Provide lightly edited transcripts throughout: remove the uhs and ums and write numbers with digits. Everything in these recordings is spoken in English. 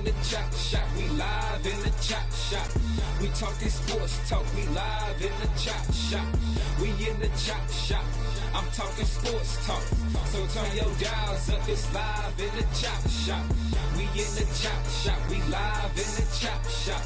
the chop shop, we live in the chop shop. We talking sports talk, we live in the chop shop. We in the chop shop, I'm talking sports talk. So turn your dials up, it's live in the chop shop. We in the chop shop, we live in the chop shop.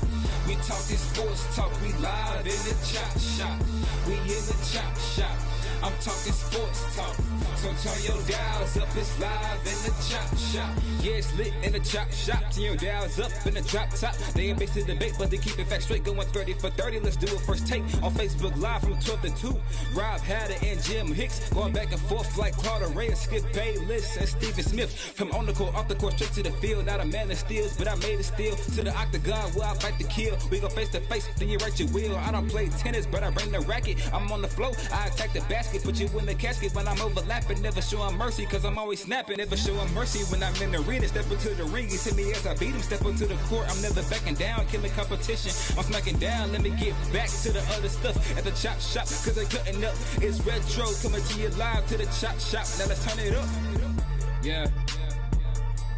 We talking sports talk, we live in the chop shop. We in the chop shop, I'm talking sports talk. So turn your dials up, it's live in the chop shop. Yeah, it's lit in the chop shop. Turn your dials up in the drop top. They ain't based in debate, but they keep it fact straight. Going 30 for 30. Let's do a first take on Facebook Live from 12 to 2. Rob Hatter and Jim Hicks going back and forth like Carter Ray and Skip Bayless and Stephen Smith. From on the court, off the court, straight to the field. Not a man that steals, but I made it steal to the octagon where I fight to kill. We go face to face, then you write your will. I don't play tennis, but I bring the racket. I'm on the floor, I attack the basket, put you in the casket when I'm overlapping. Never showing mercy, cause I'm always snapping. Never showing mercy when I'm in the arena. Step into the ring, he hit me as I beat him. Step into the court, I'm never backing down. Killing competition, I'm smacking down. Let me get back to the other stuff at the chop shop, cause they cutting up. It's retro, coming to you live to the chop shop. Now let's turn it up. Yeah,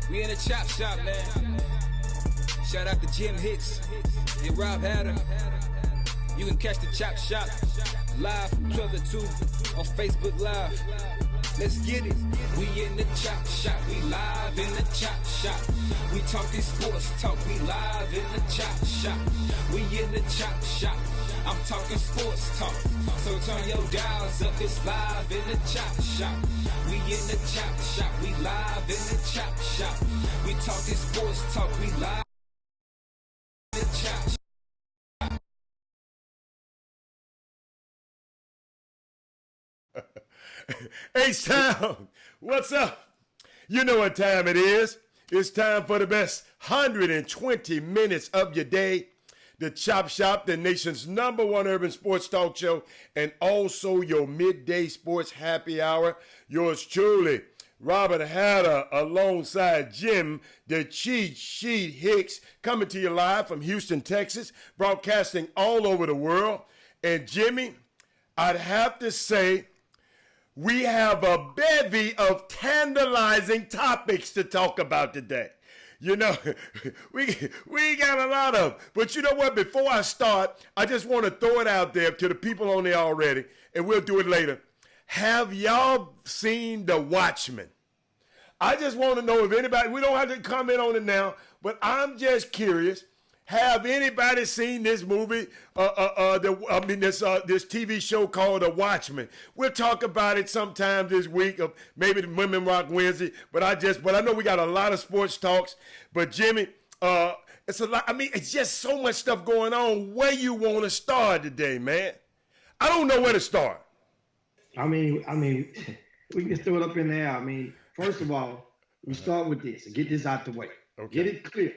we in the chop shop, man. Shout out to Jim Hicks and Rob Hatter. You can catch the chop shop live from 12 to 2 on Facebook Live. Let's get it. We in the chop shop, we live in the chop shop. We talking sports talk, we live in the chop shop. We in the chop shop, I'm talking sports talk. So turn your dials up, it's live in the chop shop. We in the chop shop, we live in the chop shop. We talking sports talk, we live in the chop shop. H-Town, what's up? You know what time it is. It's time for the best 120 minutes of your day. The Chop Shop, the nation's #1 urban sports talk show, and also your midday sports happy hour. Yours truly, Robert Hatter, alongside Jim, the Cheat Sheet Hicks, coming to you live from Houston, Texas, broadcasting all over the world. And Jimmy, I'd have to say, we have a bevy of tantalizing topics to talk about today. You know, we got a lot of them. But you know what? Before I start, I just want to throw it out there to the people on there already, and we'll do it later. Have y'all seen The Watchmen? I just want to know if anybody, we don't have to comment on it now, but I'm just curious. Have anybody seen this movie, this TV show called The Watchmen? We'll talk about it sometime this week, of maybe the Women Rock Wednesday. But I know we got a lot of sports talks. But Jimmy, it's a lot. I mean, it's just so much stuff going on. Where you want to start today, man? I don't know where to start. I mean, we can throw it up in the air. I mean, first of all, we start with this and get this out the way. Okay. Get it clear.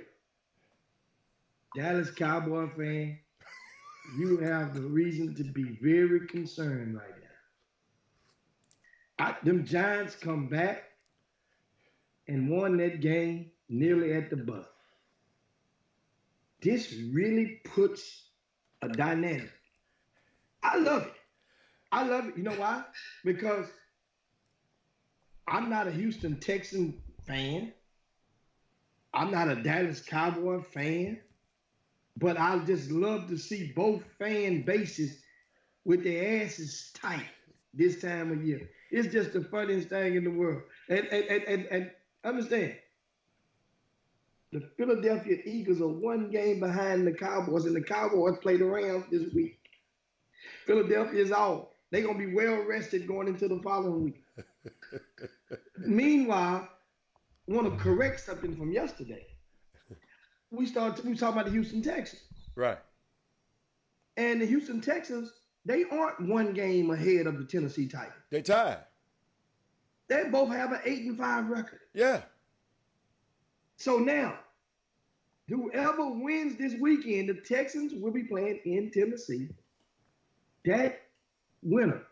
Dallas Cowboy fan, you have the reason to be very concerned right now. Them Giants come back and won that game nearly at the buzzer. This really puts a dynamic. I love it. I love it. You know why? Because I'm not a Houston Texan fan. I'm not a Dallas Cowboy fan. But I just love to see both fan bases with their asses tight this time of year. It's just the funniest thing in the world. And understand, the Philadelphia Eagles are one game behind the Cowboys, and the Cowboys play the Rams this week. Philadelphia is out. They're going to be well rested going into the following week. Meanwhile, I want to correct something from yesterday. We talking about the Houston Texans. Right. And the Houston Texans, they aren't one game ahead of the Tennessee Titans. They tied. They both have an 8-5 record. Yeah. So now, whoever wins this weekend, the Texans will be playing in Tennessee. That winner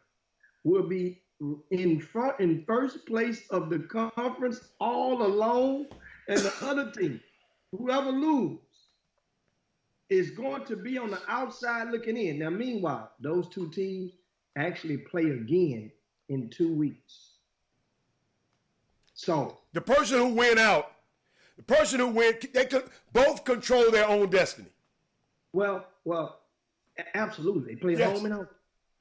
will be in first place of the conference all alone, and the other team, whoever loses, is going to be on the outside looking in. Now, meanwhile, those two teams actually play again in 2 weeks. So the person who went out, The person who wins, they could both control their own destiny. Well, absolutely. They play Yes. home and home.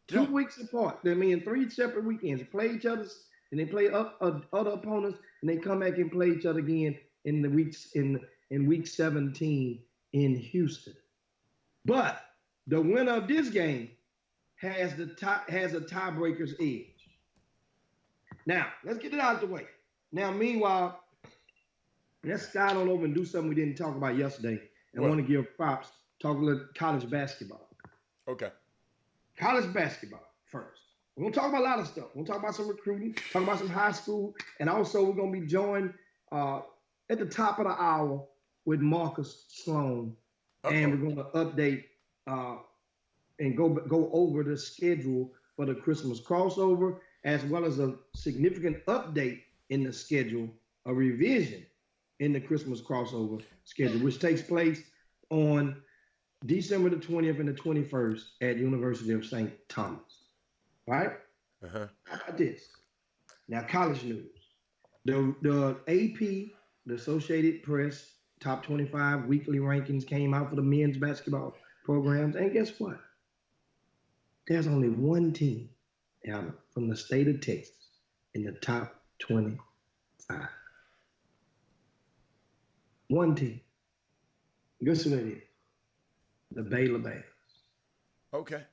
Yeah. 2 weeks apart. I mean, 3 separate weekends. They play each other, and they play other opponents, and they come back and play each other again in the weeks in week 17 in Houston. But the winner of this game has a tiebreaker's edge. Now, let's get it out of the way. Now, meanwhile, let's start on over and do something we didn't talk about yesterday. I want to give props. Talk a little college basketball. Okay. College basketball first. We're going to talk about a lot of stuff. We're going to talk about some recruiting, talk about some high school, and also we're going to be joined at the top of the hour with Marcus Sloan. And we're going to update and go over the schedule for the Christmas crossover, as well as a significant update in the schedule, a revision in the Christmas crossover schedule, which takes place on December the 20th and the 21st at University of St. Thomas. Right? Uh-huh. How about this? Now, college news. The AP, the Associated Press, top 25 weekly rankings came out for the men's basketball programs. And guess what? There's only one team from the state of Texas in the top 25. One team. Guess who that is? The Baylor Bears. Okay.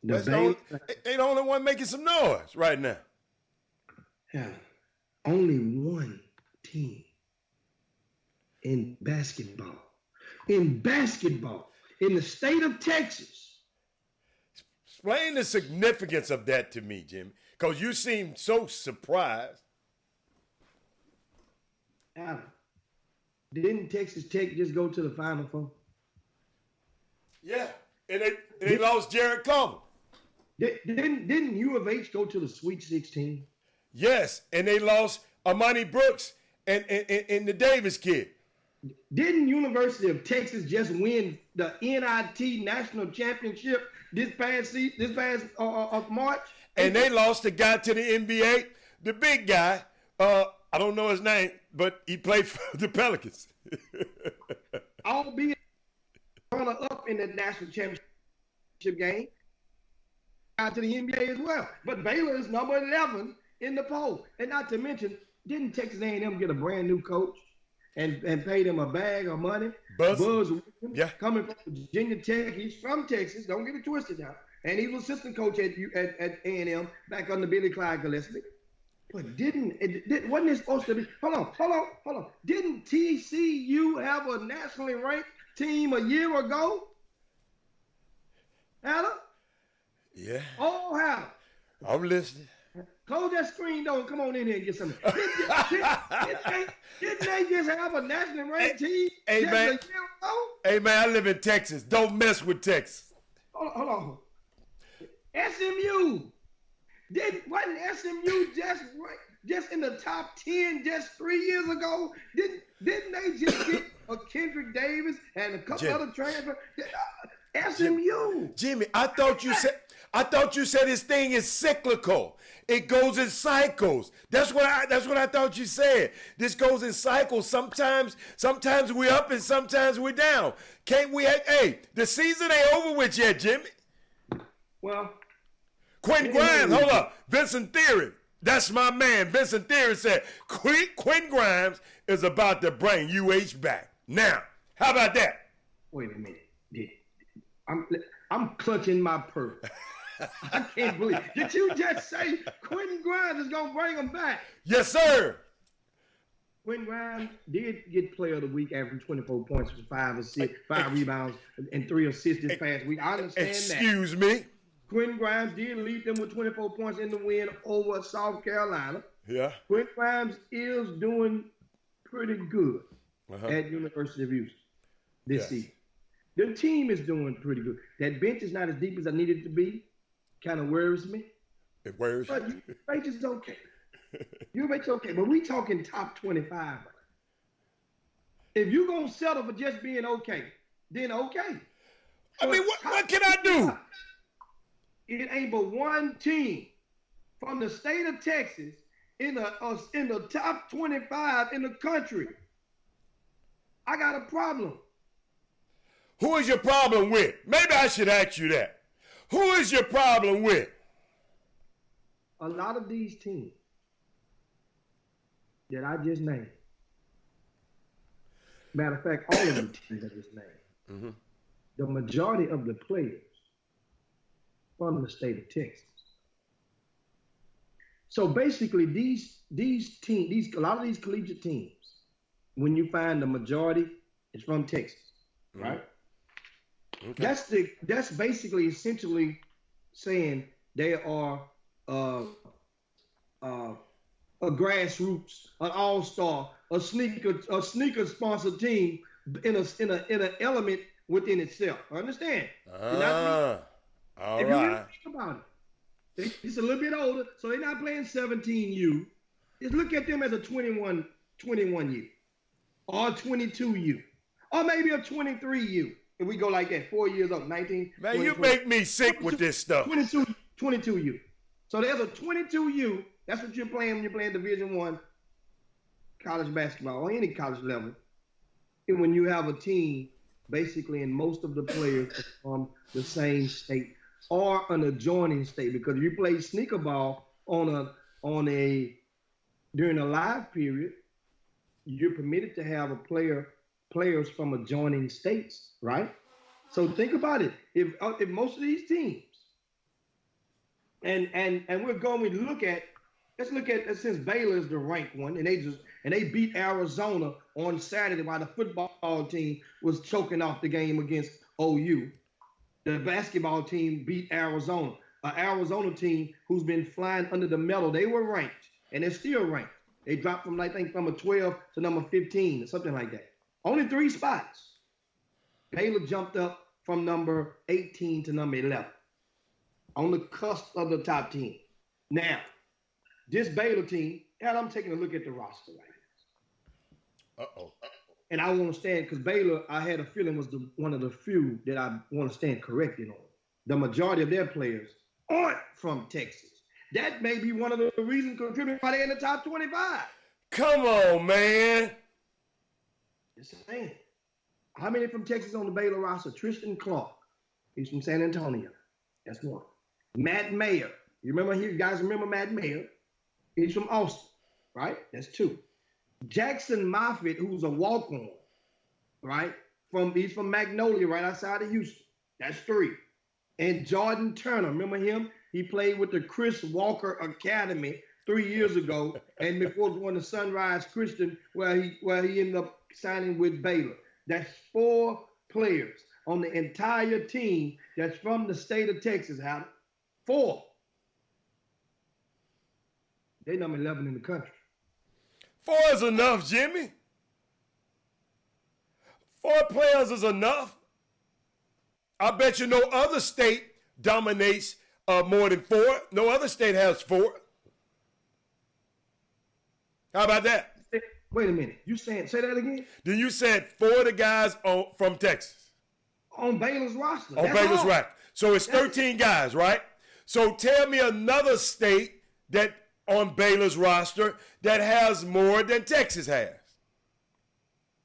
They the only one making some noise right now. Yeah. Only one team in basketball. In the state of Texas. Explain the significance of that to me, Jimmy, because you seem so surprised. Adam, didn't Texas Tech just go to the Final Four? Yeah, and they lost Jared Culver. Didn't U of H go to the Sweet 16? Yes, and they lost Amani Brooks and the Davis kid. Didn't University of Texas just win the NIT National Championship this past March? And they lost the guy to the NBA, the big guy. I don't know his name, but he played for the Pelicans. Albeit runner up in the national championship game, out to the NBA as well. But Baylor is number 11 in the poll. And not to mention, didn't Texas A&M get a brand new coach and pay them a bag of money? Buzz Williams, yeah, coming from Virginia Tech. He's from Texas. Don't get it twisted now. And he was assistant coach at A&M back under Billy Clyde Gillespie. But wasn't it supposed to be? Hold on. Didn't TCU have a nationally ranked team a year ago? Adam? Yeah. Oh, Adam. I'm listening. Close that screen door and come on in here and get something. Didn't they just have a nationally ranked team a year ago? Hey, man, I live in Texas. Don't mess with Texas. Hold on. SMU. Wasn't SMU just in the top 10 just 3 years ago? Didn't they just get a Kendrick Davis and a couple other transfers? SMU. Jimmy, I thought you said this thing is cyclical. It goes in cycles. That's what I thought you said. This goes in cycles. Sometimes we're up and sometimes we're down. The season ain't over with yet, Jimmy. Well, Quentin Grimes, hold up. Vincent Theory. That's my man. Vincent Theory said Quentin Grimes is about to bring UH back. Now, how about that? Wait a minute. I'm clutching my purse. I can't believe. Did you just say Quentin Grimes is going to bring him back? Yes, sir. Quentin Grimes did get Player of the Week, averaging 24 points with 5 rebounds and 3 assists this past week. I understand that. Excuse me. Quentin Grimes did lead them with 24 points in the win over South Carolina. Yeah. Quentin Grimes is doing pretty good at University of Houston this season. The team is doing pretty good. That bench is not as deep as I needed it to be. Kind of worries me. It worries you. But UH is okay. UH is okay. But we talking top 25. If you're going to settle for just being okay, then okay. I mean, what can I do? It ain't but one team from the state of Texas in the top 25 in the country. I got a problem. Who is your problem with? Maybe I should ask you that. Who is your problem with? A lot of these teams that I just named, matter of fact, all of the teams I just named, the majority of the players from the state of Texas. So basically, these teams, a lot of these collegiate teams, when you find the majority, it's from Texas, right? Okay. That's basically essentially saying they are a grassroots, an all-star, a sneaker sponsored team in an element within itself. Understand? All if you really think about it, it's a little bit older, so they're not playing 17U. Just look at them as a 21U, or 22U, or maybe a 23U. If we go like that, 4 years old, 19. Man, you make me sick with this stuff. 22U. So there's a 22U. That's what you're playing when you're playing Division I college basketball or any college level. And when you have a team, basically, and most of the players are from the same state or an adjoining state, because if you play sneaker ball during a live period, you're permitted to have players from adjoining states, right? So think about it. If most of these teams, and we're going to let's look at since Baylor is the ranked one, and they beat Arizona on Saturday while the football team was choking off the game against OU. The basketball team beat Arizona, an Arizona team who's been flying under the medal. They were ranked, and they're still ranked. They dropped from, I think, number 12 to number 15 or something like that. Only 3 spots. Baylor jumped up from number 18 to number 11 on the cusp of the top 10. Now, this Baylor team, and I'm taking a look at the roster right now. And I want to stand, because Baylor, I had a feeling, was one of the few that I want to stand corrected on. The majority of their players aren't from Texas. That may be one of the reasons contributing why they're in the top 25. Come on, man. Just saying. How many from Texas on the Baylor roster? Tristan Clark. He's from San Antonio. That's one. Matt Mayer. You guys remember Matt Mayer? He's from Austin, right? That's 2. Jackson Moffitt, who's a walk-on, right? He's from Magnolia, right outside of Houston. That's 3. And Jordan Turner, remember him? He played with the Chris Walker Academy 3 years ago, and before going to Sunrise Christian, where he ended up signing with Baylor. That's 4 players on the entire team that's from the state of Texas. 4. They number 11 in the country. 4 is enough, Jimmy. 4 players is enough. I bet you no other state dominates more than 4. No other state has 4. How about that? Wait a minute. Say that again? Then you said 4 of the guys from Texas. On Baylor's roster. On Baylor's roster. So it's 13 guys, right? So tell me another state that on Baylor's roster that has more than Texas has.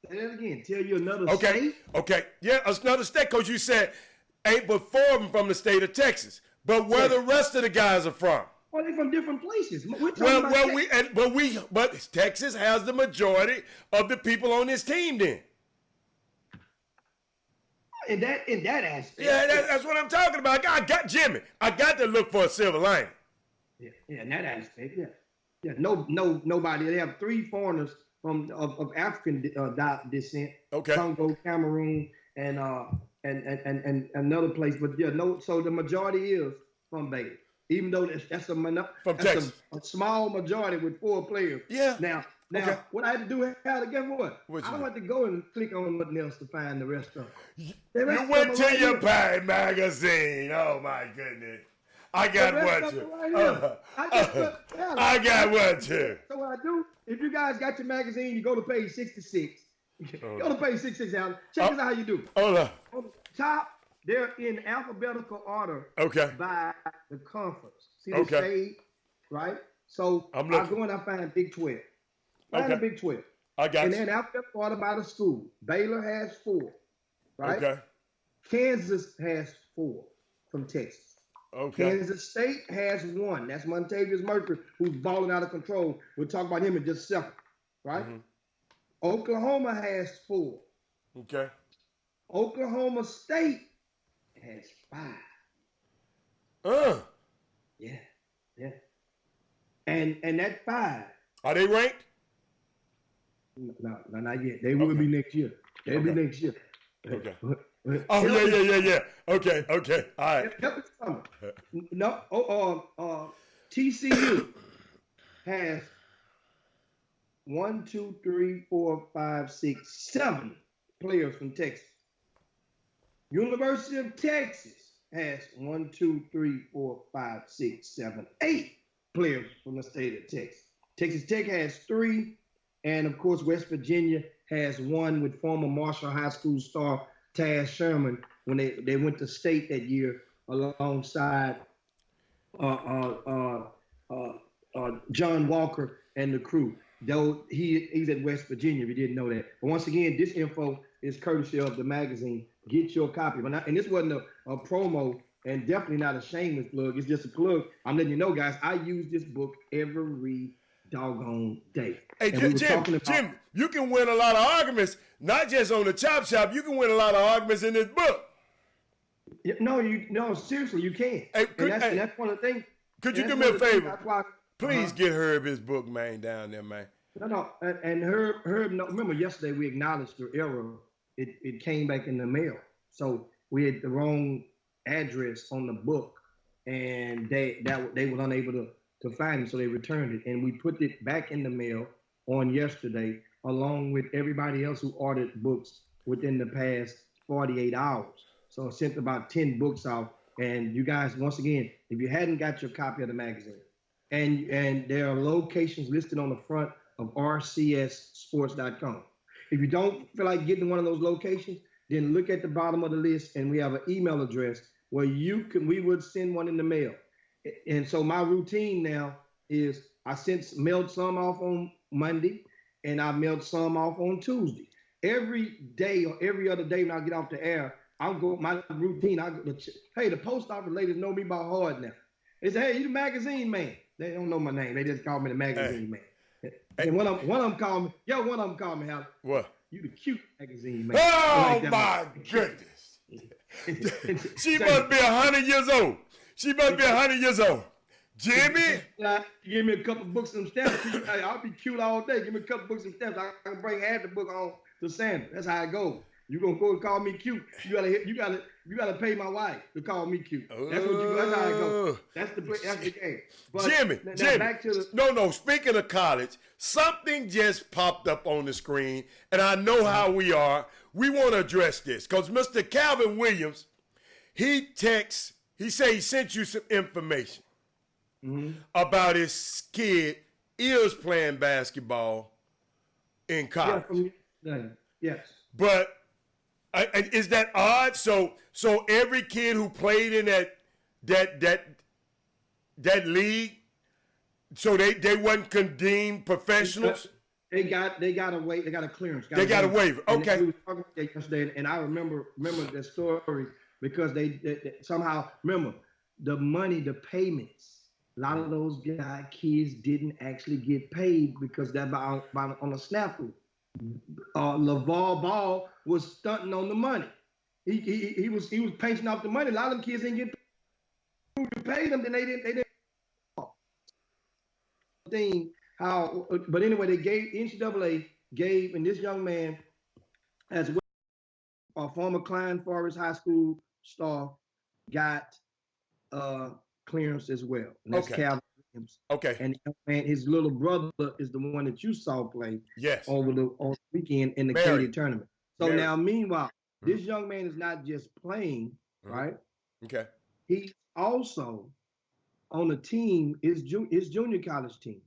Say that again. Tell you another state? Okay. Yeah, another state, because you said 8 but 4 of them from the state of Texas. But where the rest of the guys are from? Well, they're from different places. But Texas has the majority of the people on this team then. In that aspect. Yeah, that's what I'm talking about. I got Jimmy. I got to look for a silver lining. Yeah, in that aspect, yeah. Nobody. They have 3 foreigners of African descent. Okay. Congo, Cameroon, and another place. But so the majority is from Baylor. Even though that's a small majority with 4 players. Yeah. Now, what I had to do, guess what? I don't have to go and click on nothing else to find the rest of them. You went to your Pie magazine. Oh, my goodness. I got one, too. I got one, too. So what I do, if you guys got your magazine, you go to page 66. Go to page 66, Alan. Check this out how you do. Hold on. On the top, they're in alphabetical order by the conference. See the shade, right? So I go and I find Big 12. Find the Big 12. I got And you. then after that part about a school, Baylor has 4, right? Okay. Kansas has 4 from Texas. Okay. Kansas State has 1. That's Montavious Murphy, who's balling out of control. We'll talk about him in just a second, right? Mhm. Oklahoma has 4. Okay. Oklahoma State has 5. Yeah, yeah. And that 5. Are they ranked? No, not yet. They will be next year. They'll be Okay. next year. Okay. Oh, yeah. Okay. All right. Help me some. No, TCU has 1, 2, 3, 4, 5, 6, 7 players from Texas. University of Texas has 1, 2, 3, 4, 5, 6, 7, 8 players from the state of Texas. Texas Tech has 3, and of course West Virginia has 1 with former Marshall High School star Taz Sherman when they went to state that year alongside John Walker and the crew. Though he's at West Virginia, if you didn't know that. But once again, this info is courtesy of the magazine. Get your copy. And this wasn't a promo, and definitely not a shameless plug. It's just a plug. I'm letting you know, guys, I use this book every doggone day. Hey, And we were Jim, talking about- Jim, you can win a lot of arguments, not just on the Chop Shop. You can win a lot of arguments in this book. No, seriously, you can. Hey, And that's one of the things. Could you and do that's me a one of the things, favor? that's why- Please get Herb his book, man, down there, man. No, and Herb. No, remember yesterday we acknowledged the error. It came back in the mail, so we had the wrong address on the book, and they were unable to find it, so they returned it, and we put it back in the mail on yesterday, along with everybody else who ordered books within the past 48 hours. So I sent about 10 books out, and you guys, once again, if you hadn't got your copy of the magazine, and there are locations listed on the front of rcssports.com. If you don't feel like getting one of those locations, then look at the bottom of the list, and we have an email address where we would send one in the mail. And so my routine now is I mailed some off on Monday, and I mailed some off on Tuesday. Every day or every other day when I get off the air, my routine. Hey, the post office ladies know me by heart now. They say, hey, you the magazine man. They don't know my name. They just call me the magazine man. And one of them called me, Hal. What? You the cute magazine man. Oh, Like my that. goodness. She must be 100 years old. She must be 100 years old. Jimmy? Give me a couple books and stamps. I'll be cute all day. Give me a couple books and stamps. I can bring half the book on to Sandra. That's how it goes. You gonna go and call me cute? You gotta pay my wife to call me cute. That's what you. That's how it goes. That's the game. But Jimmy, back to the. No. Speaking of college, something just popped up on the screen, and I know how we are. We want to address this because Mr. Calvin Williams, he texts. He say he sent you some information about his kid is playing basketball in college. Yes. But is that odd? So every kid who played in that league, so they wasn't condemned professionals. They got a waiver. They got a clearance. They got a waiver. Okay. And we were talking about that yesterday, and I remember that story because they somehow remember the money, the payments. A lot of those kids didn't actually get paid because they're on a snafu. LaVar Ball was stunting on the money. He was pinching off the money. A lot of them kids didn't get paid. You paid them, then they didn't. But anyway, they gave NCAA and this young man as well, a former Klein Forest High School star, got clearance as well. And that's Calvin Williams. Okay. And his little brother is the one that you saw play on the weekend in the Katy tournament. So now, meanwhile, this young man is not just playing, right? Okay. He's also on the team. His junior college team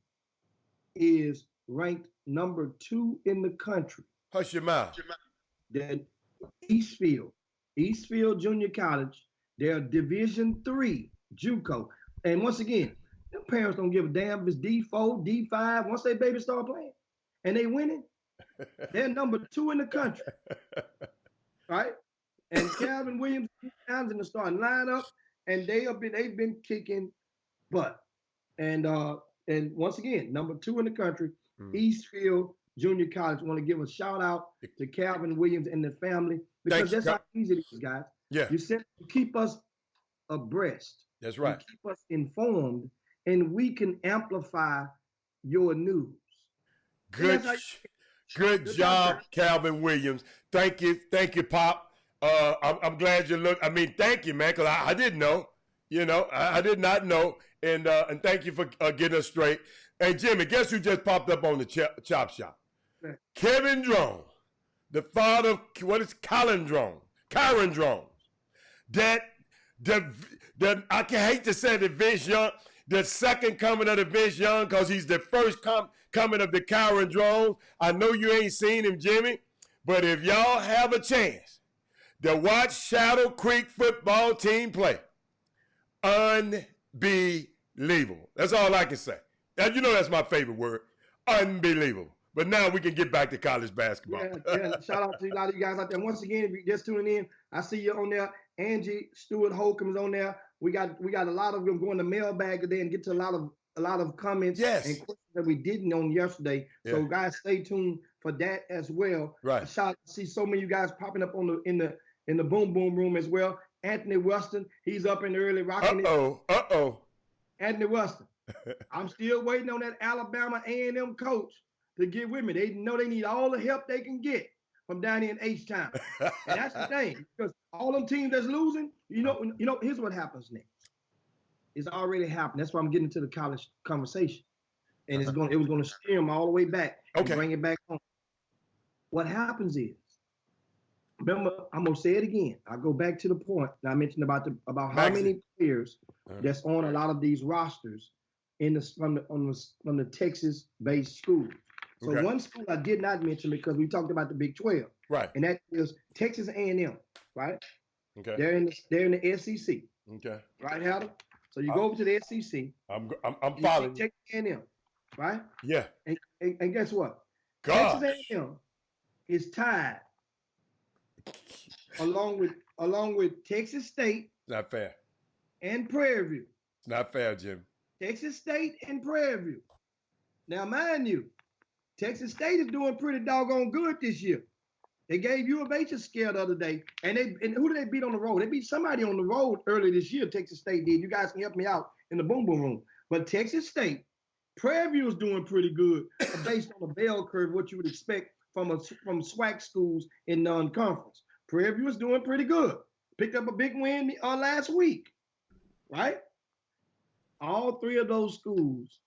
is ranked number 2 in the country. Hush your mouth. Then Eastfield Junior College, they're Division III JUCO. And once again, the parents don't give a damn if it's D4, D5. Once they baby start playing and they winning, They're number 2 in the country, right? And Calvin Williams in the starting lineup, and they've been kicking butt. And once again, number 2 in the country, Eastfield Junior College. I want to give a shout out to Calvin Williams and the family because that's how easy it is, guys. Yeah. You keep us abreast. That's right. You keep us informed, and we can amplify your news. Good job, Calvin Williams. Thank you, Pop. I'm glad you look. I mean, thank you, man, because I didn't know. You know, I did not know, and thank you for getting us straight. Hey, Jimmy, guess who just popped up on the Chop Shop? Right. Kevin Drone, the father of Kyron Drones. That I can hate to say that Vince Young, the second coming of the Vince Young, because he's the first coming of the Kyron Drones. I know you ain't seen him, Jimmy, but if y'all have a chance to watch Shadow Creek football team play, unbelievable. That's all I can say. And you know that's my favorite word, unbelievable. But now we can get back to college basketball. Yeah. Shout out to a lot of you guys out there. Once again, if you're just tuning in, I see you on there. Angie Stewart Holcomb's on there. We got a lot of them going to mailbag today and get to a lot of comments and questions that we didn't on yesterday. Yeah. So guys, stay tuned for that as well. Right. Shout out to see so many of you guys popping up in the boom boom room as well. Anthony Weston, he's up in the early rocking it. Anthony Weston. I'm still waiting on that Alabama A&M coach to get with me. They know they need all the help they can get from down here in H-Town. And that's the thing, because all them teams that's losing, you know, here's what happens next. It's already happened. That's why I'm getting to the college conversation. And it was going to steer them all the way back and bring it back home. What happens is, remember, I'm going to say it again. I go back to the point that I mentioned about how many players that's on a lot of these rosters from the Texas-based schools. So one school I did not mention because we talked about the Big 12, right? And that is Texas A&M, right? Okay. They're in the SEC, okay, right, Harold? So you go over to the SEC. I'm following. Texas A&M, right? Yeah. And guess what? Gosh. Texas A&M is tied along with Texas State. Not fair. And Prairie View. It's not fair, Jim. Texas State and Prairie View. Now, mind you, Texas State is doing pretty doggone good this year. They gave U of H a scare the other day. And who did they beat on the road? They beat somebody on the road earlier this year, Texas State did. You guys can help me out in the boom boom room. But Texas State, Prairie View is doing pretty good based on the bell curve, what you would expect from SWAC schools in non-conference. Prairie View is doing pretty good. Picked up a big win last week, right? All three of those schools,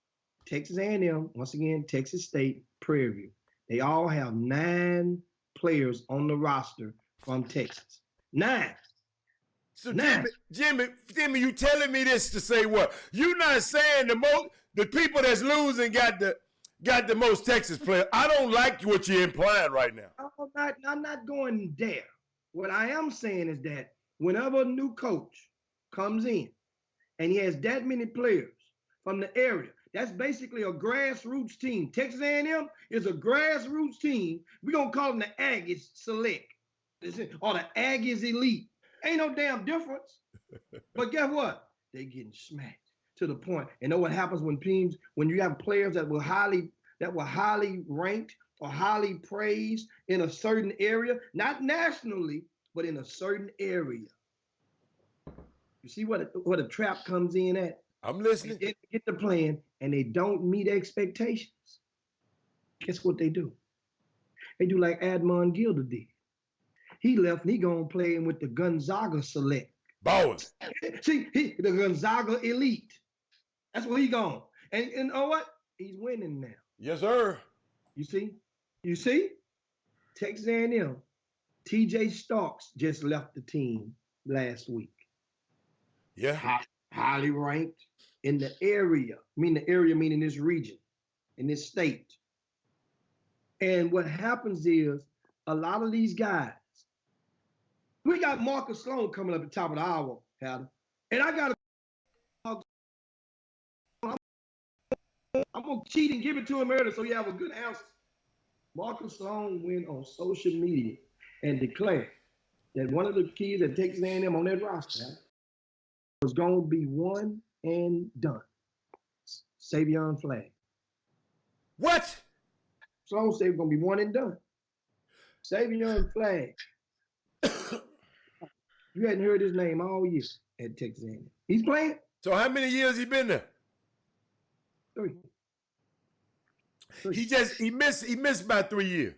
Texas A&M, once again, Texas State, Prairie View, they all have 9 players on the roster from Texas. 9. So 9. Jimmy, you telling me this to say what? You not saying the people that's losing got the most Texas players. I don't like what you're implying right now. I'm not going there. What I am saying is that whenever a new coach comes in and he has that many players from the area, that's basically a grassroots team. Texas A&M is a grassroots team. We're going to call them the Aggies Select or the Aggies Elite. Ain't no damn difference. But guess what? They getting smacked to the point. And know what happens when you have players that were highly ranked or highly praised in a certain area, not nationally, but in a certain area. You see what a trap comes in at? I'm listening. They get the plan and they don't meet expectations. Guess what they do? They do like Admon Gilder did. He left and he gonna play with the Gonzaga Select. Ballers. See, the Gonzaga Elite. That's where he going. And you know what? He's winning now. Yes, sir. You see? Texas A&M. TJ Starks just left the team last week. Yeah. Highly ranked in the area. Meaning this region, in this state. And what happens is a lot of these guys, we got Marcus Sloan coming up at the top of the hour, Heather. And I got I'm going to cheat and give it to him early so you have a good answer. Marcus Sloan went on social media and declared that one of the kids at Texas A&M on that roster was going to be one and done. Savion Flagg. What? Sloan said it's going to be one and done. Savion Flagg. You hadn't heard his name all year at Texas A&M. He's playing. So how many years he been there? 3. He missed about 3 years.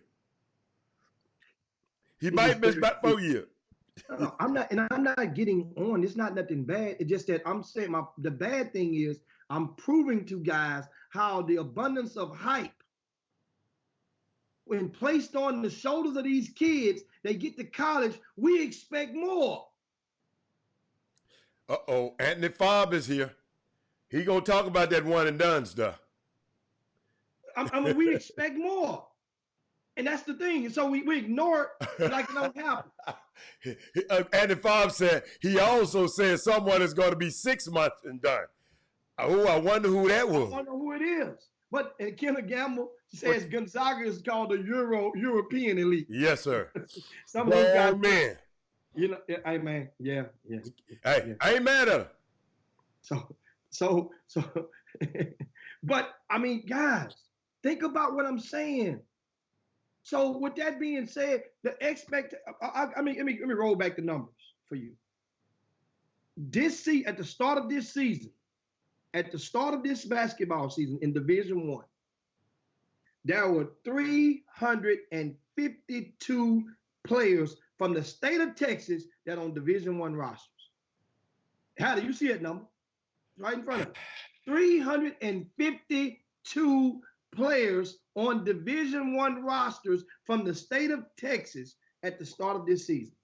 He might miss about 4 years. No, I'm not getting on. It's not nothing bad. It's just that I'm saying the bad thing is I'm proving to guys how the abundance of hype, when placed on the shoulders of these kids, they get to college, we expect more. Uh-oh, Anthony Favre is here. He gonna talk about that one and done stuff. I mean, we expect more. And that's the thing. And so we ignore it like it don't happen. Andy Favre said, he also said someone is going to be 6 months and done. Oh, I wonder who that was. I wonder who it is. But and Kenneth Gamble says Gonzaga is called the European elite. Yes, sir. Some of those guys, man. You know, hey man, yeah. Hey, I ain't mad at him. So, but I mean, guys, think about what I'm saying. So with that being said, the let me roll back the numbers for you. At the start of this season, at the start of this basketball season in Division I, there were 352 players from the state of Texas that on Division I rosters. How do you see that number? Right in front of you. 352 players on Division I rosters from the state of Texas at the start of this season.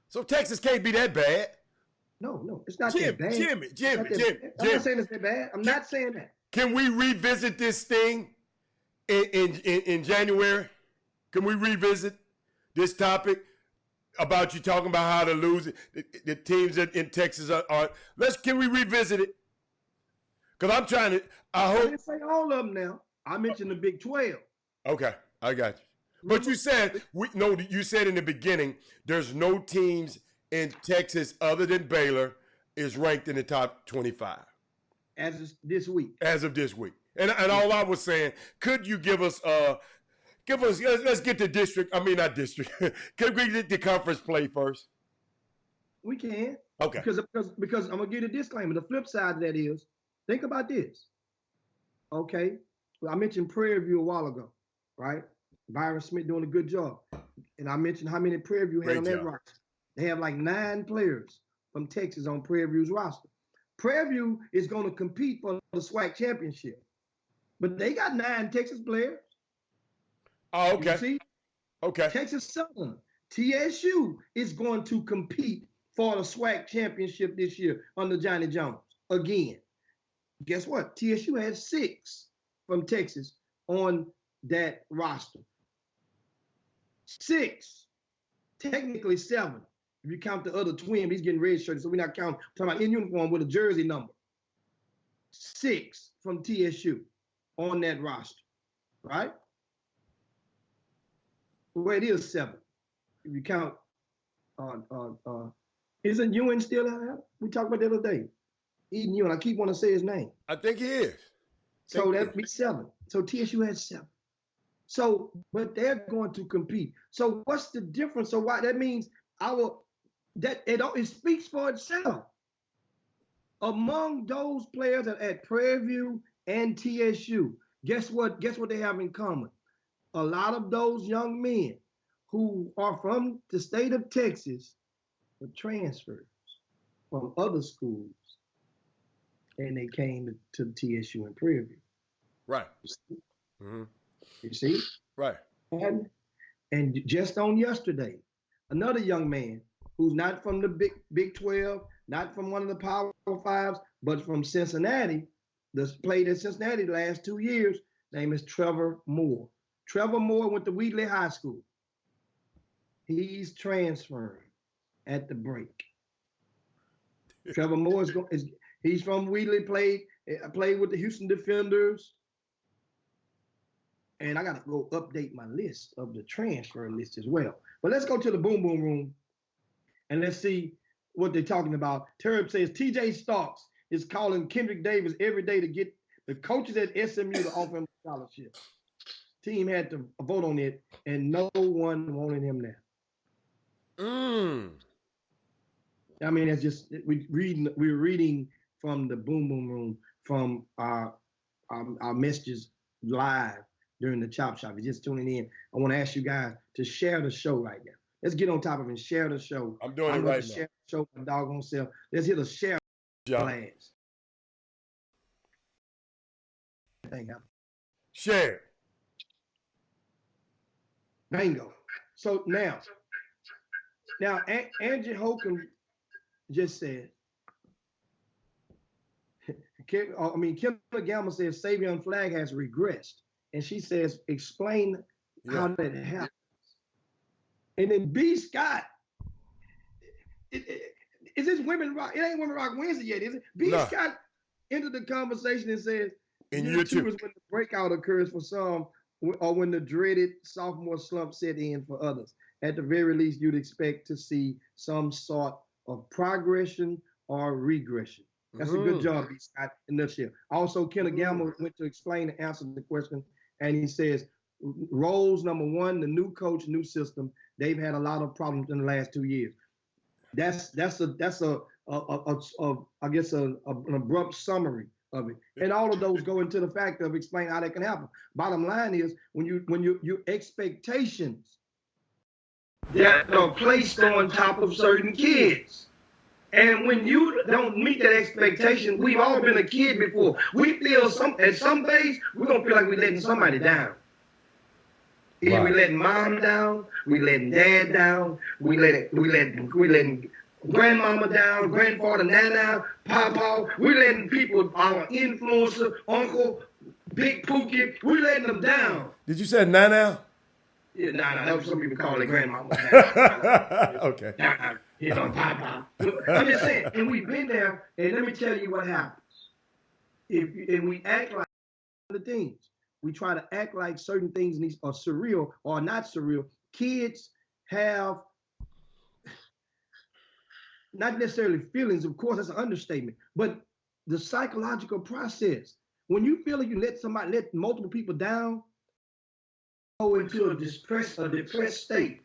So Texas can't be that bad. No, it's not that bad. Jimmy. I'm not saying it's that bad. I'm not saying that. Can we revisit this thing in January? Can we revisit this topic about you talking about how to lose it? The teams in Texas are can we revisit it? Because I'm trying to. I didn't say all of them now. I mentioned the Big 12. Okay, I got you. But you said you said in the beginning there's no teams in Texas other than Baylor is ranked in the top 25 as of this week. And all I was saying, could you give us let's get the district. I mean not district. Could we get the conference play first? We can. Okay. Because I'm gonna give you a disclaimer. The flip side of that is, think about this. Okay. I mentioned Prairie View a while ago, right? Byron Smith doing a good job. And I mentioned how many Prairie View had on that roster. They have like 9 players from Texas on Prairie View's roster. Prairie View is going to compete for the SWAC championship. But they got 9 Texas players. Oh, okay. You see? Okay. Texas Southern, TSU is going to compete for the SWAC championship this year under Johnny Jones. Again, guess what? TSU has 6 from Texas on that roster. 6, technically 7. If you count the other twin, he's getting red shirted, so we're not counting. We're talking about in uniform with a jersey number. 6 from TSU on that roster, right? Well, it is 7. If you count, isn't Ewan still out? We talked about the other day. Eden Ewan, I keep wanting to say his name. I think he is. So that'd be 7. So TSU has 7. So, but they're going to compete. So what's the difference? So why that means it speaks for itself. Among those players at Prairie View and TSU, guess what? Guess what they have in common? A lot of those young men who are from the state of Texas were transfers from other schools, and they came to TSU and Prairie View. Right. Mm-hmm. You see? Right. And just on yesterday, another young man who's not from the Big 12, not from one of the Power 5s, but from Cincinnati, that's played at Cincinnati the last 2 years, name is Trevor Moore. Trevor Moore went to Wheatley High School. He's transferring at the break. Trevor Moore he's from Wheatley, played with the Houston Defenders, And I got to go update my list of the transfer list as well. But let's go to the Boom Boom Room and let's see what they're talking about. Terb says TJ Starks is calling Kendrick Davis every day to get the coaches at SMU to offer him a scholarship. Team had to vote on it, and no one wanted him there. I mean, it's just we're reading from the Boom Boom Room from our messages live during the Chop Shop. If you're just tuning in, I want to ask you guys to share the show right now. Let's get on top of it and share the show. I'm doing it right now. Share the show, my doggone self. Let's hit a share blast. Share. Bingo. So now Angie Holcomb just said, Kimberly Gamble says Savion Flag has regressed. And she says, explain how that happens. And then B. Scott, is this Women Rock? It ain't Women Rock Wednesday yet, is it? B. Scott entered the conversation and says, year two is when the breakout occurs for some, or when the dreaded sophomore slump set in for others. At the very least, you'd expect to see some sort of progression or regression. That's a good job, B. Scott, in a nutshell. Also, Kenneth Gamble went to explain and answer the question, and he says, roles, number one, the new coach, new system. They've had a lot of problems in the last 2 years. That's an abrupt summary of it. And all of those go into the fact of explain how that can happen. Bottom line is when your expectations that are placed on top of certain kids. And when you don't meet that expectation, we've all been a kid before. We feel at some days we're gonna feel like we're letting somebody down. Either we letting mom down, we letting dad down, we letting grandmama down, grandfather, nana, papa. We letting people, our influencer, uncle, Big Pookie, we letting them down. Did you say nana? Yeah, nah, that's what some people call it grandmama. Okay. Papa. I'm just saying, and we've been there, and let me tell you what happens. If we act like the things, we try to act like certain things are surreal or not surreal. Kids have not necessarily feelings, of course, that's an understatement, but the psychological process. When you feel like you let multiple people down, go into a depressed state.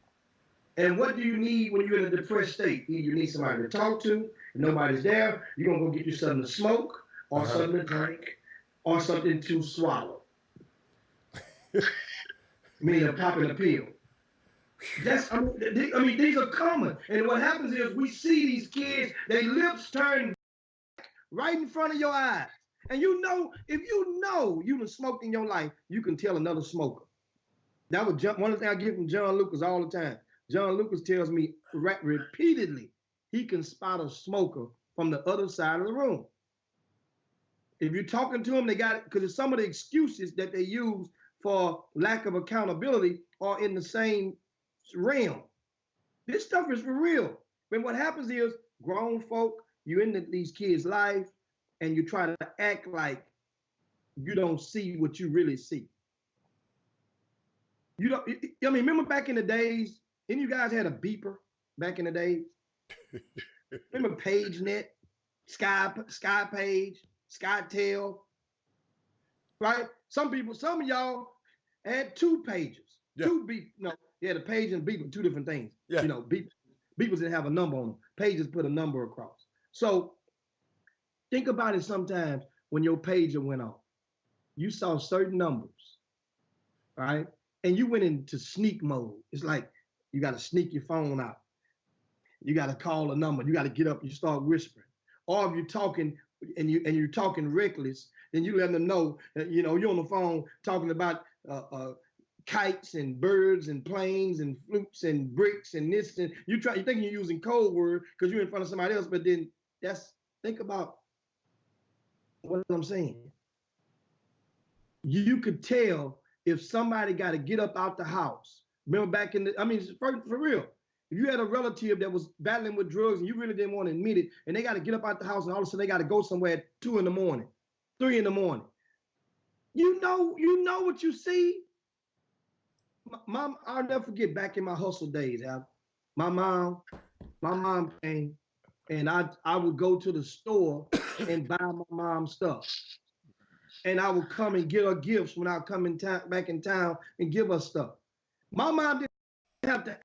And what do you need when you're in a depressed state? Either you need somebody to talk to, and nobody's there, you're going to go get you something to smoke, or something to drink, or something to swallow. Meaning popping a pill. These are common. And what happens is we see these kids, their lips turn right in front of your eyes. And you know, if you know you done smoked in your life, you can tell another smoker. That was one of the things I get from John Lucas all the time. John Lucas tells me repeatedly he can spot a smoker from the other side of the room. If you're talking to them, they got it, because some of the excuses that they use for lack of accountability are in the same realm. This stuff is for real. But what happens is grown folk, you in these kids' life, and you try to act like you don't see what you really see. You don't. Remember back in the days, any of you guys had a beeper back in the days? Remember PageNet, SkyPage, SkyTel, right? Some of y'all had two pages, two beep. No, you had a page and beeper, two different things. Yeah. Beepers didn't have a number on them. Pages put a number across. So think about it sometimes when your pager went off. You saw certain numbers, right? And you went into sneak mode. It's like you got to sneak your phone out. You got to call a number. You got to get up and you start whispering. Or if you're talking and you're talking reckless, then you let them know that, you're on the phone talking about kites and birds and planes and flutes and bricks and this, and you're thinking you're using code word because you're in front of somebody else, but then think about what I'm saying. You could tell if somebody got to get up out the house. Remember back for real. If you had a relative that was battling with drugs and you really didn't want to admit it, and they got to get up out the house and all of a sudden they got to go somewhere at 2 in the morning, 3 in the morning. You know what you see. Mom, I'll never forget back in my hustle days, Al. My mom, my mom came and I would go to the store and buy my mom stuff. And I would come and get her gifts when I would come in town back in town and give her stuff. My mom didn't have to.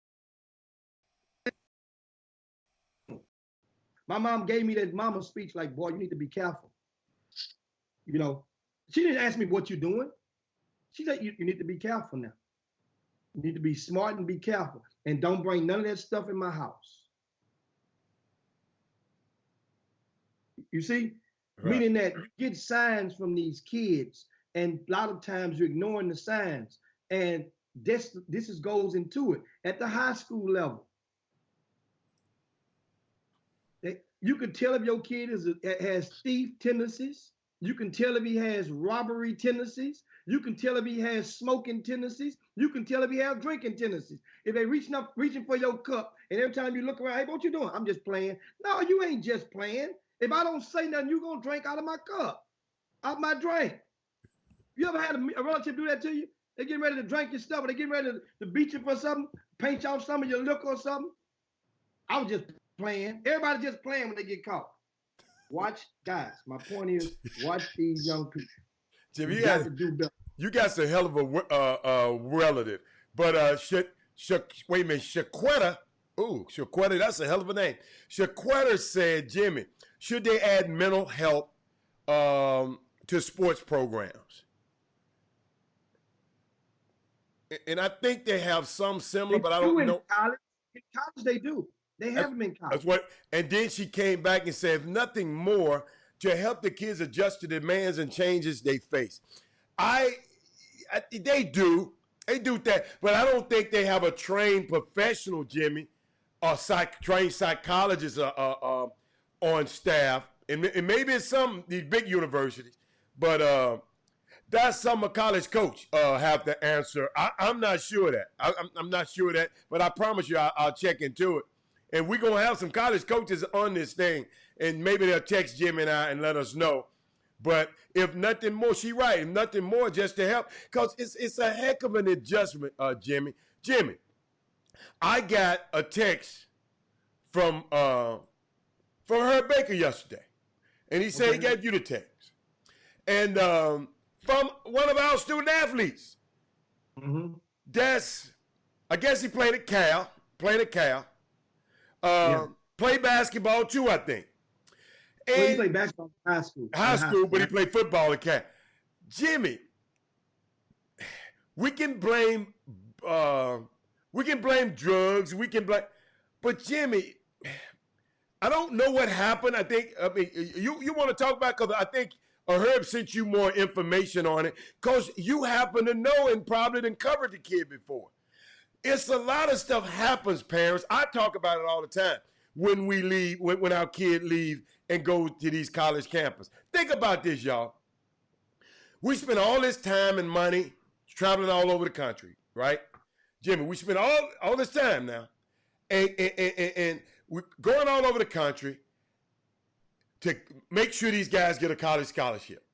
My mom gave me that mama speech like, boy, you need to be careful. You know, she didn't ask me what you're doing. She said, you need to be careful now. You need to be smart and be careful. And don't bring none of that stuff in my house. You see? Right. Meaning that you get signs from these kids, and a lot of times you're ignoring the signs. And this goes into it. At the high school level, you can tell if your kid has thief tendencies. You can tell if he has robbery tendencies. You can tell if he has smoking tendencies. You can tell if he has drinking tendencies. If they reaching for your cup, and every time you look around, hey, what you doing? I'm just playing. No, you ain't just playing. If I don't say nothing, you're going to drink out of my cup, out my drink. You ever had a relative do that to you? They getting ready to drink your stuff, or they getting ready to beat you for something, paint you off some of your liquor or something? I was just playing. Everybody just playing when they get caught. Watch, guys, my point is, watch these young people. Jim, you got to do better. You got some hell of a relative. But wait a minute, Shaquetta, Shaquetta, that's a hell of a name. Shaquetta said, Jimmy, should they add mental health to sports programs? And I think they have some similar, but I don't know. In college, they do. They have them in college. And then she came back and said, if nothing more, to help the kids adjust to demands and changes they face. They do that, but I don't think they have a trained professional, Jimmy, or trained psychologist on staff. And maybe it's some these big universities, but that's some a college coach have to answer. I'm not sure of that. I'm not sure of that, but I promise you I'll check into it. And we're going to have some college coaches on this thing, and maybe they'll text Jimmy and I and let us know. But if nothing more, she's right. If nothing more, just to help. Because it's a heck of an adjustment, Jimmy. Jimmy, I got a text from Herb Baker yesterday. And he said he gave you the text. And from one of our student athletes. Mm-hmm. I guess he played at Cal. Played basketball too, I think. And he played basketball in high school. High school, but he played football at Cal. Jimmy, we can blame drugs. But Jimmy, I don't know what happened. You want to talk about, because I think Herb sent you more information on it, because you happen to know and probably didn't cover the kid before. It's a lot of stuff happens, parents. I talk about it all the time when we leave, when our kid leave and go to these college campuses. Think about this, y'all. We spend all this time and money traveling all over the country, right? Jimmy, we spend all this time now and we're going all over the country to make sure these guys get a college scholarship.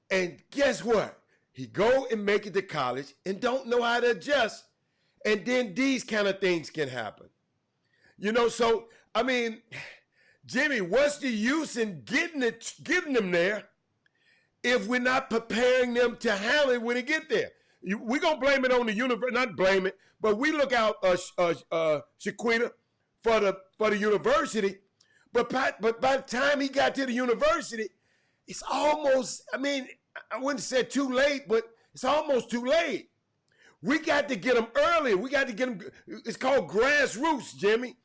And guess what? He go and make it to college and don't know how to adjust. And then these kind of things can happen. So, Jimmy, what's the use in getting them there if we're not preparing them to handle it when they get there? We're going to blame it on the university, not blame it, but we look out, Shaquita, for the university. But by the time he got to the university, it's almost, I wouldn't say too late, but it's almost too late. We got to get them earlier. We got to get them. It's called grassroots, Jimmy.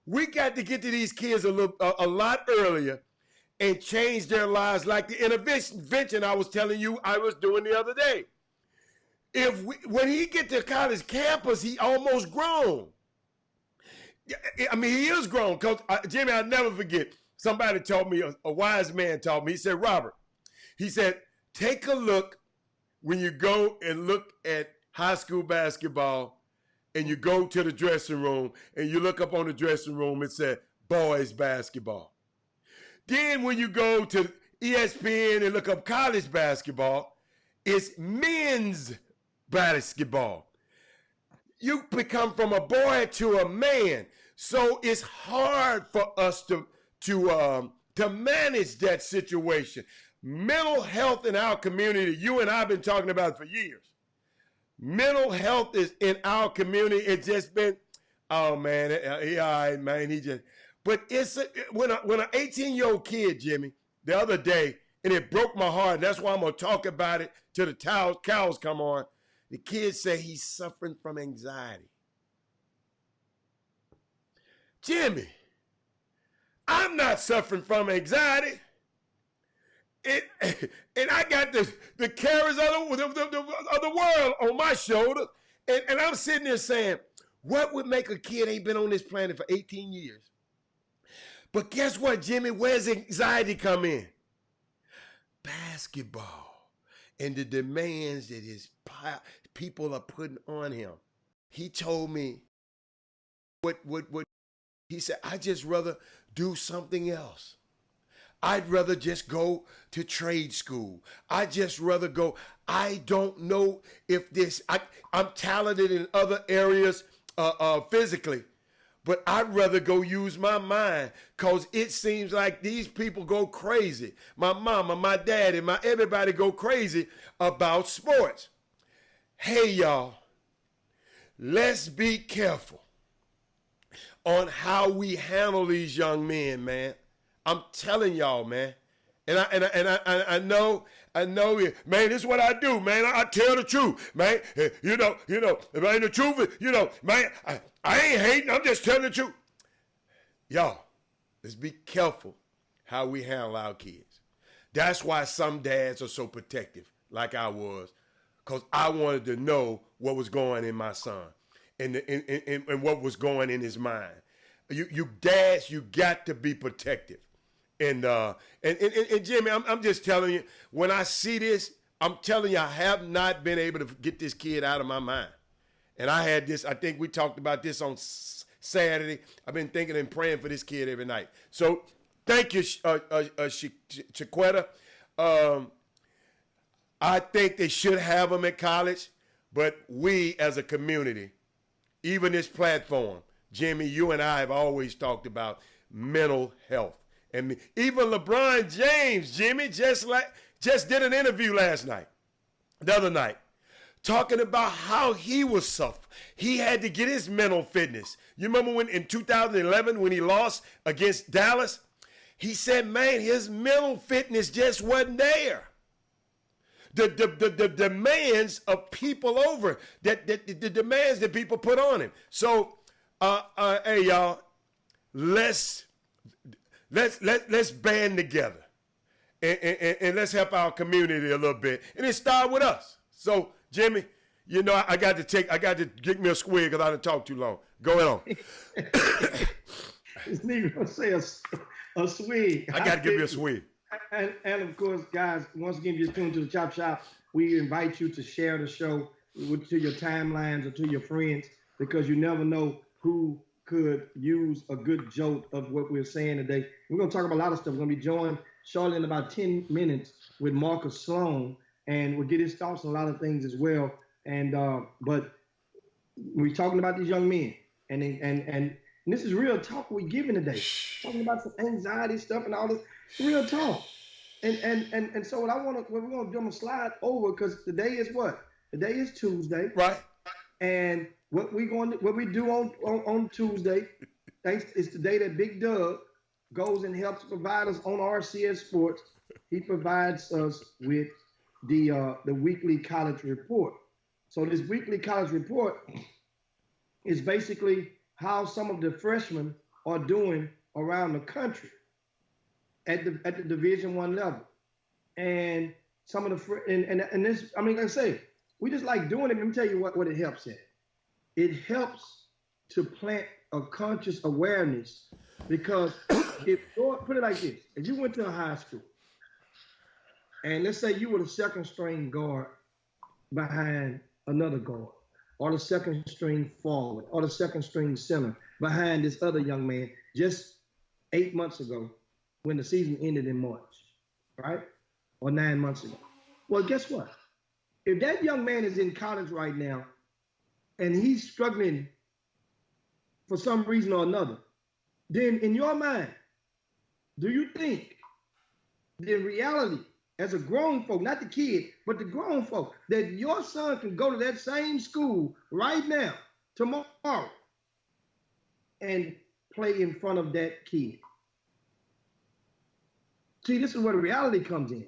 We got to get to these kids a lot earlier and change their lives, like the intervention I was telling you I was doing the other day. When he get to college campus, he almost grown. He is grown. Because Jimmy, I'll never forget. Somebody told me, a wise man told me. He said, Robert, he said, take a look when you go and look at high school basketball, and you go to the dressing room, and you look up on the dressing room, it said boys basketball. Then when you go to ESPN and look up college basketball, it's men's basketball. you become from a boy to a man. So it's hard for us to manage that situation. Mental health in our community, you and I have been talking about for years. Mental health is in our community. It's just been, oh man, he all right, man. He just, but when an 18-year-old kid, Jimmy, the other day, and it broke my heart. That's why I'm gonna talk about it till the cows come on. The kid said he's suffering from anxiety. Jimmy, I'm not suffering from anxiety. And I got the cares of the world on my shoulder. And I'm sitting there saying, what would make a kid ain't been on this planet for 18 years? But guess what, Jimmy? Where's anxiety come in? Basketball and the demands that his people are putting on him. He told me what he said, I just rather do something else. I'd rather just go to trade school. I just rather go. I don't know if I'm talented in other areas physically, but I'd rather go use my mind because it seems like these people go crazy. My mama, my dad, and everybody go crazy about sports. Hey, y'all, let's be careful on how we handle these young men, man. I'm telling y'all, man. And I know, man, this is what I do, man. I tell the truth, man. You know, man, the truth is, man, I ain't hating, I'm just telling the truth. Y'all, let's be careful how we handle our kids. That's why some dads are so protective, like I was, because I wanted to know what was going in my son and what was going in his mind. You dads, you got to be protective. And Jimmy, I'm just telling you, when I see this, I'm telling you, I have not been able to get this kid out of my mind. And I had this, I think we talked about this on Saturday. I've been thinking and praying for this kid every night. So thank you, Chiquetta. I think they should have him at college, but we as a community, even this platform, Jimmy, you and I have always talked about mental health. And even LeBron James, Jimmy, just did an interview the other night, talking about how he was suffering. He had to get his mental fitness. You remember when in 2011 when he lost against Dallas? He said, man, his mental fitness just wasn't there. The demands of people over, the demands that people put on him. So, hey, y'all, let's band together and let's help our community a little bit. And it start with us. So, Jimmy, I got to get me a squig because I done talked too long. Go on. This nigga gonna say a swig. I got to give you a swig. And of course, guys, once again, if you're tuned to the Chop Shop, we invite you to share the show to your timelines or to your friends, because you never know who could use a good jolt of what we're saying today. We're going to talk about a lot of stuff. We're going to be joined shortly in about 10 minutes with Marcus Sloan, and we'll get his thoughts on a lot of things as well. And but we're talking about these young men, and this is real talk we're giving today. Talking about some anxiety stuff and all this real talk. And so we're going to slide over, because today is what? Today is Tuesday. Right. And what we do on Tuesday, it's the day that Big Doug goes and helps provide us on RCS Sports. He provides us with the weekly college report. So this weekly college report is basically how some of the freshmen are doing around the country at the Division I level, and some of the and this, I mean, like I say, we just like doing it. Let me tell you what it helps at. It helps to plant a conscious awareness, because put it like this: if you went to a high school, and let's say you were the second string guard behind another guard, or the second string forward, or the second string center behind this other young man, just 8 months ago when the season ended in March, right? Or 9 months ago. Well, guess what? If that young man is in college right now, and he's struggling for some reason or another, then in your mind, do you think that in reality, as a grown folk, not the kid, but the grown folk, that your son can go to that same school right now, tomorrow, and play in front of that kid? See, this is where the reality comes in.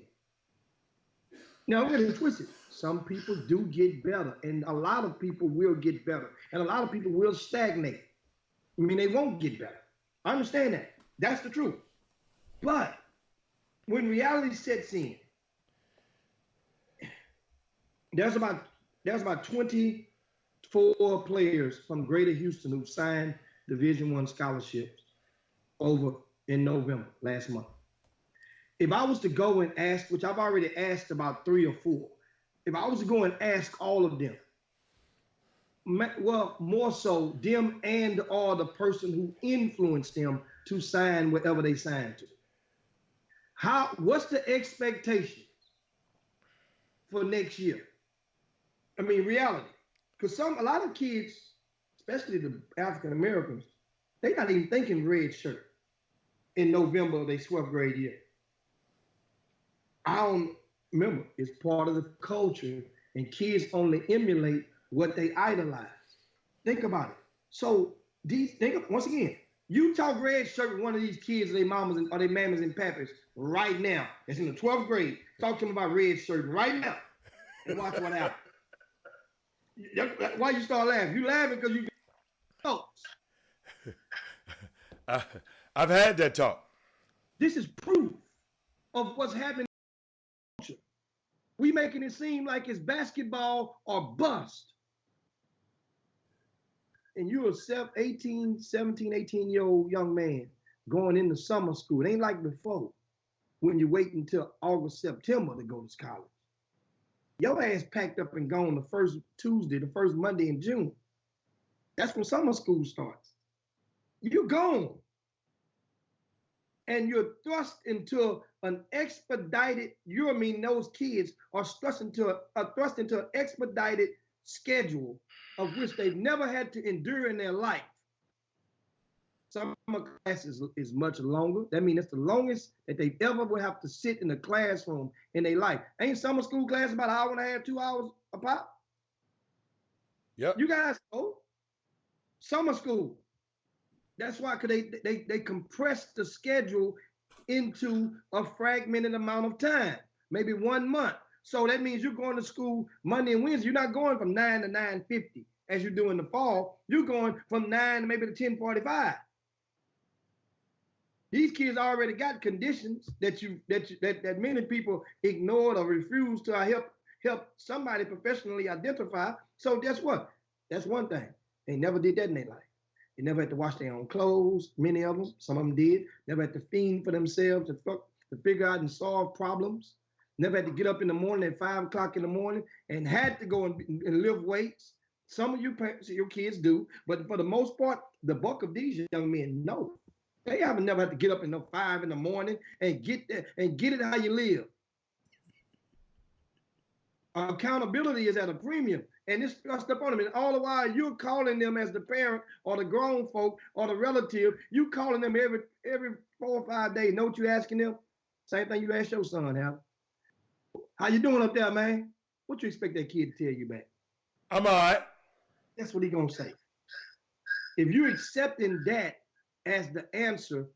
Now, we're going to twist it. Some people do get better, and a lot of people will get better, and a lot of people will stagnate. I mean, they won't get better. I understand that. That's the truth. But when reality sets in, there's about 24 players from Greater Houston who signed Division I scholarships over in November last month. If I was to go and ask, which I've already asked about 3 or 4, if I was to go and ask all of them, well, more so them and or the person who influenced them to sign whatever they signed to, what's the expectation for next year? I mean, reality. Because a lot of kids, especially the African Americans, they're not even thinking red shirt in November of their 12th grade year. I don't remember. It's part of the culture, and kids only emulate what they idolize. Think about it. So once again, you talk red shirt with one of these kids, or their mamas or their mammas and papas right now. That's in the 12th grade. Talk to them about red shirt right now, and watch what happens. Why you start laughing? You laughing because you get thoughts. I've had that talk. This is proof of what's happening. We making it seem like it's basketball or bust. And you're a 17, 18-year-old young man going into summer school. It ain't like before when you wait until August, September to go to college. Your ass packed up and gone the first Tuesday, the first Monday in June. That's when summer school starts. You're gone. And you're thrust into an expedited, those kids are thrust into an expedited schedule of which they've never had to endure in their life. Summer class is much longer. That means it's the longest that they ever will have to sit in a classroom in their life. Ain't summer school class about an hour and a half, 2 hours a pop? Yep. You guys know summer school. That's why, because they compress the schedule into a fragmented amount of time, maybe 1 month. So that means you're going to school Monday and Wednesday. You're not going from 9 to 9:50 as you do in the fall. You're going from 9 to maybe to 10:45. These kids already got conditions that many people ignored or refused to help somebody professionally identify. So guess what? That's one thing. They never did that in their life. They never had to wash their own clothes. Many of them, some of them did. Never had to fiend for themselves to figure out and solve problems. Never had to get up in the morning at 5 o'clock in the morning and had to go and lift weights. Some of you parents, your kids do, but for the most part, the bulk of these young men, no. They haven't never had to get up in 5 in the morning and get it how you live. Accountability is at a premium, and it's thrust upon them. And all the while, you're calling them as the parent or the grown folk or the relative. You calling them every 4 or 5 days. Know what you asking them? Same thing you ask your son, Hal. How you doing up there, man? What you expect that kid to tell you back? I'm all right. That's what he gonna say. If you're accepting that as the answer,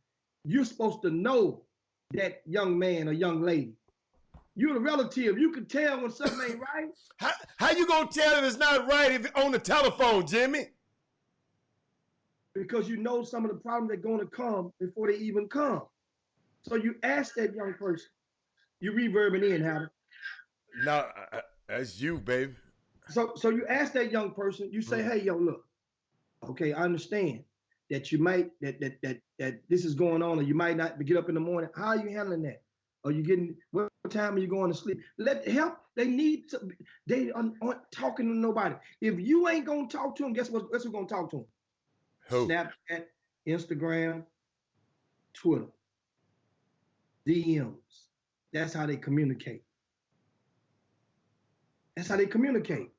you're supposed to know that young man or young lady. You're the relative. You can tell when something ain't right. How you gonna tell if it's not right if it's on the telephone, Jimmy? Because you know some of the problems that are going to come before they even come. So you ask that young person. You reverbing in, Howard. No, that's you, baby. So you ask that young person. You say, "Hey, yo, look. Okay, I understand that you might that this is going on, or you might not get up in the morning. How are you handling that? Are you getting, what time are you going to sleep? Let help. They need to. They aren't talking to nobody. If you ain't gonna talk to them, guess what? Guess who's gonna talk to them? Who? Snapchat, Instagram, Twitter, DMs. That's how they communicate. That's how they communicate.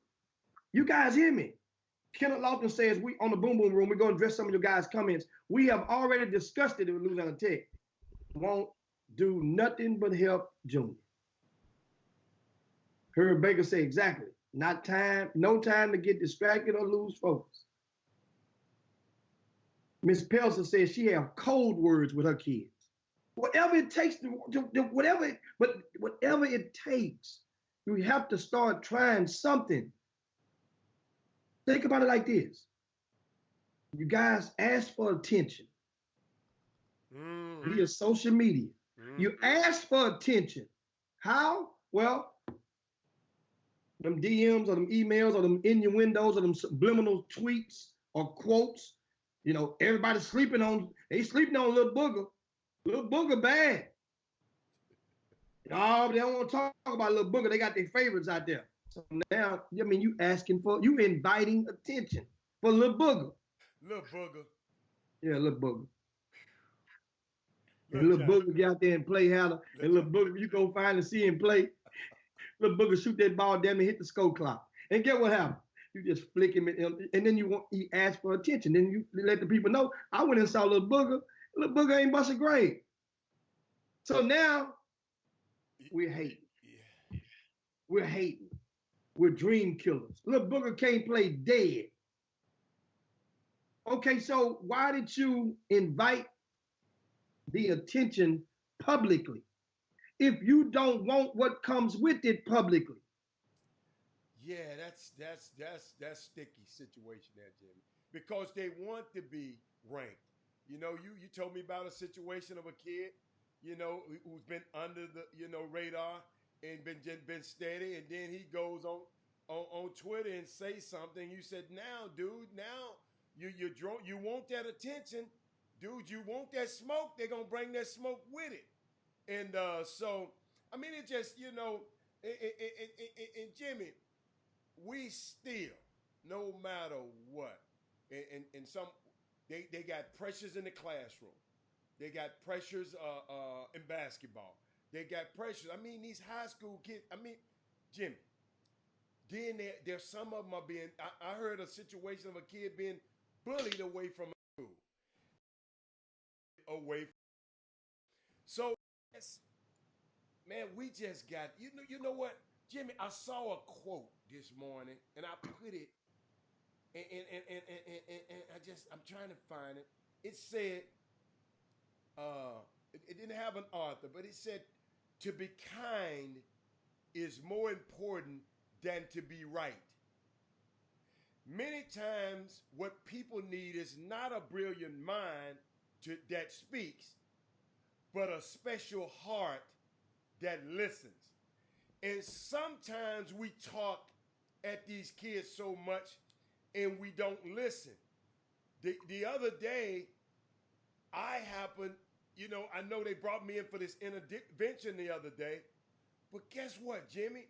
You guys hear me? Kenneth Lofton says we on the Boom Boom Room. We're going to address some of your guys' comments. We have already discussed it with Louisiana Tech. Won't do nothing but help Junior. Herb Baker said exactly. Not time, no time to get distracted or lose focus. Miss Pelzer says she have code words with her kids. Whatever it takes whatever it takes, you have to start trying something. Think about it like this. You guys ask for attention via social media. You ask for attention. How? Well, them DMs or them emails or them innuendos or them subliminal tweets or quotes. You know, everybody's sleeping on Little Booger. Little Booger bad. Oh, they don't want to talk about Little Booger. They got their favorites out there. So now, I mean, you inviting attention for Little Booger. Little Booger. Yeah, Little Booger. And Little Booger get out there and play Hatter. And Little Booger, you go find and see him play. Little Booger shoot that ball down and hit the score clock. And get what happened? You just flick him, and then he asked for attention. Then you let the people know, I went and saw Little Booger. Little Booger ain't bust a grade. So now, we're hating. Yeah. We're hating. We're dream killers. Little Booger can't play dead. Okay, so why did you invite the attention publicly if you don't want what comes with it publicly? Yeah, that's sticky situation there, Jimmy, because they want to be ranked. You know, you told me about a situation of a kid, you know, who's been under the radar and been steady, and then he goes on Twitter and say something. You said, now, dude, now you want that attention, dude. You want that smoke. They're gonna bring that smoke with it, and so I mean, it just and Jimmy, we still, no matter what, and some they got pressures in the classroom, they got pressures in basketball, they got pressures. I mean, these high school kids. I mean, Jimmy. Then there's some of them are being. I heard a situation of a kid being bullied away from school. So, man, we just got. You know what, Jimmy? I saw a quote this morning, and I put it, and I'm trying to find it. It said, it didn't have an author, but it said, "To be kind is more important than to be right." Many times what people need is not a brilliant mind that speaks, but a special heart that listens. And sometimes we talk at these kids so much and we don't listen. The other day, I know they brought me in for this intervention the other day, but guess what, Jimmy?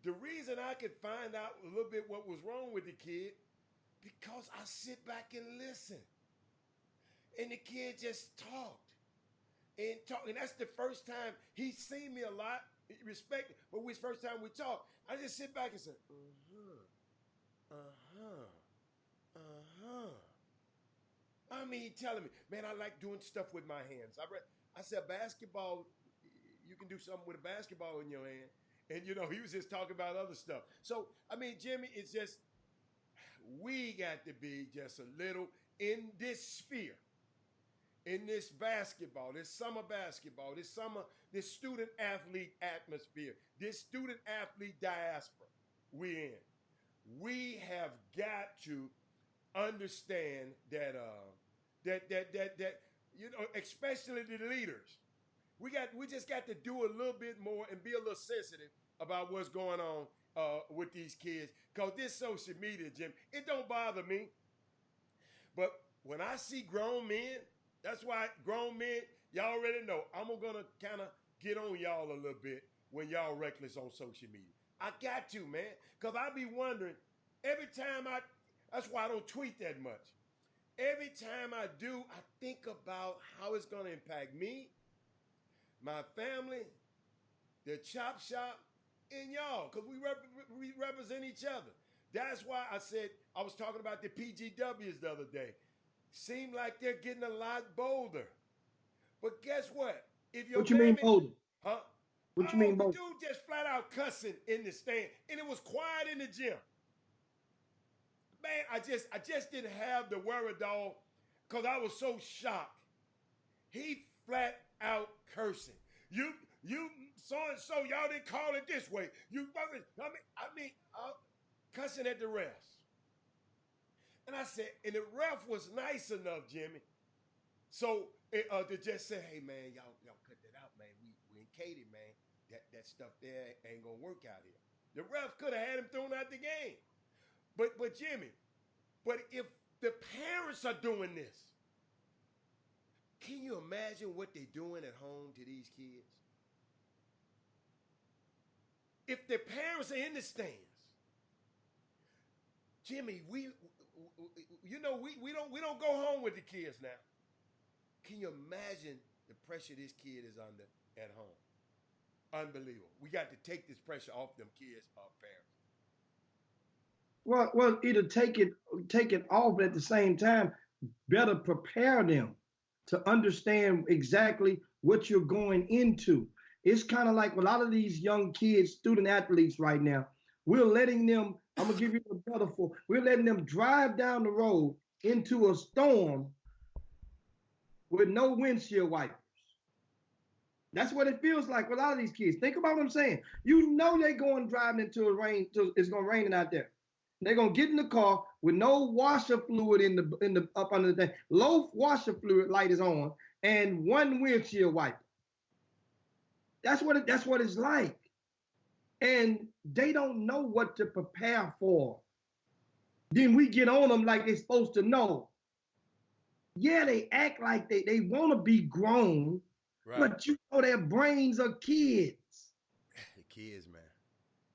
The reason I could find out a little bit what was wrong with the kid, because I sit back and listen. And the kid just talked. And that's the first time he's seen me a lot, respect, but it's the first time we talked. I just sit back and say, I mean, telling me, man, I like doing stuff with my hands. I said, basketball, you can do something with a basketball in your hand. And, he was just talking about other stuff. So, I mean, Jimmy, it's just, we got to be just a little in this sphere, in this basketball, this summer basketball, this student athlete atmosphere, this student athlete diaspora we're in. We have got to understand that, especially the leaders, we just got to do a little bit more and be a little sensitive about what's going on with these kids. Because this social media, Jim, it don't bother me. But when I see grown men, that's why grown men, y'all already know, I'm going to kind of get on y'all a little bit when y'all reckless on social media. I got to, man. Because I be wondering, every time that's why I don't tweet that much. Every time I do, I think about how it's going to impact me, my family, the chop shop, and y'all, because we represent each other. That's why I said I was talking about the PGWs the other day. Seem like they're getting a lot bolder. But guess what? If your What you mean mammy, bolder? huh? What you Oh, mean the bolder? dude just flat out cussing in the stand, and it was quiet in the gym. Man, I just didn't have the wherewithal because I was so shocked. He flat out cursing. You so and so, y'all didn't call it this way. You fucking, cussing at the refs. And I said, and the ref was nice enough, Jimmy. So to just say, hey man, y'all cut that out, man. We in Katy, man. That stuff there ain't gonna work out here. The ref could have had him thrown out the game. But Jimmy, but if the parents are doing this, can you imagine what they're doing at home to these kids? If the parents are in the stands, Jimmy, we don't go home with the kids now. Can you imagine the pressure this kid is under at home? Unbelievable. We got to take this pressure off them kids, our parents. Well, either take it off, but at the same time, better prepare them to understand exactly what you're going into. It's kind of like a lot of these young kids, student athletes right now, we're letting them, I'm going to give you a metaphor, we're letting them drive down the road into a storm with no windshield wipers. That's what it feels like with a lot of these kids. Think about what I'm saying. You know they're going driving into a rain, it's going to rain out there. They're gonna get in the car with no washer fluid in the up under the thing. Low washer fluid light is on, and one windshield wiper. That's what it's like, and they don't know what to prepare for. Then we get on them like they're supposed to know. Yeah, they act like they want to be grown, right. But you know their brains are kids. The kids, man.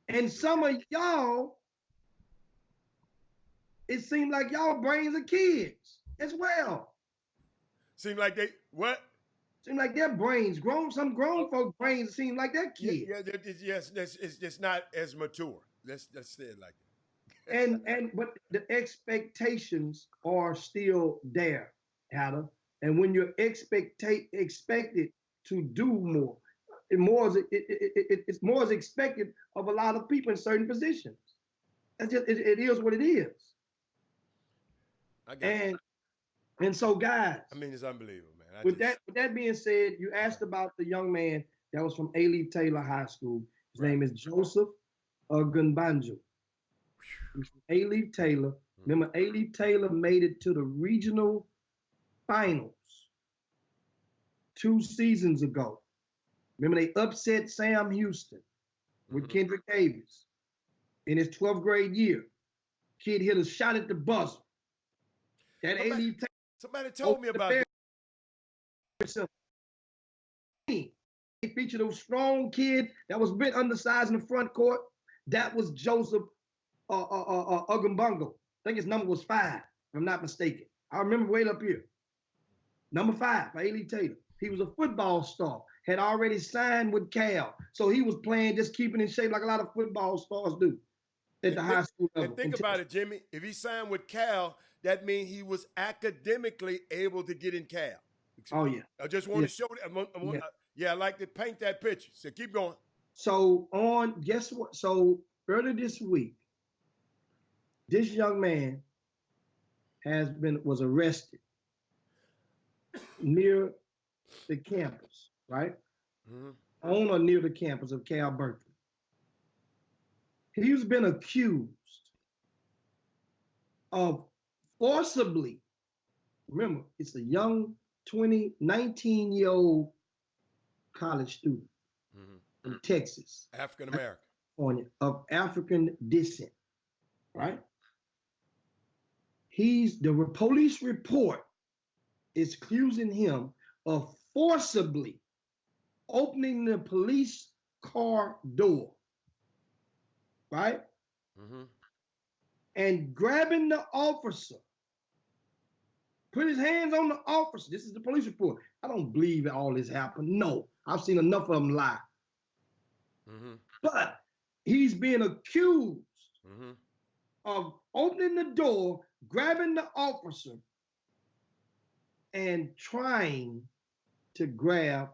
And some of y'all. It seemed like y'all brains are kids as well. Seem like they what? Seem like their brains grown. Some grown folk brains seem like they're kids. Yes, it's just not as mature. Let's say it like that. But the expectations are still there, Adam. And when you're expected to do more, it's more is expected of a lot of people in certain positions. That's just it is what it is. And so, guys, I mean, it's unbelievable, man. With that being said, you asked about the young man that was from Alief Taylor High School. His name is Joseph Ogunbanjo. He's from Alief Taylor. Remember, Alief Taylor made it to the regional finals 2 seasons ago. Remember, they upset Sam Houston with Kendrick Davis in his 12th grade year. Kid hit a shot at the buzzer. Somebody told me about that. They featured a strong kid that was a bit undersized in the front court. That was Joseph Ogunbanjo. I think his number was 5, if I'm not mistaken. I remember right up here. Number 5 for Alief Taylor. He was a football star, had already signed with Cal. So he was playing, just keeping in shape like a lot of football stars do at the high school level. And think about it, Jimmy. If he signed with Cal, that means he was academically able to get in Cal. Oh, yeah. I just want to show that. I like to paint that picture. So keep going. So guess what? So earlier this week, this young man was arrested near the campus, right? On or near the campus of Cal Berkeley. He's been accused of forcibly, remember, it's a young 19-year-old college student from Texas. African-American. Of African descent, right? The police report is accusing him of forcibly opening the police car door, right? And grabbing the officer, put his hands on the officer. This is the police report. I don't believe all this happened. No, I've seen enough of them lie. But he's being accused of opening the door, grabbing the officer, and trying to grab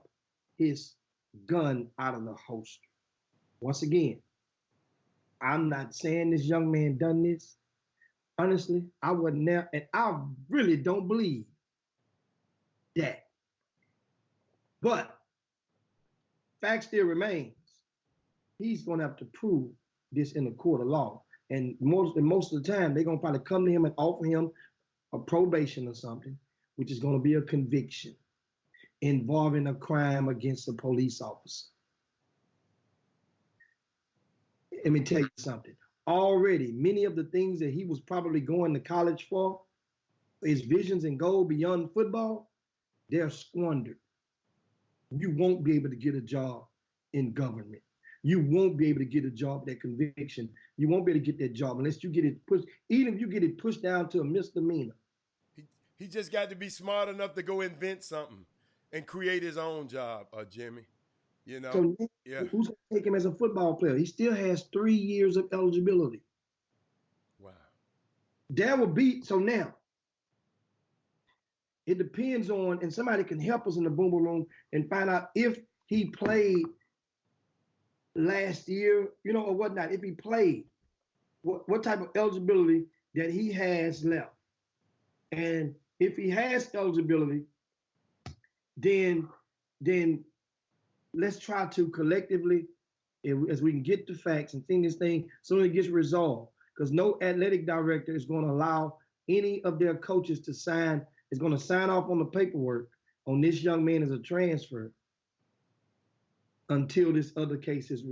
his gun out of the holster. Once again, I'm not saying this young man done this. Honestly, I would never, and I really don't believe that. But fact still remains, he's going to have to prove this in the court of law. And most of the time, they're going to probably come to him and offer him a probation or something, which is going to be a conviction involving a crime against a police officer. Let me tell you something. Already, many of the things that he was probably going to college for, his visions and goals beyond football, they're squandered. You won't be able to get a job in government. You won't be able to get a job, that conviction. You won't be able to get that job unless you get it pushed, even if you get it pushed down to a misdemeanor. He just got to be smart enough to go invent something and create his own job, Jimmy. You know? So yeah. Who's going to take him as a football player? He still has 3 years of eligibility. Wow. There will be, so now, it depends on, and somebody can help us in the Boomer Room and find out if he played last year, or whatnot. If he played, what type of eligibility that he has left. And if he has eligibility, then let's try to collectively, as we can get the facts and think this thing, so it gets resolved. Because no athletic director is going to allow any of their coaches to sign off on the paperwork on this young man as a transfer until this other case is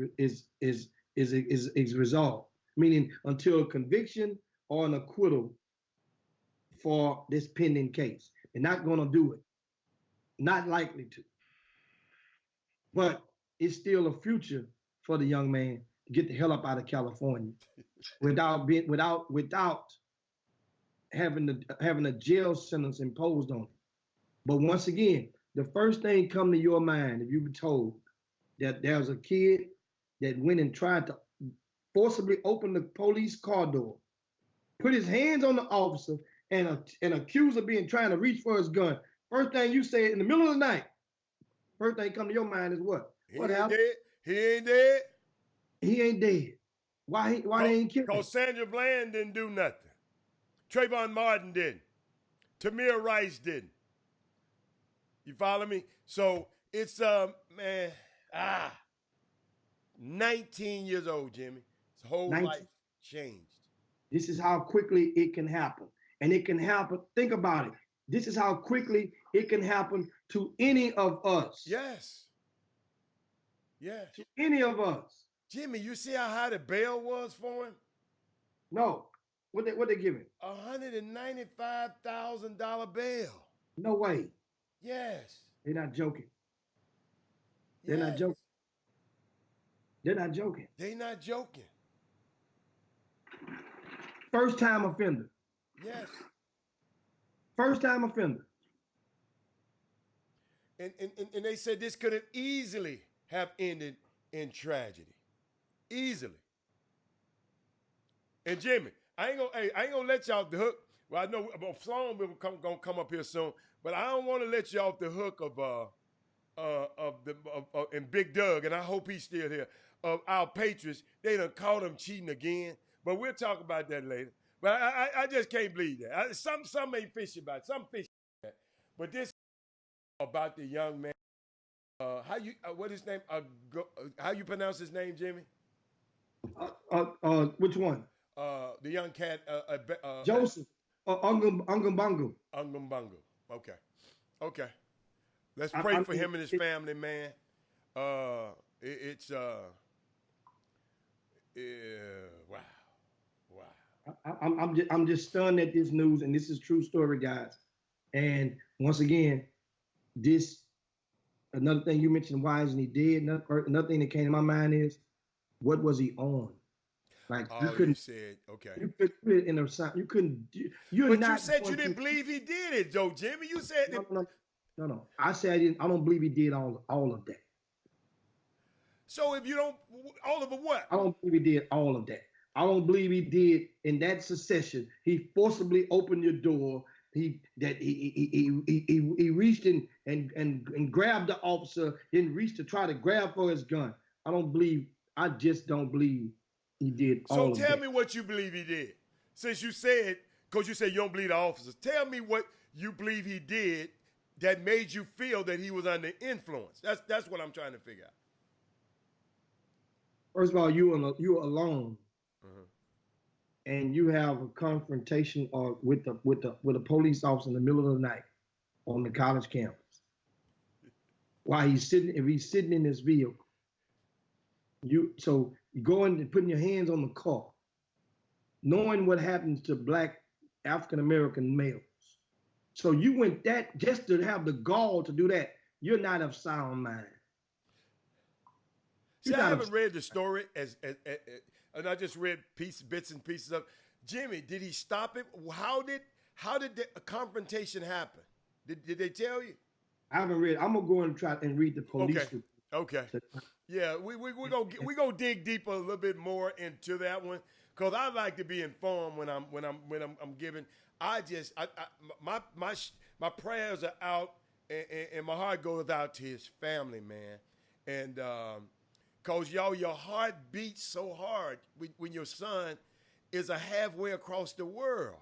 resolved. Meaning until a conviction or an acquittal for this pending case. They're not going to do it. Not likely to. But it's still a future for the young man to get the hell up out of California without having a jail sentence imposed on him. But once again, the first thing come to your mind if you were told that there was a kid that went and tried to forcibly open the police car door, put his hands on the officer, and accused of trying to reach for his gun. First thing you say in the middle of the night, first thing come to your mind is what? What happened? He ain't dead. He ain't dead. Why they ain't killed him? Because Sandra Bland didn't do nothing. Trayvon Martin didn't. Tamir Rice didn't. You follow me? So it's 19 years old, Jimmy. His whole life changed. This is how quickly it can happen. And it can happen. Think about it. This is how quickly it can happen to any of us. Yes. Yes. To any of us. Jimmy, you see how high the bail was for him? No. What they giving? $195,000 bail. No way. Yes. They're not joking. They're not joking. They're not joking. They're not joking. First time offender. Yes. First time offender. And they said this could have easily have ended in tragedy. Easily. And Jimmy, I ain't gonna let you off the hook. Well, I know Sloan will gonna come up here soon, but I don't want to let you off the hook of Big Doug, and I hope he's still here. Of our Patriots, they done caught him cheating again. But we'll talk about that later. But I just can't believe that. Some ain't fishy about it. Some fishy about it. But this about the young man. What his name? How you pronounce his name, Jimmy? Which one? The young cat. Joseph. Ungumbangu. Ungumbangu. Okay. Let's pray for him and his family, man. Wow. I'm just stunned at this news, and this is true story, guys. And once again, another thing you mentioned, why isn't he dead? Another thing that came to my mind is, what was he on? Like you couldn't. Said okay. You couldn't put it in a sign. You couldn't. But you said you didn't believe he did it, though, Jimmy. You said no. I said I don't believe he did all of that. So if you don't, all of what? I don't believe he did all of that. I don't believe he did in that succession. He forcibly opened your door. He reached in and grabbed the officer, then reached to try to grab for his gun. I just don't believe he did So all of that. tell me what you believe he did. Since you said, because you said you don't believe the officers, tell me what you believe he did that made you feel that he was under influence. That's what I'm trying to figure out. First of all, you're alone, and you have a confrontation or with a police officer in the middle of the night on the college campus. While if he's sitting in his vehicle, you going and putting your hands on the car, knowing what happens to black African American males. So you went that just to have the gall to do that. You're not of sound mind. See, I haven't read the story and I just read bits and pieces of. Jimmy, did he stop him? How did the confrontation happen? Did they tell you? I haven't read. I'm gonna go and try and read the police report. Okay. Yeah, we're gonna dig deeper a little bit more into that one because I like to be informed when I'm giving. My prayers are out and my heart goes out to his family, man, and cause your heart beats so hard when your son is a halfway across the world.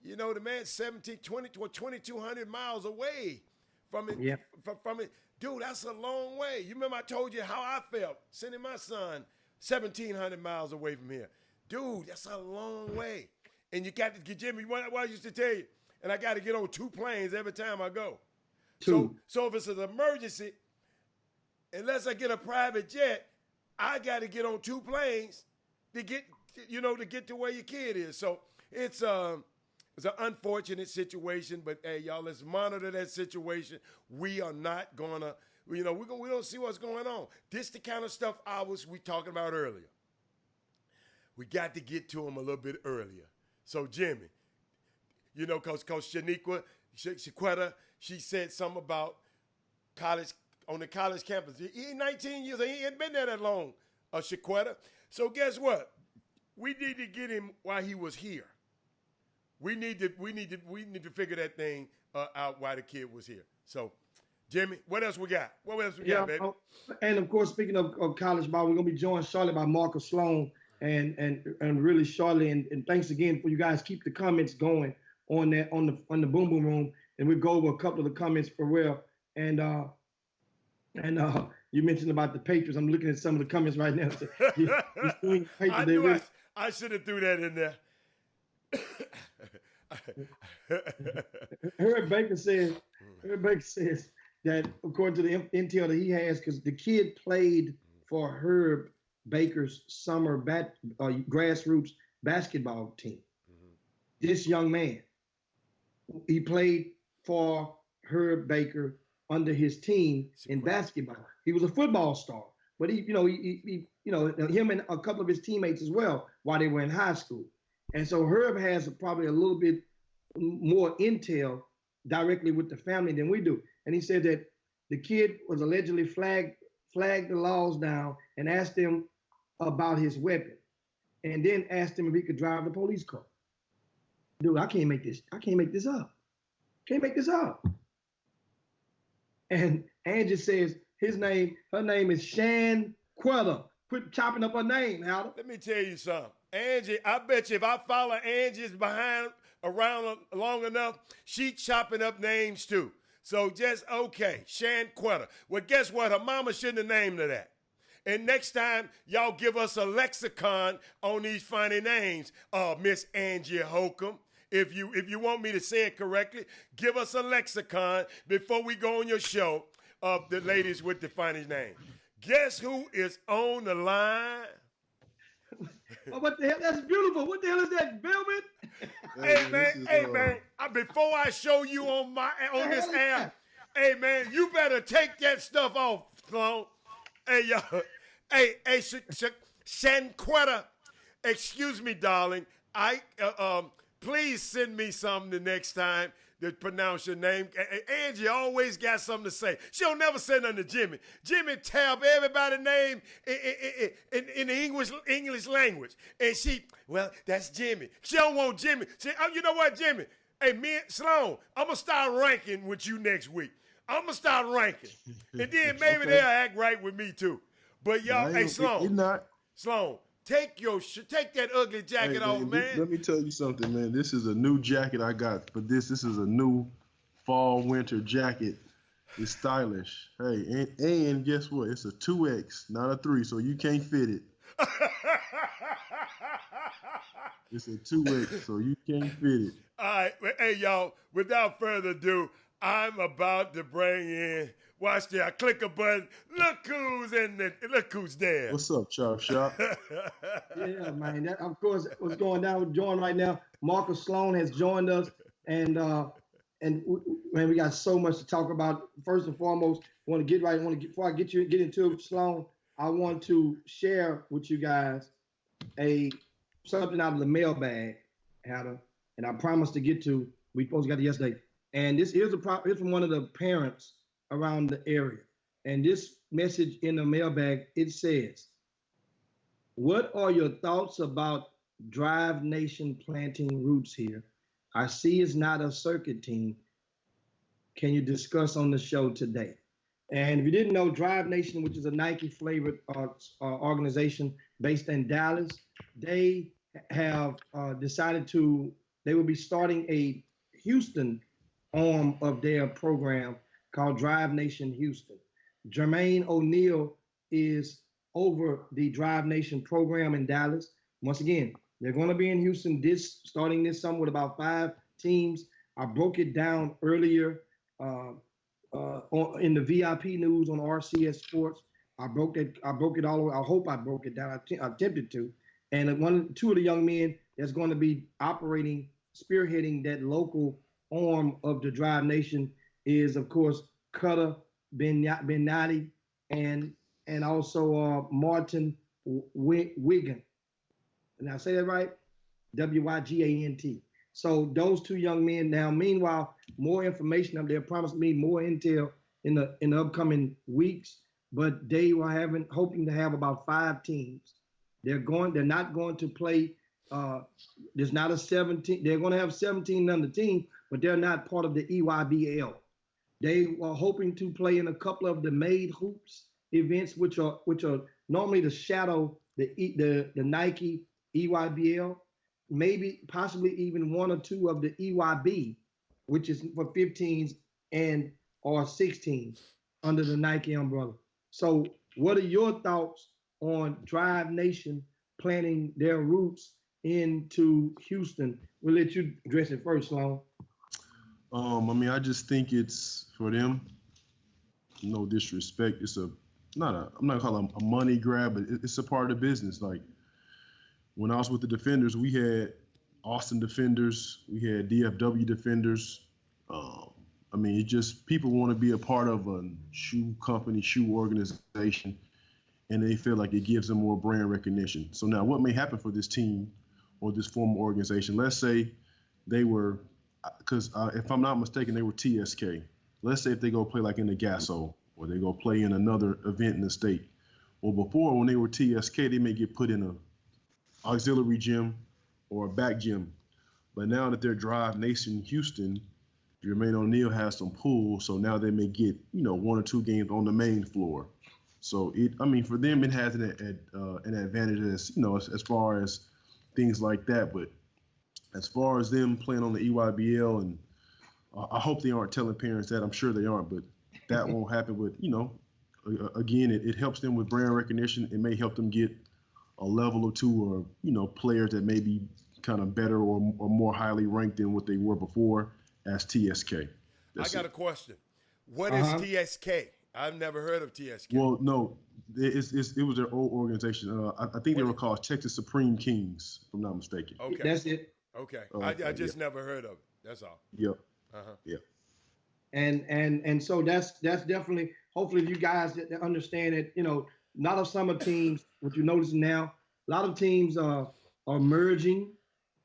You know, the man's 2,200 miles away from it. Yeah. From it. Dude, that's a long way. You remember I told you how I felt sending my son 1,700 miles away from here. Dude, that's a long way. And you got to get, Jimmy, what I used to tell you, and I got to get on 2 planes every time I go. So if it's an emergency, unless I get a private jet, I got to get on 2 planes to get to where your kid is. So it's an unfortunate situation, but hey, y'all, let's monitor that situation. We are not gonna, we don't see what's going on. This the kind of stuff we talking about earlier. We got to get to them a little bit earlier. So Jimmy, cause Shaquetta, she said something about college on the college campus. He 19 years, he ain't been there that long, Shaquetta. So guess what? We need to get him while he was here. We need to figure that thing out while the kid was here. So, Jimmy, what else we got? What else we got, baby? And of course, speaking of college ball, we're gonna be joined shortly by Marcus Sloan, and really shortly. And thanks again for you guys. Keep the comments going on the Boom Boom Room, and we'll go over a couple of the comments for real. And you mentioned about the Patriots. I'm looking at some of the comments right now. I should have threw that in there. Herb Baker says that according to the intel that he has, because the kid played for Herb Baker's summer grassroots basketball team. Mm-hmm. This young man, he played for Herb Baker under his team in basketball. He was a football star, but he him and a couple of his teammates as well while they were in high school. And so Herb has probably a little bit more intel directly with the family than we do. And he said that the kid was allegedly flagged the laws down and asked him about his weapon, and then asked him if he could drive the police car. Dude, I can't make this up. Can't make this up. And Angie says her name is Shan Quetta. Quit chopping up her name, Howard. Let me tell you something. Angie, I bet you if I follow Angie's around long enough, she chopping up names too. So just okay, Shan Quetta. Well, guess what? Her mama shouldn't have named her that. And next time, y'all give us a lexicon on these funny names. Miss Angie Holcomb. If you want me to say it correctly, give us a lexicon before we go on your show of the ladies with the funny name. Guess who is on the line? Oh, what the hell? That's beautiful. What the hell is that, Velvet? Hey man. Before I show you on this app, hey man, you better take that stuff off, Sloan. Hey yo, hey, Shanquetta, excuse me, darling. Please send me something the next time to pronounce your name. Angie always got something to say. She don't never say nothing to Jimmy. Jimmy tab everybody's name in the English language. And well, that's Jimmy. She don't want Jimmy. You know what, Jimmy? Hey, me and Sloan, I'm going to start ranking with you next week. I'm going to start ranking. And then maybe they'll act right with me too. But y'all, hey, Sloan, take that ugly jacket off, man. Let me tell you something, man. This is a new jacket I got for this. This is a new fall winter jacket. It's stylish. Hey, and guess what? It's a 2X, not a 3, so you can't fit it. It's a 2X, so you can't fit it. All right. Hey, y'all, without further ado, I'm about to bring in, watch there, I click a button. Look who's there. What's up, Chop Shop? Yeah, man. That, of course, what's going down with Jordan right now. Marcus Sloan has joined us, and man, we got so much to talk about. First and foremost, before I get into it, Sloan, I want to share with you guys something out of the mailbag, Adam, and I promised to get to. We supposed to got it yesterday, and here's from one of the parents around the area, and this message in the mailbag, it says, "What are your thoughts about Drive Nation planting roots here? I see it's not a circuit team. Can you discuss on the show today?" And if you didn't know, Drive Nation, which is a Nike-flavored organization based in Dallas, they have decided they will be starting a Houston arm of their program called Drive Nation Houston. Jermaine O'Neal is over the Drive Nation program in Dallas. Once again, they're going to be in Houston starting this summer with about 5 teams. I broke it down earlier in the VIP news on RCS Sports. I broke it all the way. I hope I broke it down. I attempted to. And two of the young men that's going to be spearheading that local arm of the Drive Nation is, of course, Cutter Benati and also Martin Wigan. And I say that right? Wygant. So those two young men. Now, meanwhile, more information. They're promising me more intel in the upcoming weeks. But they were hoping to have about 5 teams. They're not going to play. There's not a 17. They're going to have 17 on the team, but they're not part of the EYBL. They were hoping to play in a couple of the made hoops events, which are normally the shadow the Nike EYBL, maybe possibly even 1 or 2 of the EYB, which is for 15s or 16s under the Nike umbrella. So what are your thoughts on Drive Nation planting their roots into Houston? We'll let you address it first, Sloan. I just think it's for them. No disrespect. I'm not gonna call it a money grab, but it's a part of the business. Like when I was with the Defenders, we had Austin Defenders, we had DFW Defenders. It just people want to be a part of a shoe company, shoe organization, and they feel like it gives them more brand recognition. So now what may happen for this team or this former organization? Let's say they were, because if I'm not mistaken, they were TSK. Let's say if they go play like in the Gasso or they go play in another event in the state. Well, before when they were TSK, they may get put in a auxiliary gym or a back gym. But now that they're Drive Nation Houston, Jermaine O'Neal has some pull, so now they may get 1 or 2 games on the main floor. So for them it has an advantage as far as things like that. But as far as them playing on the EYBL, and I hope they aren't telling parents that. I'm sure they aren't, but that won't happen. But again, it helps them with brand recognition. It may help them get a level or 2 or players that may be kind of better or more highly ranked than what they were before as TSK. I got a question. What is TSK? I've never heard of TSK. Well, no, it was their old organization. I think they were called Texas Supreme Kings, if I'm not mistaken. Okay, that's it. Okay, I just never heard of it. That's all. Yep. Yeah. And so that's definitely. Hopefully, you guys understand that. A lot of summer teams, what you notice now, a lot of teams are merging.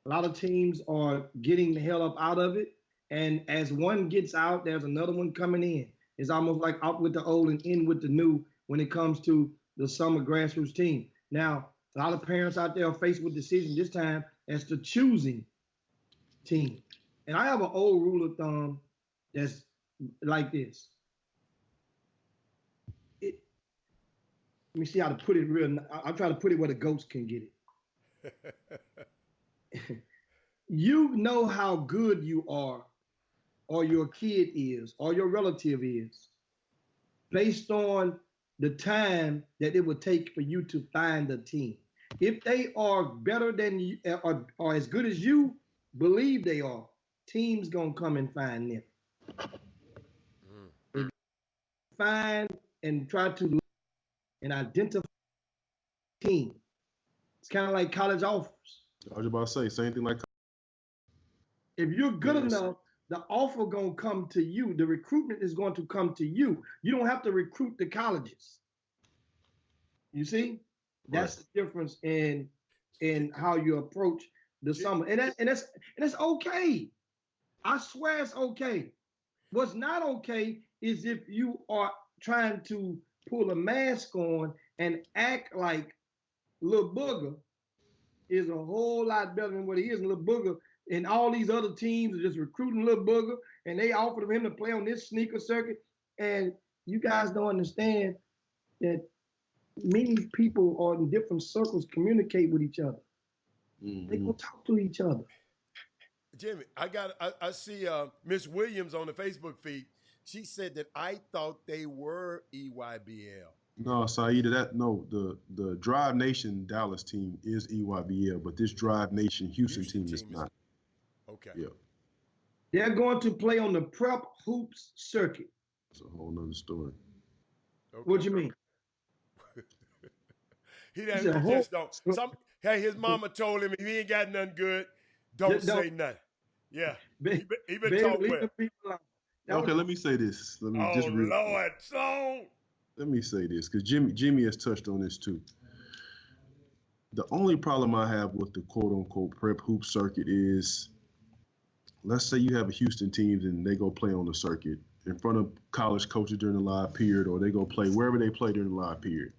A lot of teams are getting the hell up out of it. And as one gets out, there's another one coming in. It's almost like out with the old and in with the new when it comes to the summer grassroots team. Now, a lot of parents out there are faced with decision this time as to choosing team. And I have an old rule of thumb that's like this. Let me see how to put it real. I'll try to put it where the goats can get it. You know how good you are, or your kid is, or your relative is, based on the time that it would take for you to find a team. If they are better than you, or as good as you believe they are, teams gonna come and find them. Find and try to and identify a team. It's kind of like college offers. I was about to say same thing like. If you're good enough, the offer gonna come to you. The recruitment is going to come to you. You don't have to recruit the colleges. You see, that's the difference in how you approach the summer, and that's okay. I swear it's okay. What's not okay is if you are trying to pull a mask on and act like Lil Booger is a whole lot better than what he is. And Lil Booger and all these other teams are just recruiting Lil Booger, and they offered him to play on this sneaker circuit. And you guys don't understand that many people are in different circles communicate with each other. Mm-hmm. They go talk to each other. Jimmy, I see Miss Williams on the Facebook feed. She said that I thought they were EYBL. No, Saida, the Drive Nation Dallas team is EYBL, but this Drive Nation Houston team is not. Okay. Yeah. They're going to play on the Prep Hoops circuit. It's a whole nother story. Okay. What do you mean? He doesn't just don't. Hey, his mama told him if he ain't got nothing good, don't say nothing. Yeah. He been talking well. Okay, let me say this. Let me Lord, Sloan. Let me say this, because Jimmy has touched on this too. The only problem I have with the quote-unquote prep hoop circuit is, let's say you have a Houston team and they go play on the circuit in front of college coaches during the live period, or they go play wherever they play during the live period,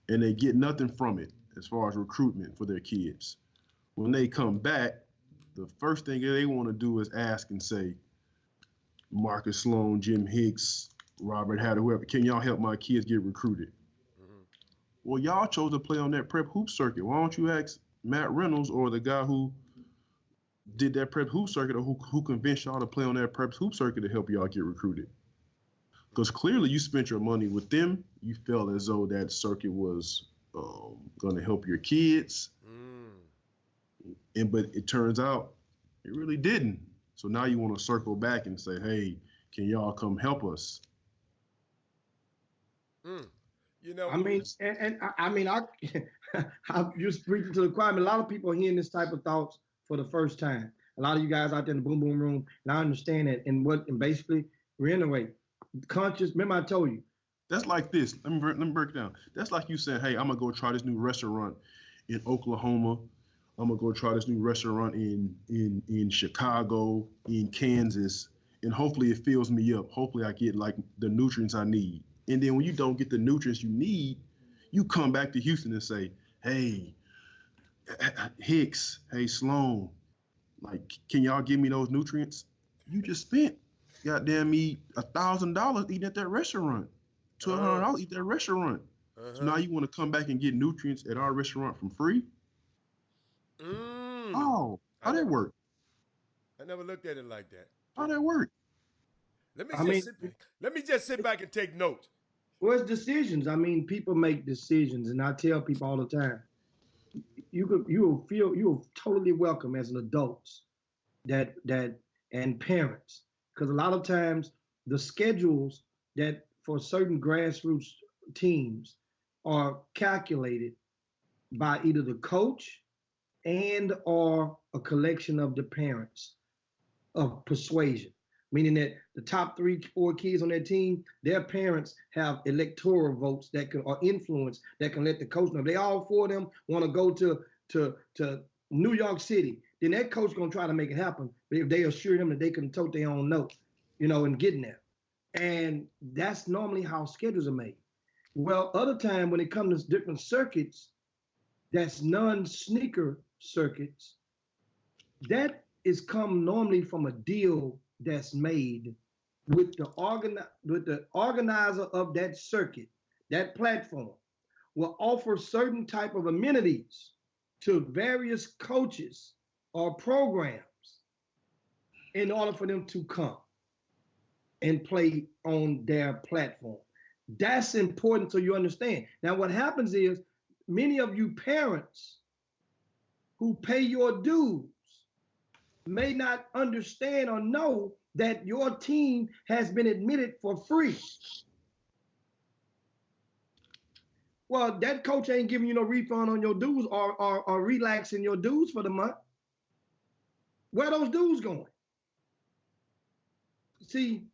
and they get nothing from it as far as recruitment for their kids. When they come back, the first thing they want to do is ask and say, Marcus Sloan, Jim Hicks, Robert Hatter, whoever, can y'all help my kids get recruited? Mm-hmm. Well, y'all chose to play on that prep hoop circuit. Why don't you ask Matt Reynolds or the guy who did that prep hoop circuit, or who convinced y'all to play on that prep hoop circuit to help y'all get recruited? Because clearly you spent your money with them. You felt as though that circuit was going to help your kids. But it turns out it really didn't. So now you want to circle back and say, hey, can y'all come help us? You know, I mean, I'm just preaching to the choir. A lot of people are hearing this type of thoughts for the first time. A lot of you guys out there in the boom boom room, and I understand it. And basically reiterate, conscious. Remember, I told you. That's like this. Let me break it down. That's like you saying, hey, I'm gonna go try this new restaurant in Oklahoma. I'm gonna go try this new restaurant in Chicago, in Kansas, and hopefully it fills me up. Hopefully I get like the nutrients I need. And then when you don't get the nutrients you need, you come back to Houston and say, hey, Hicks, hey, Sloan, like, can y'all give me those nutrients? You just spent, goddamn me, $1,000 eating at that restaurant, $1,200 eating at that restaurant. So now you want to come back and get nutrients at our restaurant from free? Oh, how'd that work? I never looked at it like that. How'd that work? Let me just sit back and take notes. Well, it's decisions. I mean, people make decisions, and I tell people all the time, you will totally welcome as an adult and parents, because a lot of times the schedules that for certain grassroots teams are calculated by either the coach and or a collection of the parents of persuasion, meaning that the top 3-4 kids on that team, their parents have electoral votes that can, or influence that can let the coach know. If they all 4 of them want to go to New York City then that coach gonna try to make it happen. But if they assure them that they can tote their own note, and getting there. And that's normally how schedules are made. Well, other time when it comes to different circuits, that's non-sneaker circuits, that is come normally from a deal that's made with the organizer of that circuit. That platform will offer certain type of amenities to various coaches or programs in order for them to come and play on their platform. That's important so you understand. Now, what happens is many of you parents who pay your dues may not understand or know that your team has been admitted for free. Well, that coach ain't giving you no refund on your dues or relaxing your dues for the month. Where are those dues going? See,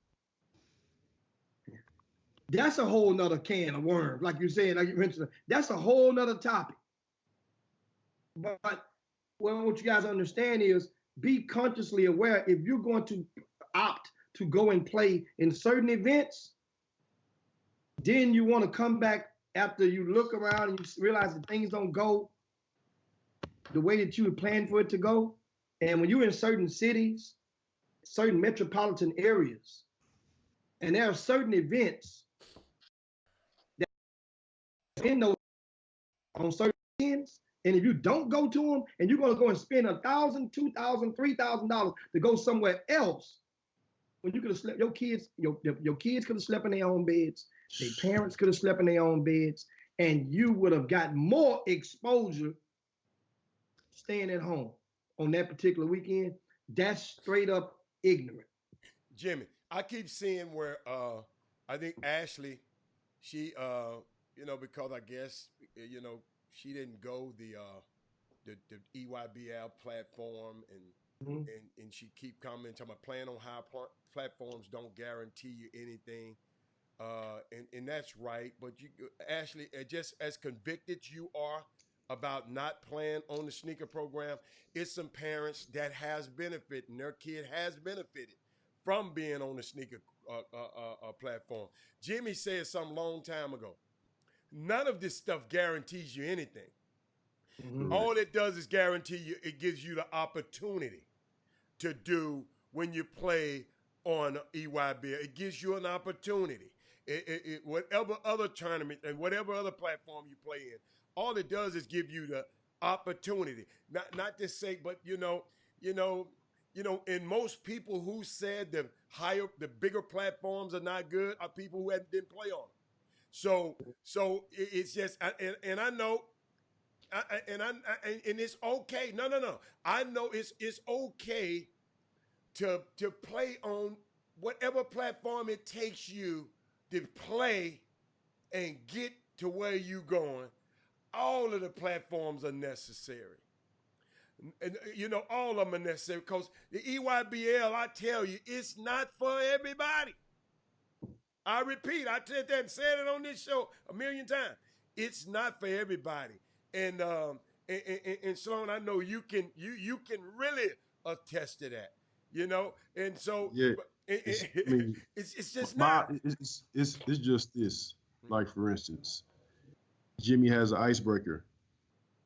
that's a whole nother can of worms, like you said, like you mentioned. That's a whole nother topic. But what you guys understand is be consciously aware if you're going to opt to go and play in certain events, then you want to come back after you look around and you realize that things don't go the way that you had planned for it to go. And when you're in certain cities, certain metropolitan areas, and there are certain events that in those on certain ends, and if you don't go to them, and you're going to go and spend $1,000, $2,000, $3,000 to go somewhere else, when you could have slept, your kids could have slept in their own beds, their parents could have slept in their own beds, and you would have got more exposure staying at home on that particular weekend. That's straight up ignorant. Jimmy, I keep seeing where I think Ashley, she because I guess she didn't go the EYBL platform and she keep commenting about playing on high platforms don't guarantee you anything. And that's right. But Ashley, just as convicted you are about not playing on the sneaker program, it's some parents that has benefited and their kid has benefited from being on the sneaker platform. Jimmy said something long time ago. None of this stuff guarantees you anything. Mm-hmm. All it does is guarantee you, it gives you the opportunity to do when you play on EYBL. It gives you an opportunity. Whatever other tournament and whatever other platform you play in, all it does is give you the opportunity. Not to say, but and most people who said the bigger platforms are not good are people who didn't play on them. So it's just, and I know, and it's okay. No. I know it's okay to play on whatever platform it takes you to play and get to where you going. All of the platforms are necessary. And, all of them are necessary because the EYBL, I tell you, it's not for everybody. I repeat, I said that and said it on this show a million times. It's not for everybody. And Sloan, I know you can really attest to that, And so yeah, it's just not. It's just this. Like for instance, Jimmy has an icebreaker,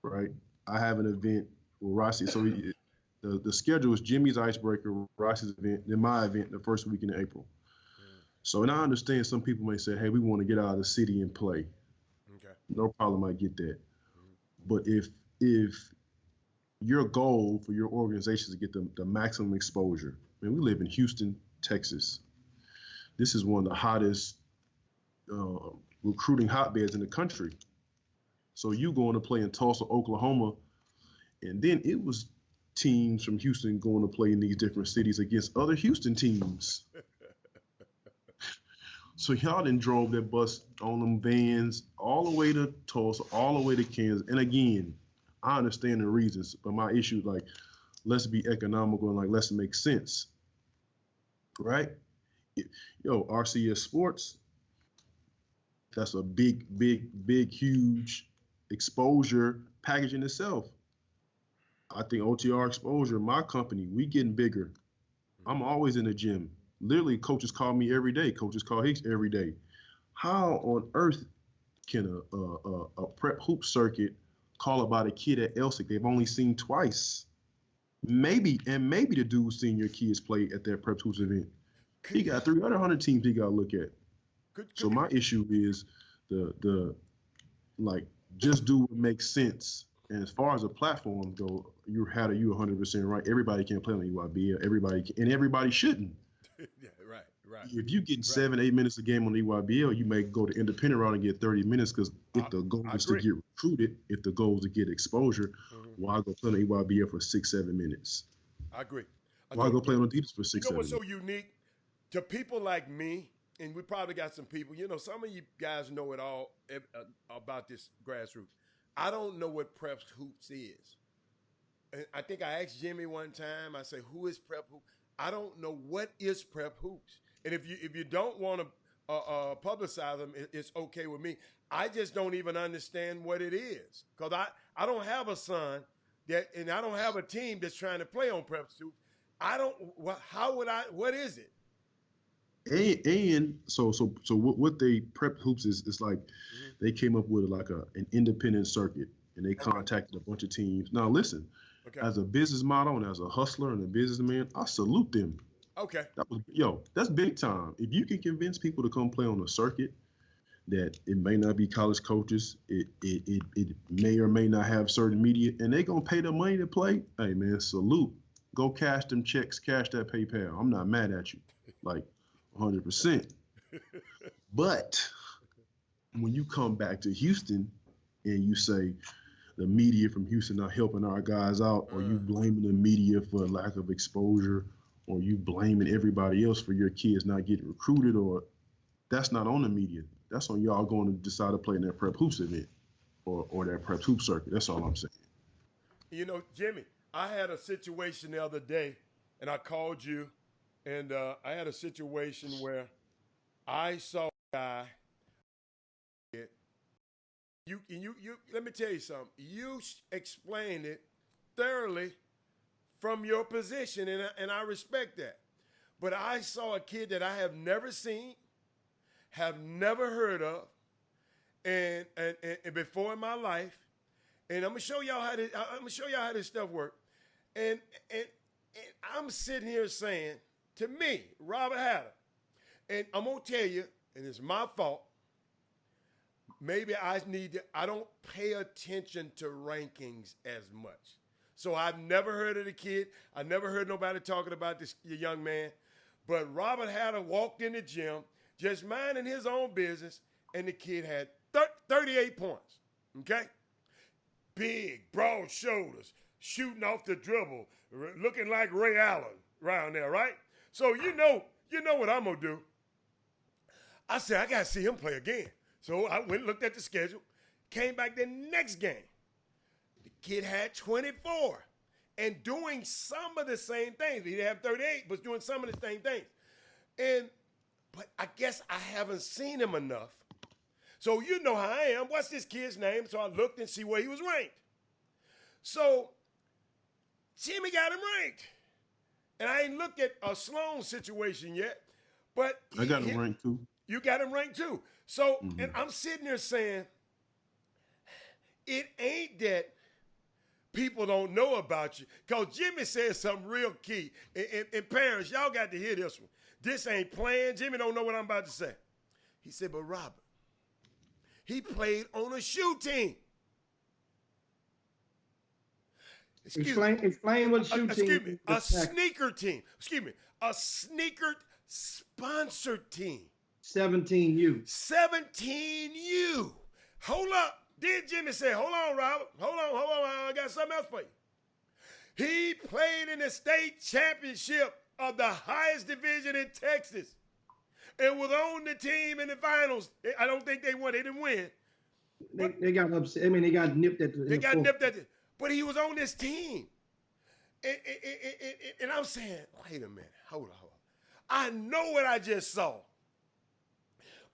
right? I have an event with Rossi. So the schedule is Jimmy's icebreaker, Rossi's event, then my event the first weekend in April. So, and I understand some people may say, hey, we want to get out of the city and play. Okay. No problem, I get that. But if your goal for your organization is to get the maximum exposure, we live in Houston, Texas. This is one of the hottest recruiting hotbeds in the country. So you going to play in Tulsa, Oklahoma, and then it was teams from Houston going to play in these different cities against other Houston teams. So y'all done drove that bus on them vans all the way to Tulsa, all the way to Kansas. And again, I understand the reasons, but my issue is let's be economical and let's make sense, right? RCS Sports, that's a big, huge exposure package in itself. I think OTR exposure, my company, we getting bigger. I'm always in the gym. Literally, coaches call me every day. Coaches call Hicks every day. How on earth can a prep hoop circuit call about a kid at Elsick they've only seen twice? Maybe the dude seen your kids play at their prep hoops event. He got 300 teams he got to look at. So my issue is the like just do what makes sense. And as far as the platform go, you 100% right. Everybody can't play on EYBL. Everybody shouldn't. Yeah, right. If you getting 7-8 minutes a game on EYBL, you may go to independent route and get 30 minutes because if the goal is to get recruited, if the goal is to get exposure, why go play on EYBL for 6-7 minutes? I agree. Why go play on Adidas for 6-7 minutes? You know what's so unique to people like me, and we probably got some people, some of you guys know it all about this grassroots. I don't know what prep hoops is. And I think I asked Jimmy one time, I say, who is prep hoops? I don't know what is prep hoops. And if you don't want to publicize them, it's okay with me. I just don't even understand what it is because I don't have a son and I don't have a team that's trying to play on prep hoops. What is it? And so what they prep hoops is like they came up with like an independent circuit and they contacted a bunch of teams. Now listen, as a business model and as a hustler and a businessman, I salute them. Okay. That's big time. If you can convince people to come play on a circuit that it may not be college coaches, it may or may not have certain media, and they gonna pay the money to play, hey man, salute. Go cash them checks, cash that PayPal. I'm not mad at you. Like 100%. But when you come back to Houston and you say the media from Houston not helping our guys out, or you blaming the media for lack of exposure, or you blaming everybody else for your kids not getting recruited, or that's not on the media. That's on y'all going to decide to play in that prep hoops event or that prep hoop circuit. That's all I'm saying. Jimmy, I had a situation the other day, and I called you, and I had a situation where I saw a guy. You let me tell you something. You explained it thoroughly from your position, and I respect that. But I saw a kid that I have never seen, have never heard of, and before in my life, and I'm gonna show y'all how this stuff works. And I'm sitting here saying, to me, Robert Hatter, and I'm gonna tell you, and it's my fault. Maybe I don't pay attention to rankings as much. So I've never heard of the kid. I never heard nobody talking about this young man. But Robert Hatter walked in the gym, just minding his own business, and the kid had 38 points, okay? Big, broad shoulders, shooting off the dribble, looking like Ray Allen around there, right? So you know what I'm going to do. I said, I got to see him play again. So I went and looked at the schedule, came back the next game. The kid had 24 and doing some of the same things. He didn't have 38, but doing some of the same things. But I guess I haven't seen him enough. So you know how I am. What's this kid's name? So I looked and see where he was ranked. So Jimmy got him ranked. And I ain't looked at a Sloan situation yet. But I got him ranked too. You got him ranked too. So, and I'm sitting there saying, it ain't that people don't know about you. Because Jimmy said something real key. And parents, y'all got to hear this one. This ain't playing. Jimmy don't know what I'm about to say. He said, but Robert, he played on a shoe team. Explain what shoe team. Excuse me, a sneaker team. Excuse me, a sneaker sponsored team. 17U. 17U. Hold up. Then Jimmy said, hold on, Robert. Hold on. I got something else for you. He played in the state championship of the highest division in Texas and was on the team in the finals. I don't think they won. They didn't win. They got upset. I mean, they got nipped at the. They got nipped at the. But he was on this team. And I'm saying, wait a minute. Hold on. I know what I just saw.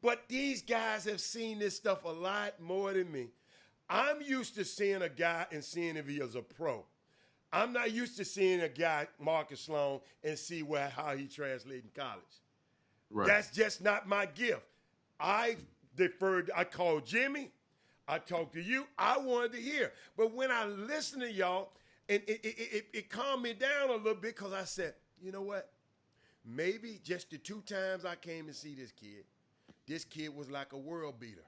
But these guys have seen this stuff a lot more than me. I'm used to seeing a guy and seeing if he is a pro. I'm not used to seeing a guy, Marcus Sloan, and see how he translates in college. Right. That's just not my gift. I called Jimmy. I talked to you. I wanted to hear. But when I listened to y'all, and it calmed me down a little bit because I said, you know what? Maybe just the 2 times I came to see this kid was like a world beater.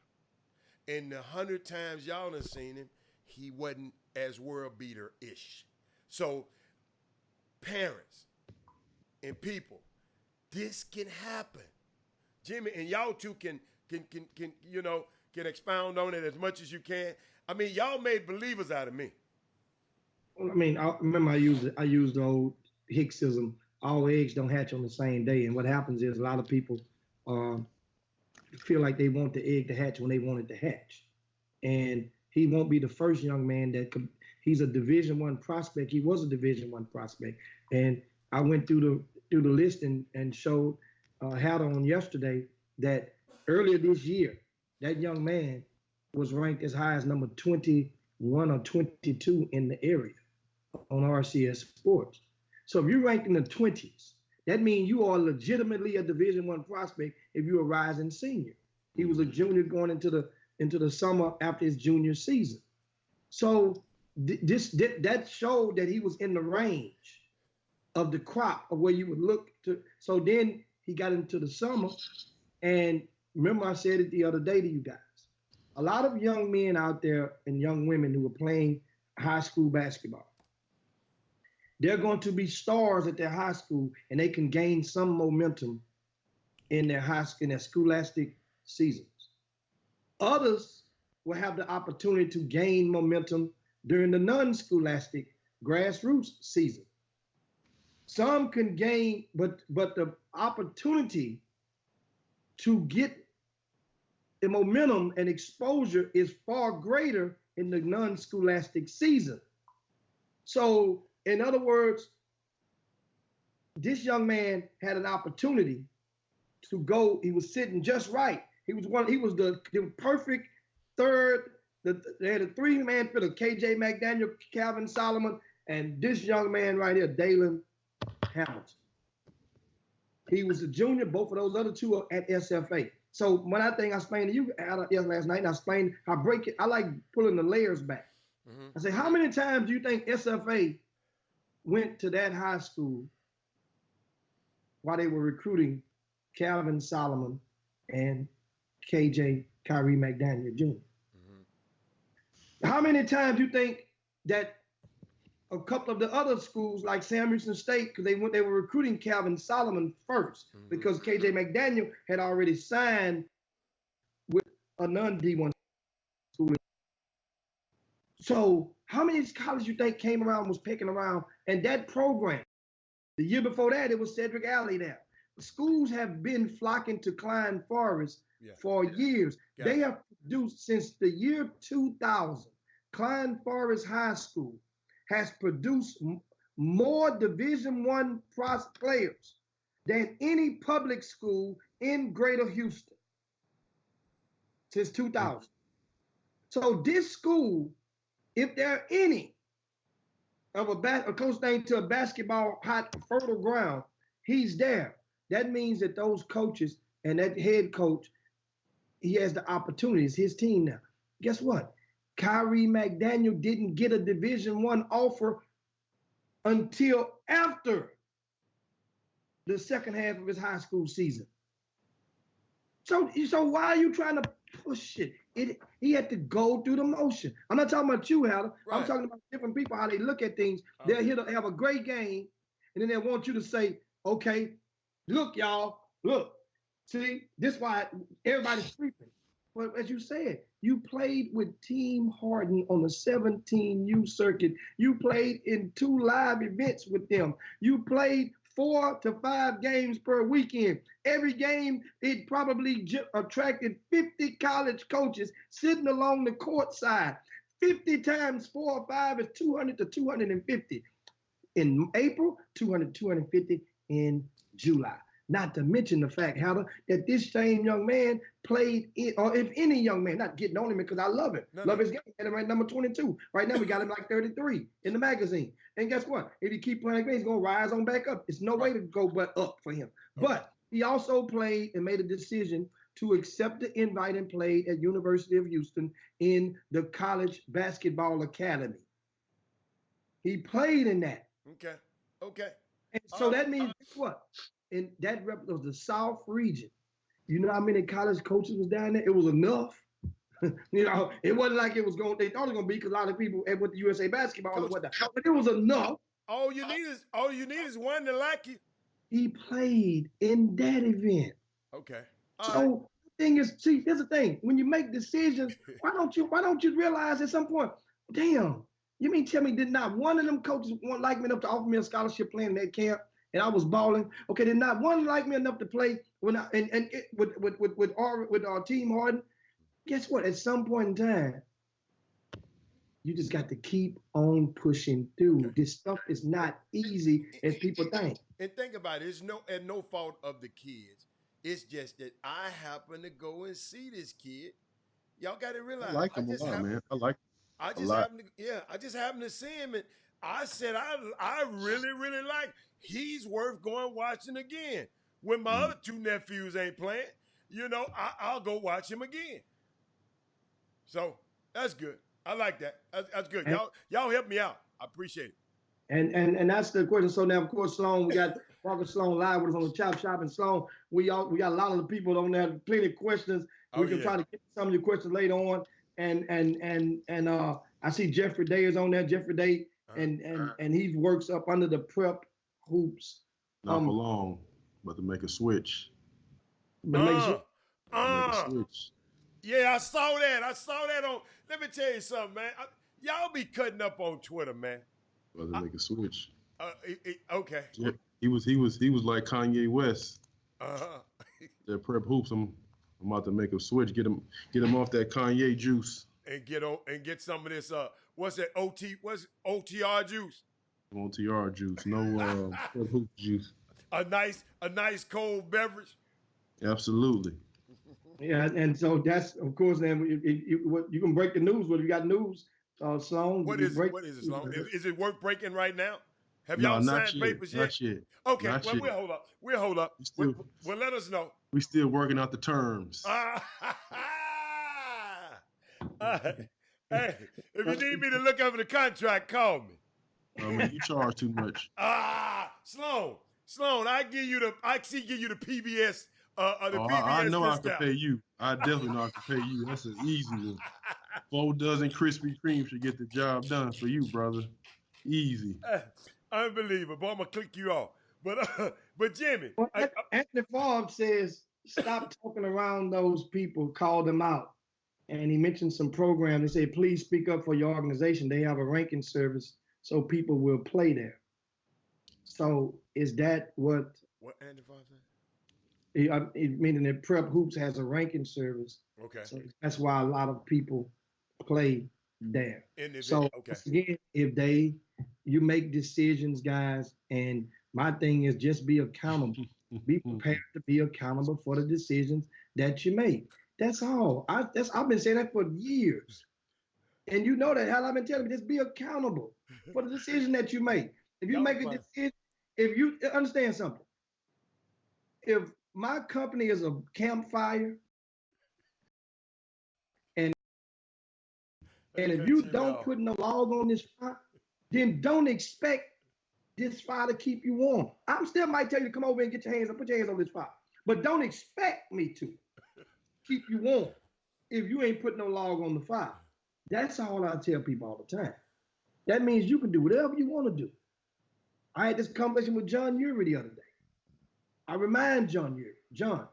And the 100 times y'all done seen him, he wasn't as world beater-ish. So parents and people, this can happen. Jimmy, and y'all two can expound on it as much as you can. I mean, y'all made believers out of me. I mean, I remember I used the old Hicksism, all eggs don't hatch on the same day. And what happens is a lot of people feel like they want the egg to hatch when they want it to hatch. And he won't be the first young man he's a Division I prospect. He was a Division I prospect. And I went through the list and showed had on yesterday that earlier this year, that young man was ranked as high as number 21 or 22 in the area on RCS Sports. So if you're ranked in the 20s, that means you are legitimately a Division I prospect if you're a rising senior. He was a junior going into the summer after his junior season. So that showed that he was in the range of the crop of where you would look to. So then he got into the summer, and remember I said it the other day to you guys. A lot of young men out there and young women who are playing high school basketball, they're going to be stars at their high school, and they can gain some momentum in their scholastic seasons. Others will have the opportunity to gain momentum during the non-scholastic grassroots season. Some can gain, but the opportunity to get the momentum and exposure is far greater in the non-scholastic season. So, in other words, this young man had an opportunity to go. He was sitting just right. He was the perfect third. They had a 3-man fiddle: KJ McDaniel, Calvin Solomon, and this young man right here, Dalen Hamilton. He was a junior. Both of those other two are at SFA. So one other thing I explained to you last night, and I explained how I like pulling the layers back. Mm-hmm. I say, how many times do you think SFA went to that high school while they were recruiting Calvin Solomon and KJ Kyrie McDaniel Jr.? Mm-hmm. How many times do you think that a couple of the other schools like Sam Houston State, because they were recruiting Calvin Solomon first, mm-hmm. because KJ McDaniel had already signed with a non-D1 school. So how many colleges you think came around, was picking around, and that program, the year before that, it was Cedric Alley there. The schools have been flocking to Klein Forest for years. They have produced, since the year 2000, Klein Forest High School has produced more Division I players than any public school in Greater Houston since 2000. So this school, if there are any of a coach named to a basketball hot fertile ground, he's there. That means that those coaches and that head coach, he has the opportunities, his team now. Guess what? Kyrie McDaniel didn't get a Division I offer until after the second half of his high school season. So why are you trying to push it? He had to go through the motion. I'm not talking about you, Haller. Right. I'm talking about different people, how they look at things. Okay. They're here to have a great game, and then they want you to say, okay, look, y'all, look. See, this is why everybody's sleeping. But as you said, you played with Team Harden on the 17U circuit. You played in 2 live events with them. You played 4 to 5 games per weekend. Every game, it probably attracted 50 college coaches sitting along the court side. 50 times 4 or 5 is 200 to 250. In April, 200 to 250 in July. Not to mention the fact, Haller, that this same young man played in, or if any young man, not getting on him because I love him, love his game, had him right number 22. Right now we got him like 33 in the magazine. And guess what? If he keep playing like that, he's gonna rise on back up. It's no way to go but up for him. Okay. But he also played and made a decision to accept the invite and played at University of Houston in the College Basketball Academy. He played in that. Okay. Okay. And so that means what? And that was the South region. You know how many college coaches was down there? It was enough. You know, it wasn't like it was going. They thought it was going to be because a lot of people went to USA Basketball and whatnot. But it was enough. All you need is one to like you. He played in that event. Okay. So the thing is, see, here's the thing: when you make decisions, why don't you realize at some point, damn, you mean tell me did not one of them coaches want like me enough to offer me a scholarship playing in that camp, and I was balling? Okay, did not one like me enough to play when I with our team Harden? Guess what? At some point in time, you just got to keep on pushing through. Okay. This stuff is not easy as people think. And think about it. It's no fault of the kids. It's just that I happen to go and see this kid. Y'all got to realize. I like him a lot, man. I like him. I just happened to see him, and I said I really, really like. He's worth going watching again. When my other two nephews ain't playing, you know, I'll go watch him again. So that's good. I like that. That's good. Y'all help me out. I appreciate it. And that's the question. So now, of course, Sloan, we got Walker Sloan live with us on the Chop Shop. And Sloan, we got a lot of the people on there, plenty of questions. We can try to get some of your questions later on. And I see Jeffrey Day is on there. Jeffrey Day, and he works up under the Prep Hoops. Not for long, but to make a switch. Make a switch. Yeah, I saw that on. Let me tell you something, man. Y'all be cutting up on Twitter, man. Well, to make a switch. Okay. Yeah, he was like Kanye West. That Prep Hoops. I'm about to make a switch. Get him off that Kanye juice. And get some of this. What's that? OTR juice. OTR juice. No Prep Hoop juice. A nice cold beverage. Absolutely. Yeah, and so that's, of course, then you can break the news. What you got news, Sloan? What is it, Sloan? Is it worth breaking right now? Have y'all signed papers yet? Not yet. Okay, we'll hold up. Well, let us know. We still working out the terms. Hey, if you need me to look over the contract, call me. You charge too much. Sloan, I give you the PBS. I know I can pay you. I definitely know I can pay you. That's an easy one. 4 dozen Krispy Kreme should get the job done for you, brother. Easy. Unbelievable. I'm gonna click you off. But Jimmy, Anthony Forbes says stop talking around those people. Call them out. And he mentioned some programs. They say please speak up for your organization. They have a ranking service so people will play there. So is that what Anthony Forbes said? Meaning that Prep Hoops has a ranking service. Okay. So that's why a lot of people play there. So again, if you make decisions, guys, and my thing is just be accountable. Be prepared to be accountable for the decisions that you make. That's all. I've been saying that for years. And you know that, hell, I've been telling you, just be accountable for the decision that you make. If you make a decision, if you understand something, if my company is a campfire, and if you don't put no log on this fire, then don't expect this fire to keep you warm. I still might tell you to come over and get your hands and put your hands on this fire, but don't expect me to keep you warm if you ain't put no log on the fire. That's all I tell people all the time. That means you can do whatever you want to do. I had this conversation with John Urie the other day. I remind John Urie, John,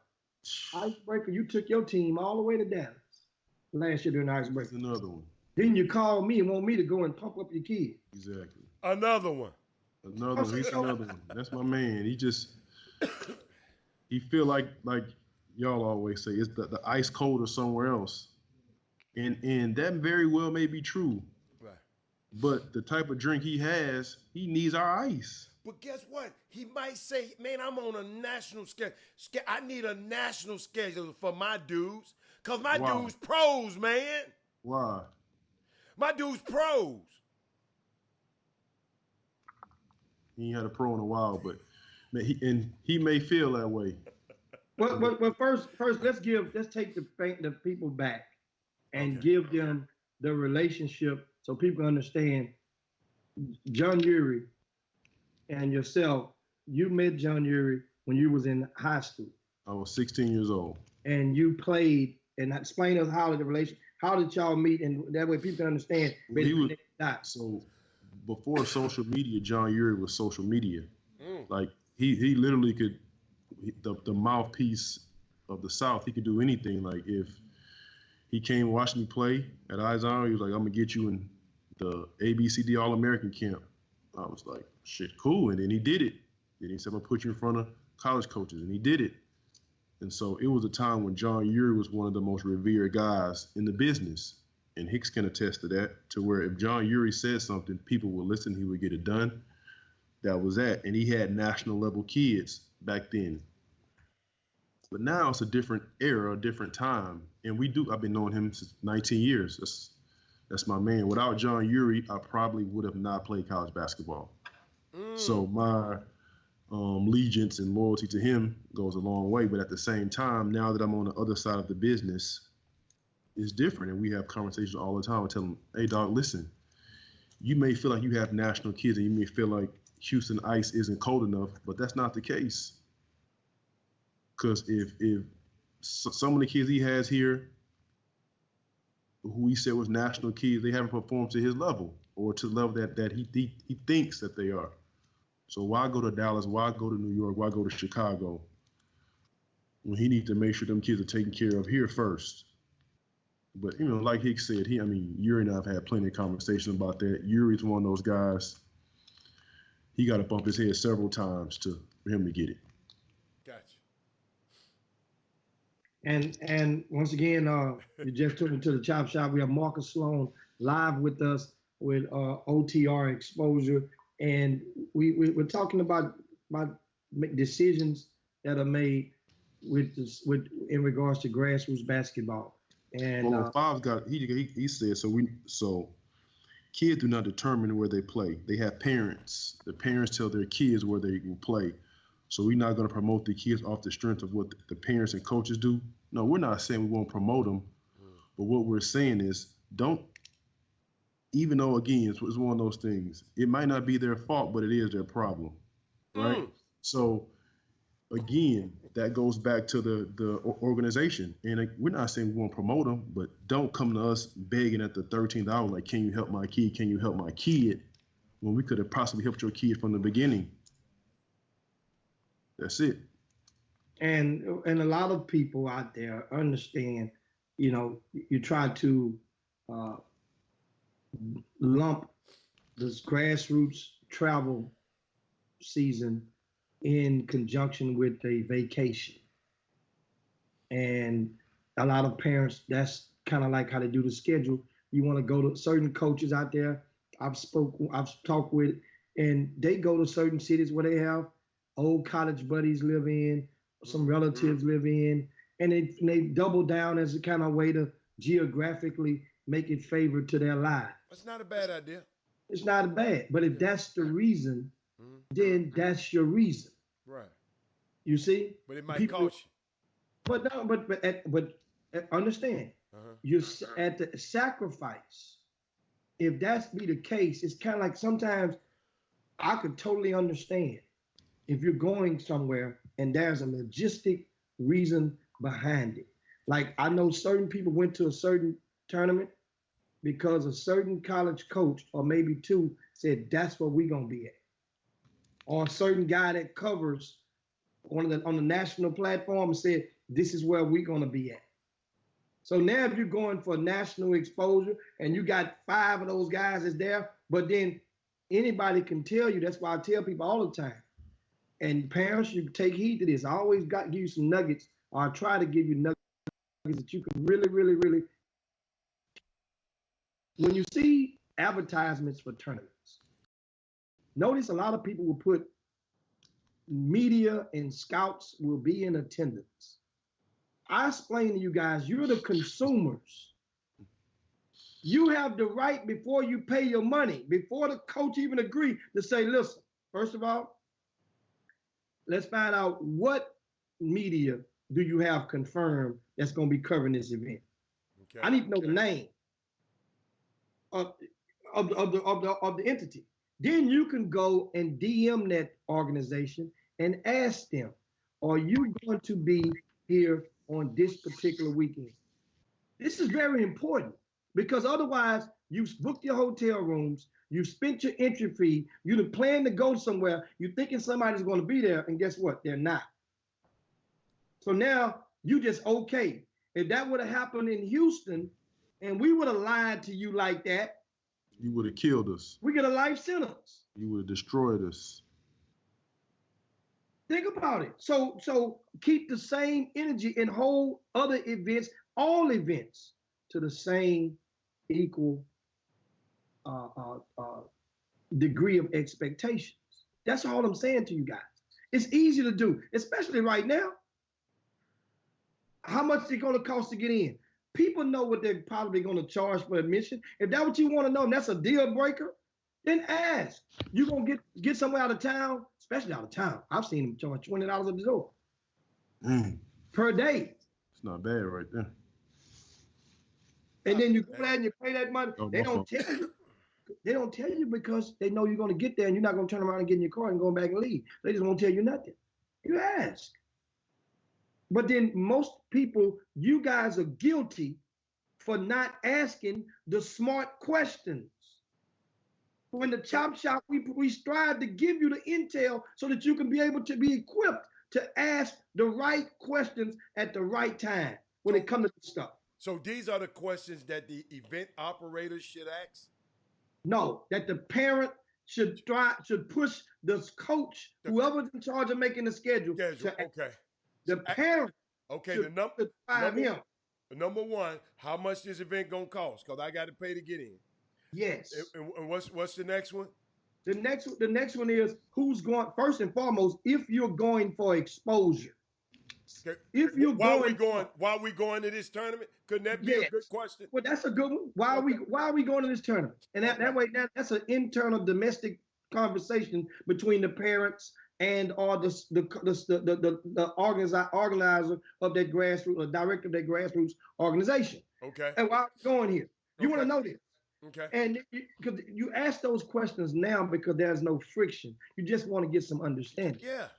Icebreaker, you took your team all the way to Dallas last year during Icebreaker. That's another one. Then you called me and want me to go and pump up your kid. Exactly. Another one. Another one. He's another one. That's my man. He feel like y'all always say, it's the ice cold or somewhere else. And that very well may be true. Right. But the type of drink he has, he needs our ice. But guess what? He might say, man, I'm on a national schedule. I need a national schedule for my dudes. Because my dudes pros, man. Why? My dudes pros. He ain't had a pro in a while, but man, he may feel that way. Well, first, let's take the people back and give them the relationship so people understand. John Urie and yourself, you met John Urie when you was in high school. I was 16 years old. And you played, and explain to us how did y'all meet, and that way people understand. So before social media, John Urie was social media. Like he literally could, the mouthpiece of the South. He could do anything. Like if he came and watched me play at Izon, he was like, "I'm gonna get you in the ABCD All-American camp." I was like, "Shit, cool." And then he did it. Then he said, "I'm gonna put you in front of college coaches," and he did it. And so it was a time when John Urie was one of the most revered guys in the business. And Hicks can attest to that, to where if John Urie said something, people would listen, he would get it done. That was that. And he had national level kids back then. But now it's a different era, a different time. And I've been knowing him since 19 years. That's my man. Without John Urie, I probably would have not played college basketball. So my allegiance and loyalty to him goes a long way. But at the same time, now that I'm on the other side of the business, it's different. And we have conversations all the time. I tell them, "Hey, dog, listen, you may feel like you have national kids and you may feel like Houston ice isn't cold enough, but that's not the case. Because if some of the kids he has here, who he said was national kids, they haven't performed to his level or to the level that he thinks that they are. So why go to Dallas? Why go to New York? Why go to Chicago when he needs to make sure them kids are taken care of here first?" But, like Hicks said, Urie and I have had plenty of conversation about that. Urie's one of those guys, he got to bump his head several times for him to get it. Gotcha. And once again, you just took me to the Chop Shop. We have Marcus Sloan live with us with OTR Exposure. And we're talking about decisions that are made with in regards to grassroots basketball. And Fav's he said so kids do not determine where they play. They have parents. The parents tell their kids where they will play. So we're not going to promote the kids off the strength of what the parents and coaches do. No, we're not saying we won't promote them. But what we're saying is don't, even though, again, it's one of those things. It might not be their fault, but it is their problem, right? So, again, that goes back to the organization. And we're not saying we won't promote them, but don't come to us begging at the 13th hour, like, "Can you help my kid? Can you help my kid?" When we could have possibly helped your kid from the beginning. That's it. And a lot of people out there understand, you try to lump this grassroots travel season in conjunction with a vacation. And a lot of parents, that's kind of like how they do the schedule. You want to go to certain coaches out there I've talked with, and they go to certain cities where they have old college buddies live in, some relatives live in, and they double down as a kind of way to geographically make it favored to their lives. That's not a bad idea. It's not bad, but if that's the reason, then that's your reason. Right. You see? But it might cost you. But no, but understand, you're at the sacrifice. If that's be the case, it's kind of like sometimes I could totally understand if you're going somewhere and there's a logistic reason behind it. Like I know certain people went to a certain tournament because a certain college coach or maybe two said that's where we're gonna be at. Or a certain guy that covers on the national platform said this is where we're gonna be at. So now if you're going for national exposure and you got 5 of those guys is there, but then anybody can tell you, that's why I tell people all the time. And parents, you take heed to this. I always give you some nuggets, or I try to give you nuggets that you can really, really, really. When you see advertisements for tournaments, notice a lot of people will put media and scouts will be in attendance. I explain to you guys, you're the consumers. You have the right before you pay your money, before the coach even agree to say, listen, First of all, let's find out what media do you have confirmed that's going to be covering this event. Okay. I need to know the name of the entity. Then you can go and DM that organization and ask them, are you going to be here on this particular weekend? This is very important because otherwise you've booked your hotel rooms, you've spent your entry fee, you've planned to go somewhere, you're thinking somebody's going to be there, and guess what? They're not. So now you just okay. If that would have happened in Houston and we would have lied to you like that, you would have killed us. We get a life sentence. You would have destroyed us. Think about it. So keep the same energy and hold other events, all events, to the same equal degree of expectations. That's all I'm saying to you guys. It's easy to do, especially right now. How much is it going to cost to get in? People know what they're probably going to charge for admission. If that's what you want to know, and that's a deal breaker, then ask. You're going to get somewhere out of town, especially out of town. I've seen them charge $20 at the door per day. It's not bad right there. And then you go there and you pay that money. They don't tell you. They don't tell you because they know you're going to get there and you're not going to turn around and get in your car and go back and leave. They just won't tell you nothing. You ask. But then most people, you guys are guilty for not asking the smart questions. When the Chop Shop, we strive to give you the intel so that you can be able to be equipped to ask the right questions at the right time when it comes to this stuff. So these are the questions that the event operators should ask? No, that the parent should push the coach, whoever's in charge of making the schedule. Okay. The parent. Okay. Number one, how much this event gonna cost? Because I got to pay to get in. Yes. And what's the next one? The next one is who's going. First and foremost, if you're going for exposure. Okay. If you're while we going to this tournament, couldn't that be a good question? Well, that's a good one. Why are we going to this tournament? And that way, that's an internal domestic conversation between the parents and the organizer of that grassroots, or director of that grassroots organization. Okay. And why are we going here? You want to know this. Okay. And because you ask those questions now because there's no friction. You just want to get some understanding. Yeah.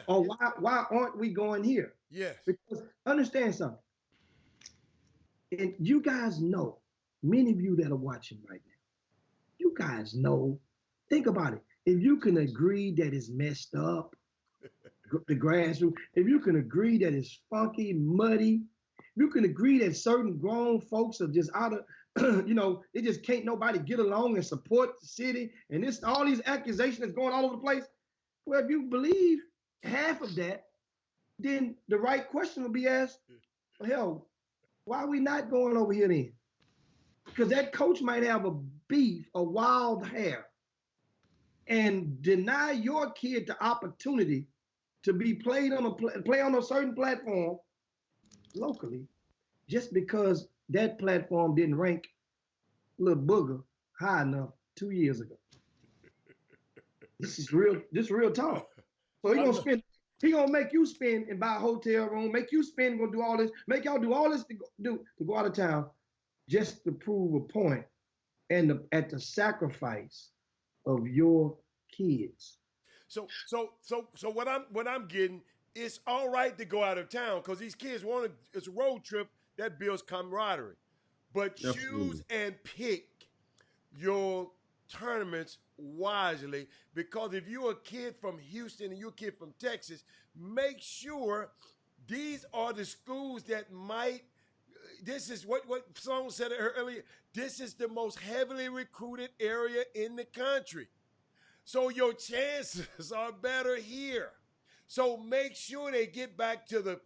Or why aren't we going here? Yes. Because understand something. And you guys know, many of you that are watching right now, you guys know, think about it. If you can agree that it's messed up, the grassroots, if you can agree that it's funky, muddy, you can agree that certain grown folks are just out of, they just can't nobody get along and support the city, and this all these accusations that's going all over the place. Well, if you believe half of that, then the right question will be asked, hell, why are we not going over here then? Because that coach might have a beef, a wild hair, and deny your kid the opportunity to be played on play on a certain platform locally, just because that platform didn't rank little booger high enough 2 years ago. This is real talk. So he gonna make you spend and buy a hotel room, make you spend, gonna do all this, make y'all do all this to go out of town, just to prove a point, and at the sacrifice of your kids. So what I'm getting, it's all right to go out of town because these kids it's a road trip that builds camaraderie, but choose and pick your tournaments wisely, because if you're a kid from Houston and you're a kid from Texas, make sure these are the schools that might. This is what Sloan said earlier. This is the most heavily recruited area in the country. So your chances are better here. So make sure they get back to the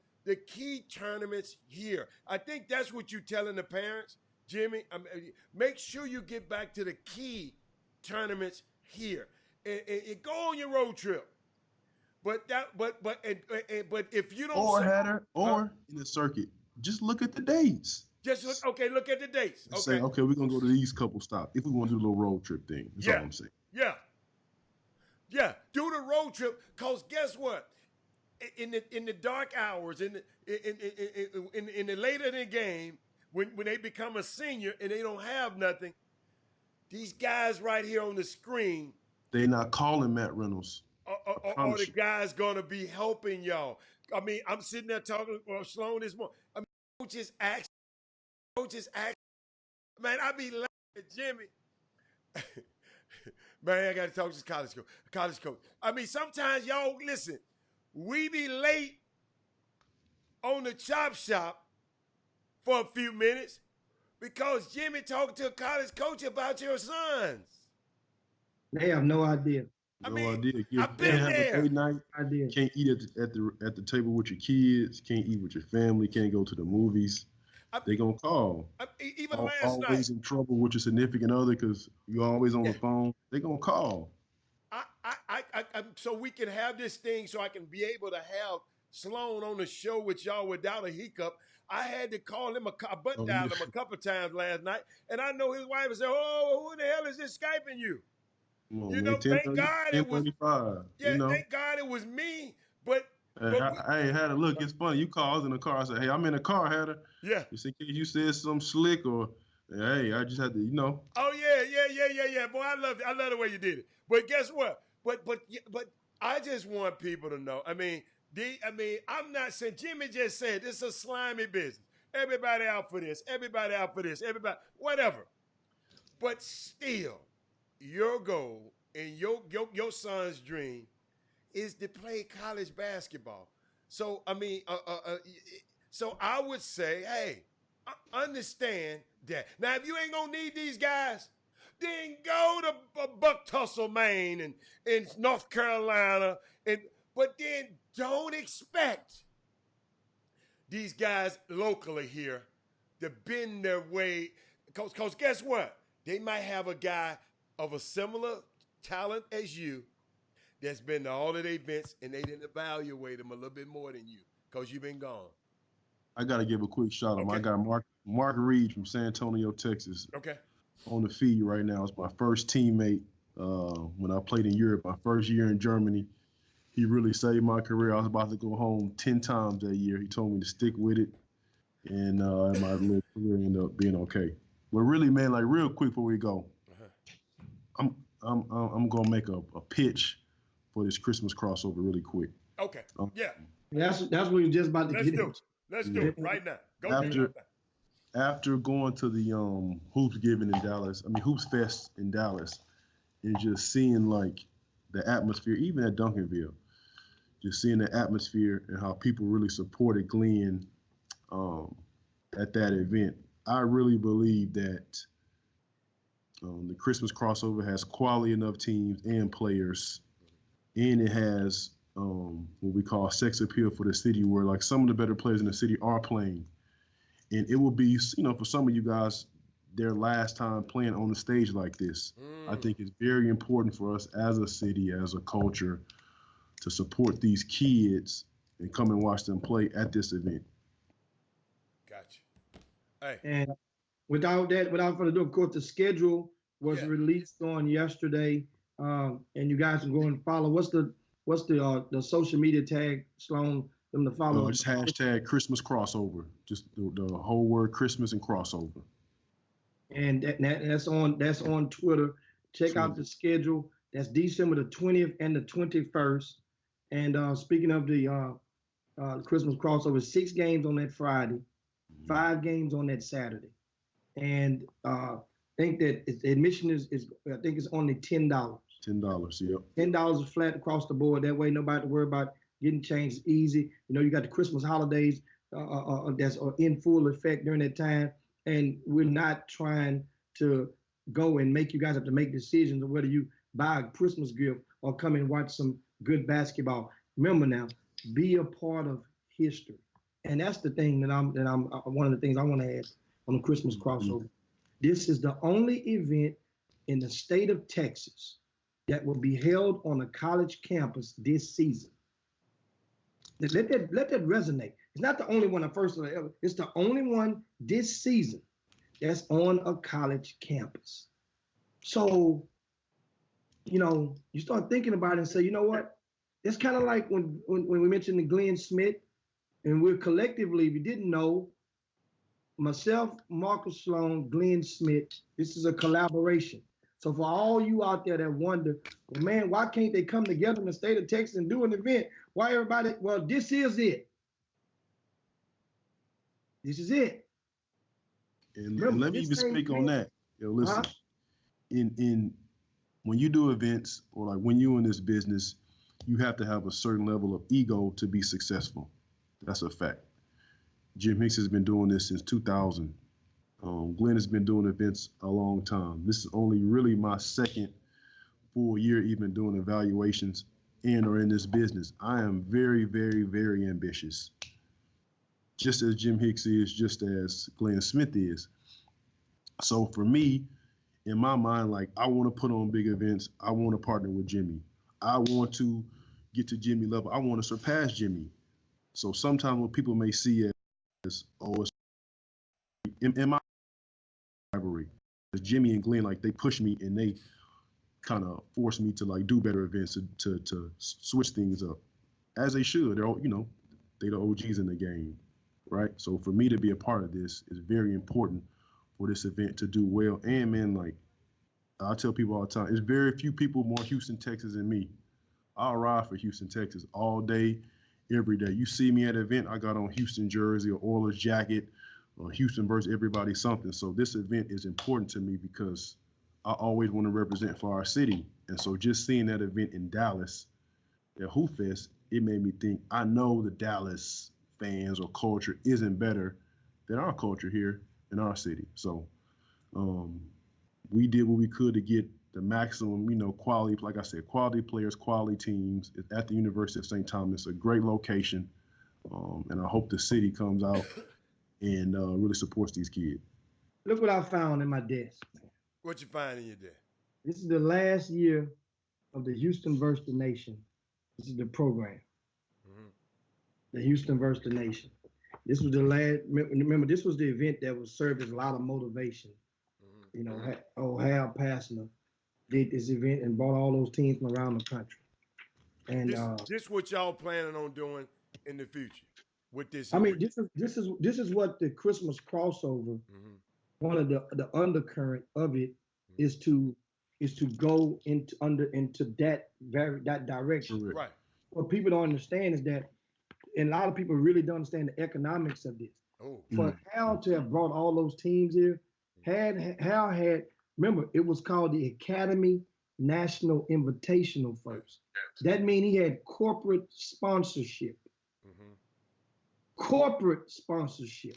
key tournaments here. I think that's what you're telling the parents, Jimmy. Make sure you get back to the key tournaments here and go on your road trip. But if you don't in the circuit, just look at the dates. Look at the dates. Okay. Say, okay, we're gonna go to these couple stops if we want to do a little road trip thing. That's all I'm saying. Yeah. Yeah, do the road trip. Cause guess what? In the dark hours, in the later in the game, when they become a senior and they don't have nothing, these guys right here on the screen They not calling Matt Reynolds. I are the promise you. guys gonna be helping y'all. I mean, I'm sitting there talking Sloan this morning. I mean, coaches ask, man, I be laughing at Jimmy. Man, I got to talk to this college coach. I mean, sometimes y'all listen. We be late on the chop shop for a few minutes because Jimmy talked to a college coach about your sons. They have no idea. I No mean, idea. I've Can't been have a there. date night. Idea. Can't eat at the table with your kids. Can't eat with your family. Can't go to the movies. They gonna call. Even last night. Always in trouble with your significant other because you're always on Yeah. the phone. They gonna call. So we can have this thing so I can be able to have Sloan on the show with y'all without a hiccup. I had to call him dial him a couple times last night, and I know his wife said, "Oh, who the hell is this Skyping you?" Come on, You man. know, thank God it was. 10:35. Yeah, You know. thank God it was me. But I had to look. It's funny. You call. I was in the car. I said, "Hey, I'm in the car, Hatter." yeah. Just in case you said something slick or, hey, I just had to, Oh yeah. Boy, I love it. I love the way you did it. But guess what? But I just want people to know. I mean, I'm not saying Jimmy just said this is a slimy business. Everybody out for this. Everybody out for this. Everybody, whatever. But still, your goal and your son's dream is to play college basketball. So I mean, so I would say, hey, understand that. Now, if you ain't gonna need these guys, then go to Buck Tussle, Maine, and in North Carolina, but then don't expect these guys locally here to bend their way. Because guess what? They might have a guy of a similar talent as you that's been to all of the events and they didn't evaluate him a little bit more than you because you've been gone. I got to give a quick shout out. Okay. I got Mark Reed from San Antonio, Texas. Okay. On the feed right now. It's my first teammate when I played in Europe, my first year in Germany. He really saved my career. I was about to go home 10 times that year. He told me to stick with it, and my little career ended up being okay. But really, man, like real quick before we go, I'm gonna make a pitch for this Christmas crossover really quick. Okay. Yeah. That's what we were just about to Let's get do into. it. Let's do it right now. Go do it. After going to the Hoops Giving in Dallas, Hoops Fest in Dallas, and just seeing like the atmosphere, even at Duncanville, just seeing the atmosphere and how people really supported Glenn at that event, I really believe that the Christmas crossover has quality enough teams and players, and it has what we call sex appeal for the city, where like some of the better players in the city are playing. And it will be, for some of you guys, their last time playing on the stage like this. I think it's very important for us as a city, as a culture, to support these kids and come and watch them play at this event. Gotcha. Hey. And without further ado, of course, the schedule was released on yesterday, and you guys can go and follow. What's the social media tag, Sloan? Them to follow. Just hashtag Christmas crossover. Just the whole word Christmas and crossover. And that's on Twitter. Check out the schedule. That's December the 20th and the 21st. And speaking of the Christmas crossover, 6 games on that Friday, 5 games on that Saturday. And I think that admission is I think it's only $10. $10, yep. $10 flat across the board. That way nobody to worry about getting changed easy. You got the Christmas holidays that's in full effect during that time. And we're not trying to go and make you guys have to make decisions of whether you buy a Christmas gift or come and watch some good basketball. Remember now, be a part of history. And that's the thing that I'm one of the things I want to add on the Christmas crossover. This is the only event in the state of Texas that will be held on a college campus this season. Let that resonate. It's not the only one it's the only one this season that's on a college campus. So you start thinking about it and say, you know what? It's kind of like when we mentioned the Glenn Smith, and we're collectively, if you didn't know, myself, Marcus Sloan, Glenn Smith, this is a collaboration. So for all you out there that wonder, well, man, why can't they come together in the state of Texas and do an event? Why everybody? Well, this is it. This is it. And let me even speak on that. Listen, in when you do events or like when you're in this business, you have to have a certain level of ego to be successful. That's a fact. Jim Hicks has been doing this since 2000. Glenn has been doing events a long time. This is only really my second full year even doing evaluations or in this business. I am very, very, very ambitious. Just as Jim Hicks is, just as Glenn Smith is. So for me, in my mind, like I want to put on big events. I want to partner with Jimmy. I want to get to Jimmy level. I want to surpass Jimmy. So sometimes what people may see as, it's in my rivalry, Jimmy and Glenn, like they push me and they kind of force me to like do better events to switch things up, as they should. They're all, they the OGs in the game, right? So for me to be a part of this is very important for this event to do well. And man, like I tell people all the time, there's very few people more Houston, Texas than me. I'll ride for Houston, Texas all day, every day. You see me at an event, I got on Houston jersey or Oilers jacket or Houston versus everybody something. So this event is important to me because I always want to represent for our city. And so just seeing that event in Dallas at Hoop Fest, it made me think, I know the Dallas fans or culture isn't better than our culture here in our city. So we did what we could to get the maximum, quality, like I said, quality players, quality teams at the University of St. Thomas, a great location. And I hope the city comes out and really supports these kids. Look what I found in my desk. What you find in your desk? This is the last year of the Houston versus the Nation. This is the program. Mm-hmm. The Houston versus the Nation. This was the last, remember, this was the event that was served as a lot of motivation. Mm-hmm. Hal Passner did this event and brought all those teams from around the country. And this what y'all planning on doing in the future with this? I mean, this is what the Christmas crossover. Mm-hmm. One of the undercurrent of it mm-hmm. is to go into that direction. Right. What people don't understand is that, and a lot of people really don't understand the economics of this. Oh. For Hal to have brought all those teams here, Hal had, remember, it was called the Academy National Invitational first. That means he had corporate sponsorship. Mm-hmm. Corporate sponsorship.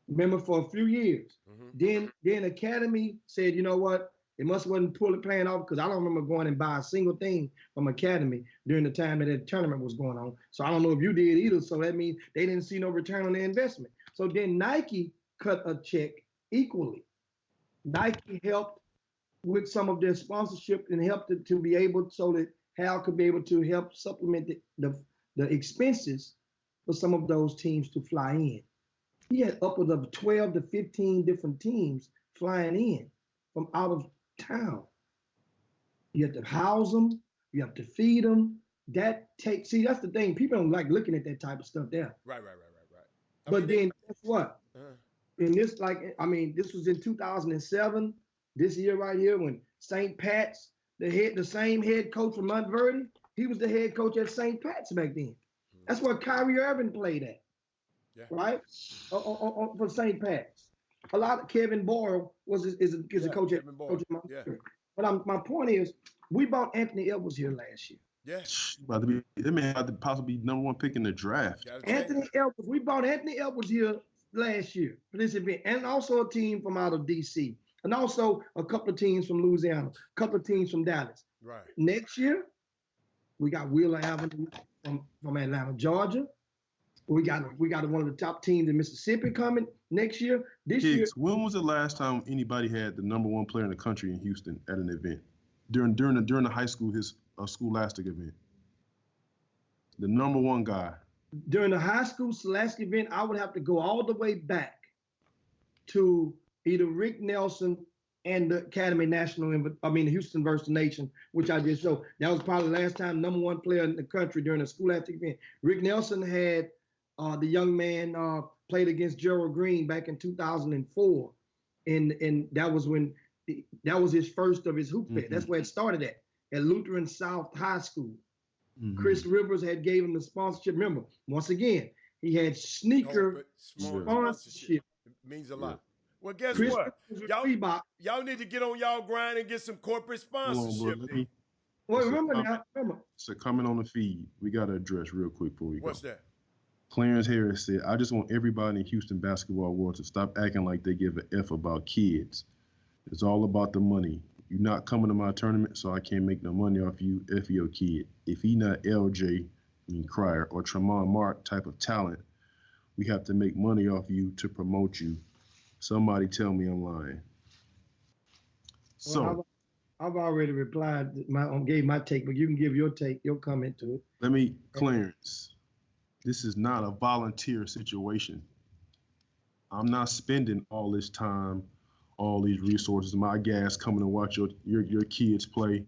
Remember, for a few years. Mm-hmm. Then Academy said, you know what? It must wasn't fully playing off because I don't remember going and buy a single thing from Academy during the time that tournament was going on. So I don't know if you did either. So that means they didn't see no return on their investment. So then Nike cut a check equally. Nike helped with some of their sponsorship and helped it to be able so that Hal could be able to help supplement the expenses for some of those teams to fly in. He had upwards of 12 to 15 different teams flying in from out of town. You have to house them. You have to feed them. That's the thing. People don't like looking at that type of stuff there. Right. But then guess what? In this, this was in 2007, this year right here, when St. Pat's, the same head coach from Montverde, he was the head coach at St. Pat's back then. That's where Kyrie Irving played at. Yeah. Right? For St. Pat's. A lot of Kevin Boyle is a coach at Montverde. Yeah. But my point is, we bought Anthony Edwards here last year. Yeah. It may have to possibly be number one pick in the draft. We bought Anthony Edwards here last year for this event, and also a team from out of DC, and also a couple of teams from Louisiana, a couple of teams from Dallas. Right. Next year, we got Wheeler Avenue from Atlanta, Georgia. We got one of the top teams in Mississippi coming next year. This year. When was the last time anybody had the number one player in the country in Houston at an event during the high school Scholastic event? The number one guy. During the high school Scholastic event, I would have to go all the way back to either Rick Nelson and the Academy National, the Houston versus the Nation, which I just showed. That was probably the last time #1 player in the country during a school athletic event. Rick Nelson had the young man played against Gerald Green back in 2004, and that was when that was his first of his hoop fest. That's where it started at Lutheran South High School. Chris Rivers had gave him the sponsorship. Remember, once again, he had sneaker sponsorship. It means a lot. Well, guess Chris what? Reebok. Y'all need to get on y'all grind and get some corporate sponsorship. Well, remember now. So coming on the feed, we got to address real quick before we go. What's that? Clarence Harris said, I just want everybody in Houston basketball world to stop acting like they give an F about kids. It's all about the money. You're not coming to my tournament, so I can't make no money off you, F your kid. If he not LJ, Cryer, or Tremont Mark type of talent, we have to make money off you to promote you. Somebody tell me I'm lying. So well, I've already replied, gave my take, but you can give your take, your comment to it. Clarence, this is not a volunteer situation. I'm not spending all this time, all these resources, my gas coming to watch your kids play,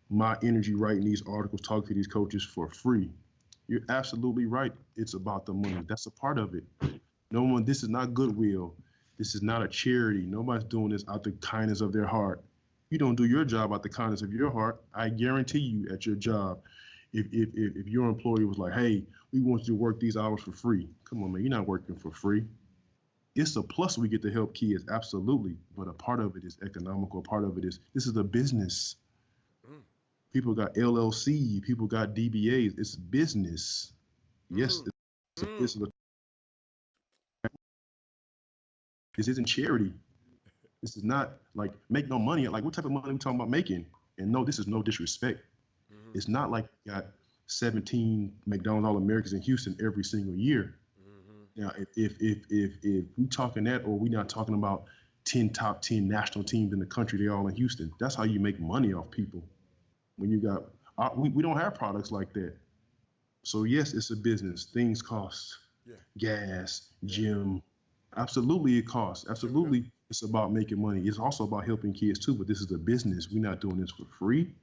my energy writing these articles, talking to these coaches for free. You're absolutely right. It's about the money. That's a part of it. This is not goodwill. This is not a charity. Nobody's doing this out the kindness of their heart. You don't do your job out the kindness of your heart. I guarantee you at your job, if your employee was like, hey, we want you to work these hours for free. Come on, man, you're not working for free. It's a plus we get to help kids, absolutely. But a part of it is economical. A part of it is, this is a business. People got LLC, people got DBAs. It's business. Yes, it's a business. This isn't charity. This is not like make no money. Like what type of money are we talking about making? And no, this is no disrespect. It's not like you got 17 McDonald's All-Americans in Houston every single year. Now, if we talking that, or we not talking about 10 top 10 national teams in the country, they all in Houston. That's how you make money off people. When you got, we don't have products like that. So yes, it's a business. Things cost. Gas, gym. Absolutely, it costs. Absolutely, it's about making money. It's also about helping kids too. But this is a business. We're not doing this for free.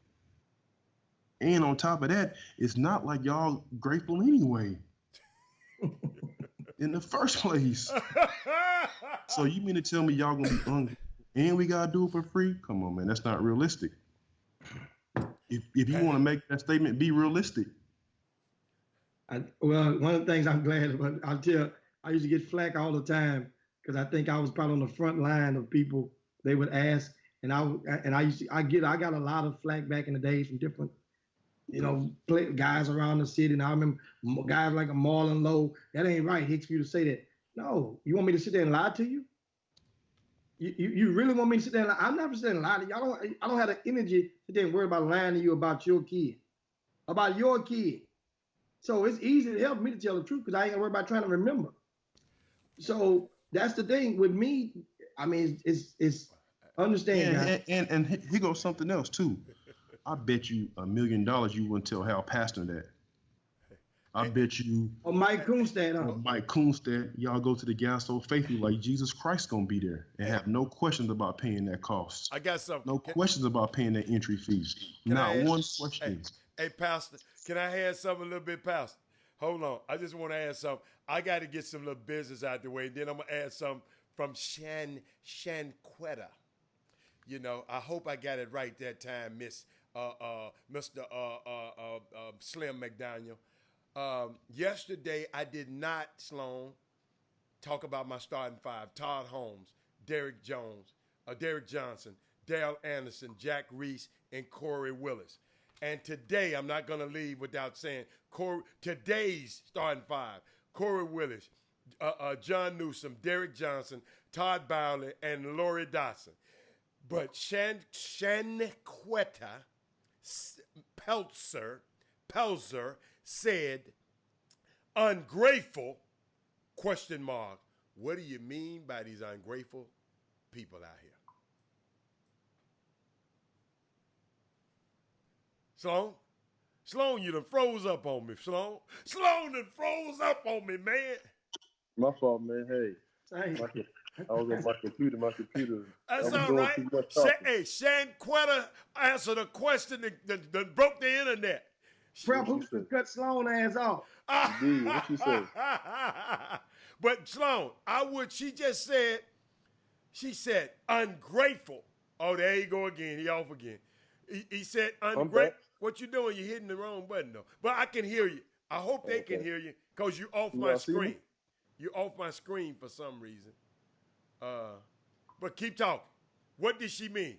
And on top of that, it's not like y'all grateful anyway. In the first place. So you mean to tell me y'all gonna be hungry and we gotta do it for free? Come on, man, that's not realistic. If you want to make that statement, be realistic. Well, one of the things I'm glad about, I used to get flack all the time because I think I was probably on the front line of people. They would ask, and I got a lot of flack back in the days from different, guys around the city. And I remember guys like a Marlon Lowe. That ain't right, Hicks, for you to say that. No, you want me to sit there and lie to you? You really want me to sit there and lie? I'm never sitting and lie to you. I don't have the energy to sit there and worry about lying to you about your kid. So it's easy to help me to tell the truth because I ain't gonna worry about trying to remember. So that's the thing with me. I mean, it's understand. And here goes something else too. I bet you $1 million you wouldn't tell Hal Pastner that. I bet you. Or Mike Kunstad. Mike Kunstad, y'all go to the gas so faithfully like Jesus Christ gonna be there and have no questions about paying that cost. I got something. No questions about paying that entry fee. Not one question. Hey, Pastor, can I add something a little bit, Pastor? Hold on. I just want to add something. I got to get some little business out the way. Then I'm going to add something from Shanquetta. I hope I got it right that time, Mr. Slim McDaniel. Yesterday, I did not, Sloan, talk about my starting five. Todd Holmes, Derek Johnson, Dale Anderson, Jack Reese, and Corey Willis. And today, I'm not going to leave without saying today's starting five: Corey Willis, John Newsom, Derek Johnson, Todd Bowley, and Laurie Dotson. But Shanquetta Pelzer said, ungrateful, ? What do you mean by these ungrateful people out here? Sloan, you done froze up on me, Sloan. Sloan done froze up on me, man. My fault, man. Hey, I was on my computer. That's I was all doing right. too much talking. Hey, Shanquetta answered a question that broke the internet. Prep who cut Sloan ass off. She did. What you say? But Sloan, she said ungrateful. Oh, there you go again. He off again. He said ungrateful. What you doing? You're hitting the wrong button though. But I can hear you. I hope they can hear you because you off my screen. You're off my screen for some reason. But keep talking. What did she mean?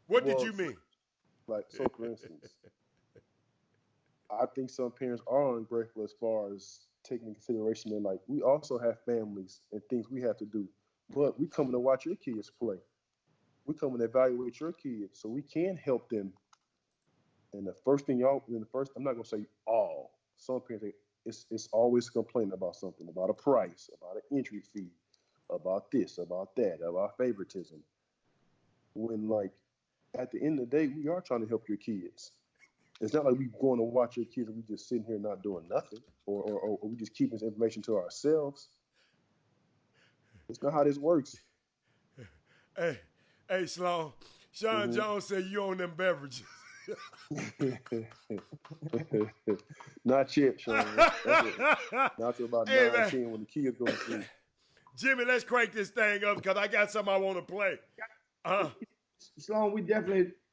What did you mean? Like, so for instance, I think some parents are ungrateful as far as taking into consideration that, like, we also have families and things we have to do. But we coming to watch your kids play. We coming to evaluate your kids so we can help them. And the first thing I'm not gonna say all. Some parents, it's always a complaint about something, about a price, about an entry fee, about this, about that, about favoritism. When, like, at the end of the day, we are trying to help your kids. It's not like we going to watch your kids and we just sitting here not doing nothing, or we just keeping this information to ourselves. It's not how this works. Hey, Sloan. Sean Jones said you own them beverages. Not yet, Sean. Not till about 19 when the kids go to sleep. Jimmy, let's crank this thing up because I got something I want to play. Sloan,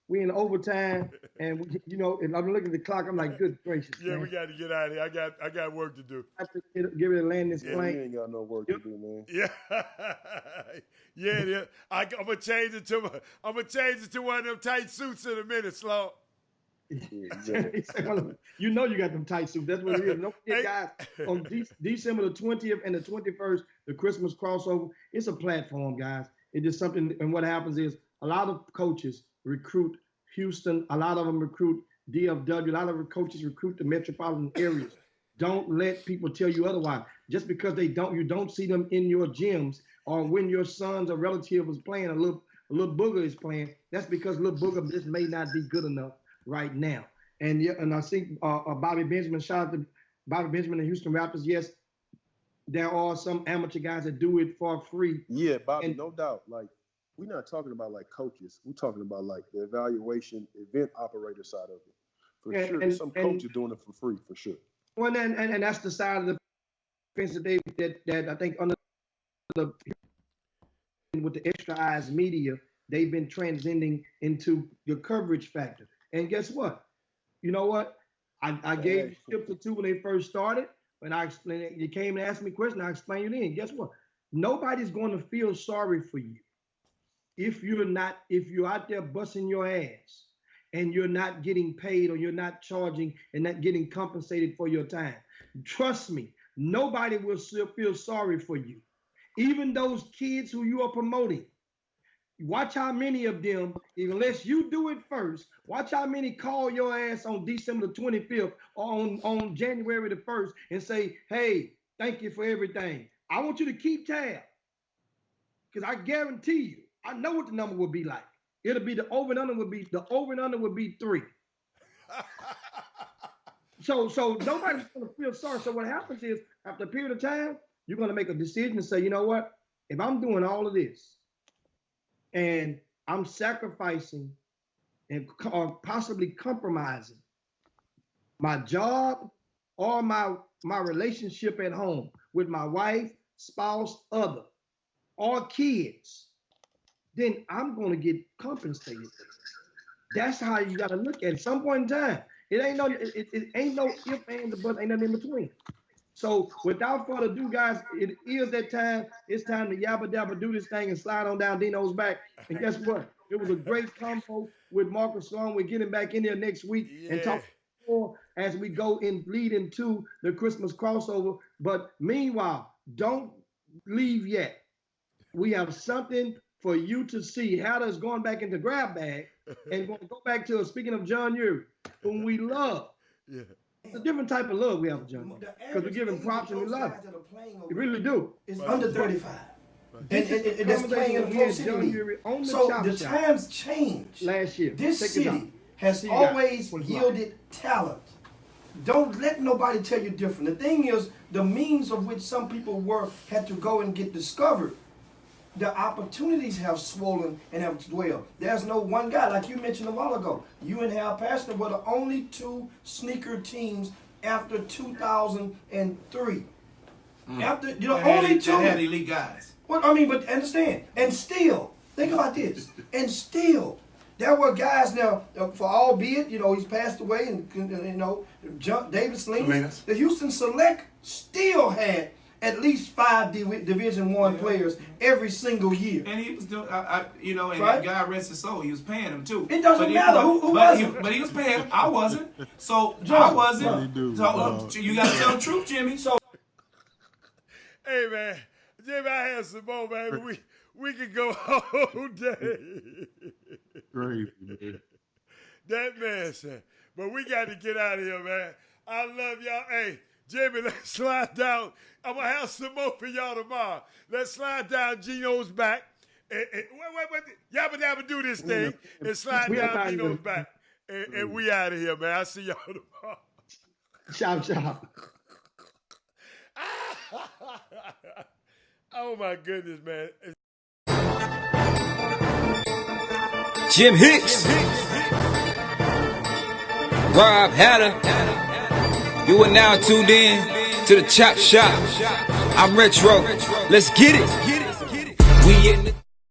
we in overtime, and and I'm looking at the clock. I'm like, good gracious. Yeah, man. We got to get out of here. I got work to do. I have to give it a land this plane. You ain't got no work to do, man. Yeah. I'm gonna change it to one of them tight suits in a minute, Sloan. You know you got them tight suits. That's what it is. No, guys, on December the 20th and the 21st, the Christmas crossover, it's a platform, guys. It's just something, and what happens is a lot of coaches recruit Houston, a lot of them recruit DFW, a lot of coaches recruit the metropolitan areas. Don't let people tell you otherwise. Just because you don't see them in your gyms, or when your sons or relative is playing, a little booger is playing, that's because little booger just may not be good enough right now. And I see Bobby Benjamin, shout out to Bobby Benjamin and Houston Raptors. Yes, there are some amateur guys that do it for free. Yeah, Bobby, no doubt. Like, we're not talking about like coaches. We're talking about like the evaluation, event operator side of it. For sure, there's some coaches doing it for free, for sure. Well, and that's the side of the fence that I think under the with the Extra Eyes media, they've been transcending into your coverage factor. And guess what? You know what? I gave tips or two when they first started. When I explained it, you came and asked me a question, I explained it in. Guess what? Nobody's going to feel sorry for you if you're out there busting your ass and you're not getting paid, or you're not charging and not getting compensated for your time. Trust me, nobody will feel sorry for you. Even those kids who you are promoting. Watch how many of them, unless you do it first, watch how many call your ass on December the 25th or on January the 1st and say, hey, thank you for everything. I want you to keep tab. Because I guarantee you, I know what the number will be like. It'll be the over and under would be 3. So nobody's gonna feel sorry. So what happens is, after a period of time, you're gonna make a decision and say, you know what? If I'm doing all of this and I'm sacrificing or possibly compromising my job or my relationship at home with my wife, spouse, other, or kids, then I'm going to get compensated. That's how you got to look at it. At some point in time, it ain't no if, and, but, ain't nothing in between. So without further ado, guys, it is that time. It's time to yabba dabba do this thing and slide on down Dino's back. And guess what? It was a great combo with Marcus Sloan. We're getting back in there next week and talk more as we go and lead into the Christmas crossover. But meanwhile, don't leave yet. We have something for you to see. Hatters going back into grab bag and going to go back to, speaking of John Urie, whom we love. Yeah. It's a different type of love we have for John Urie, because we're giving props and we love it. We really do. It's under 35. And that's playing in the Pro City League. So the times changed. Last year. This city has always yielded talent. Don't let nobody tell you different. The thing is, the means of which some people had to go and get discovered the opportunities have swollen and have dwelled. There's no one guy, like you mentioned a while ago. You and Hal Pastner were the only two sneaker teams after 2003. After only two. They had elite guys. Well, I mean, but understand, and still, think about this, and still, there were guys now, for albeit, he's passed away, and David Salinas, the Houston Select still had at least 5 Division I players every single year. And he was doing, and right? that guy, rest his soul, he was paying him too. It doesn't matter who was it. But he was paying him. I wasn't. So John, I wasn't. Really So you got to tell the truth, Jimmy. So. Hey, man. Jimmy, I had some more, man. We could go all day. Crazy, man. That man said, but we got to get out of here, man. I love y'all. Hey, Jimmy, let's slide down. I'm going to have some more for y'all tomorrow. Let's slide down Gino's back. Wait. Yabba dabba do this thing and slide down Gino's back. And we out of here, man. I'll see y'all tomorrow. Chop, chop. Oh, my goodness, man. Jim Hicks, Rob Hatter. You are now tuned in to the Chop Shop. I'm Retro. Let's get it. We in the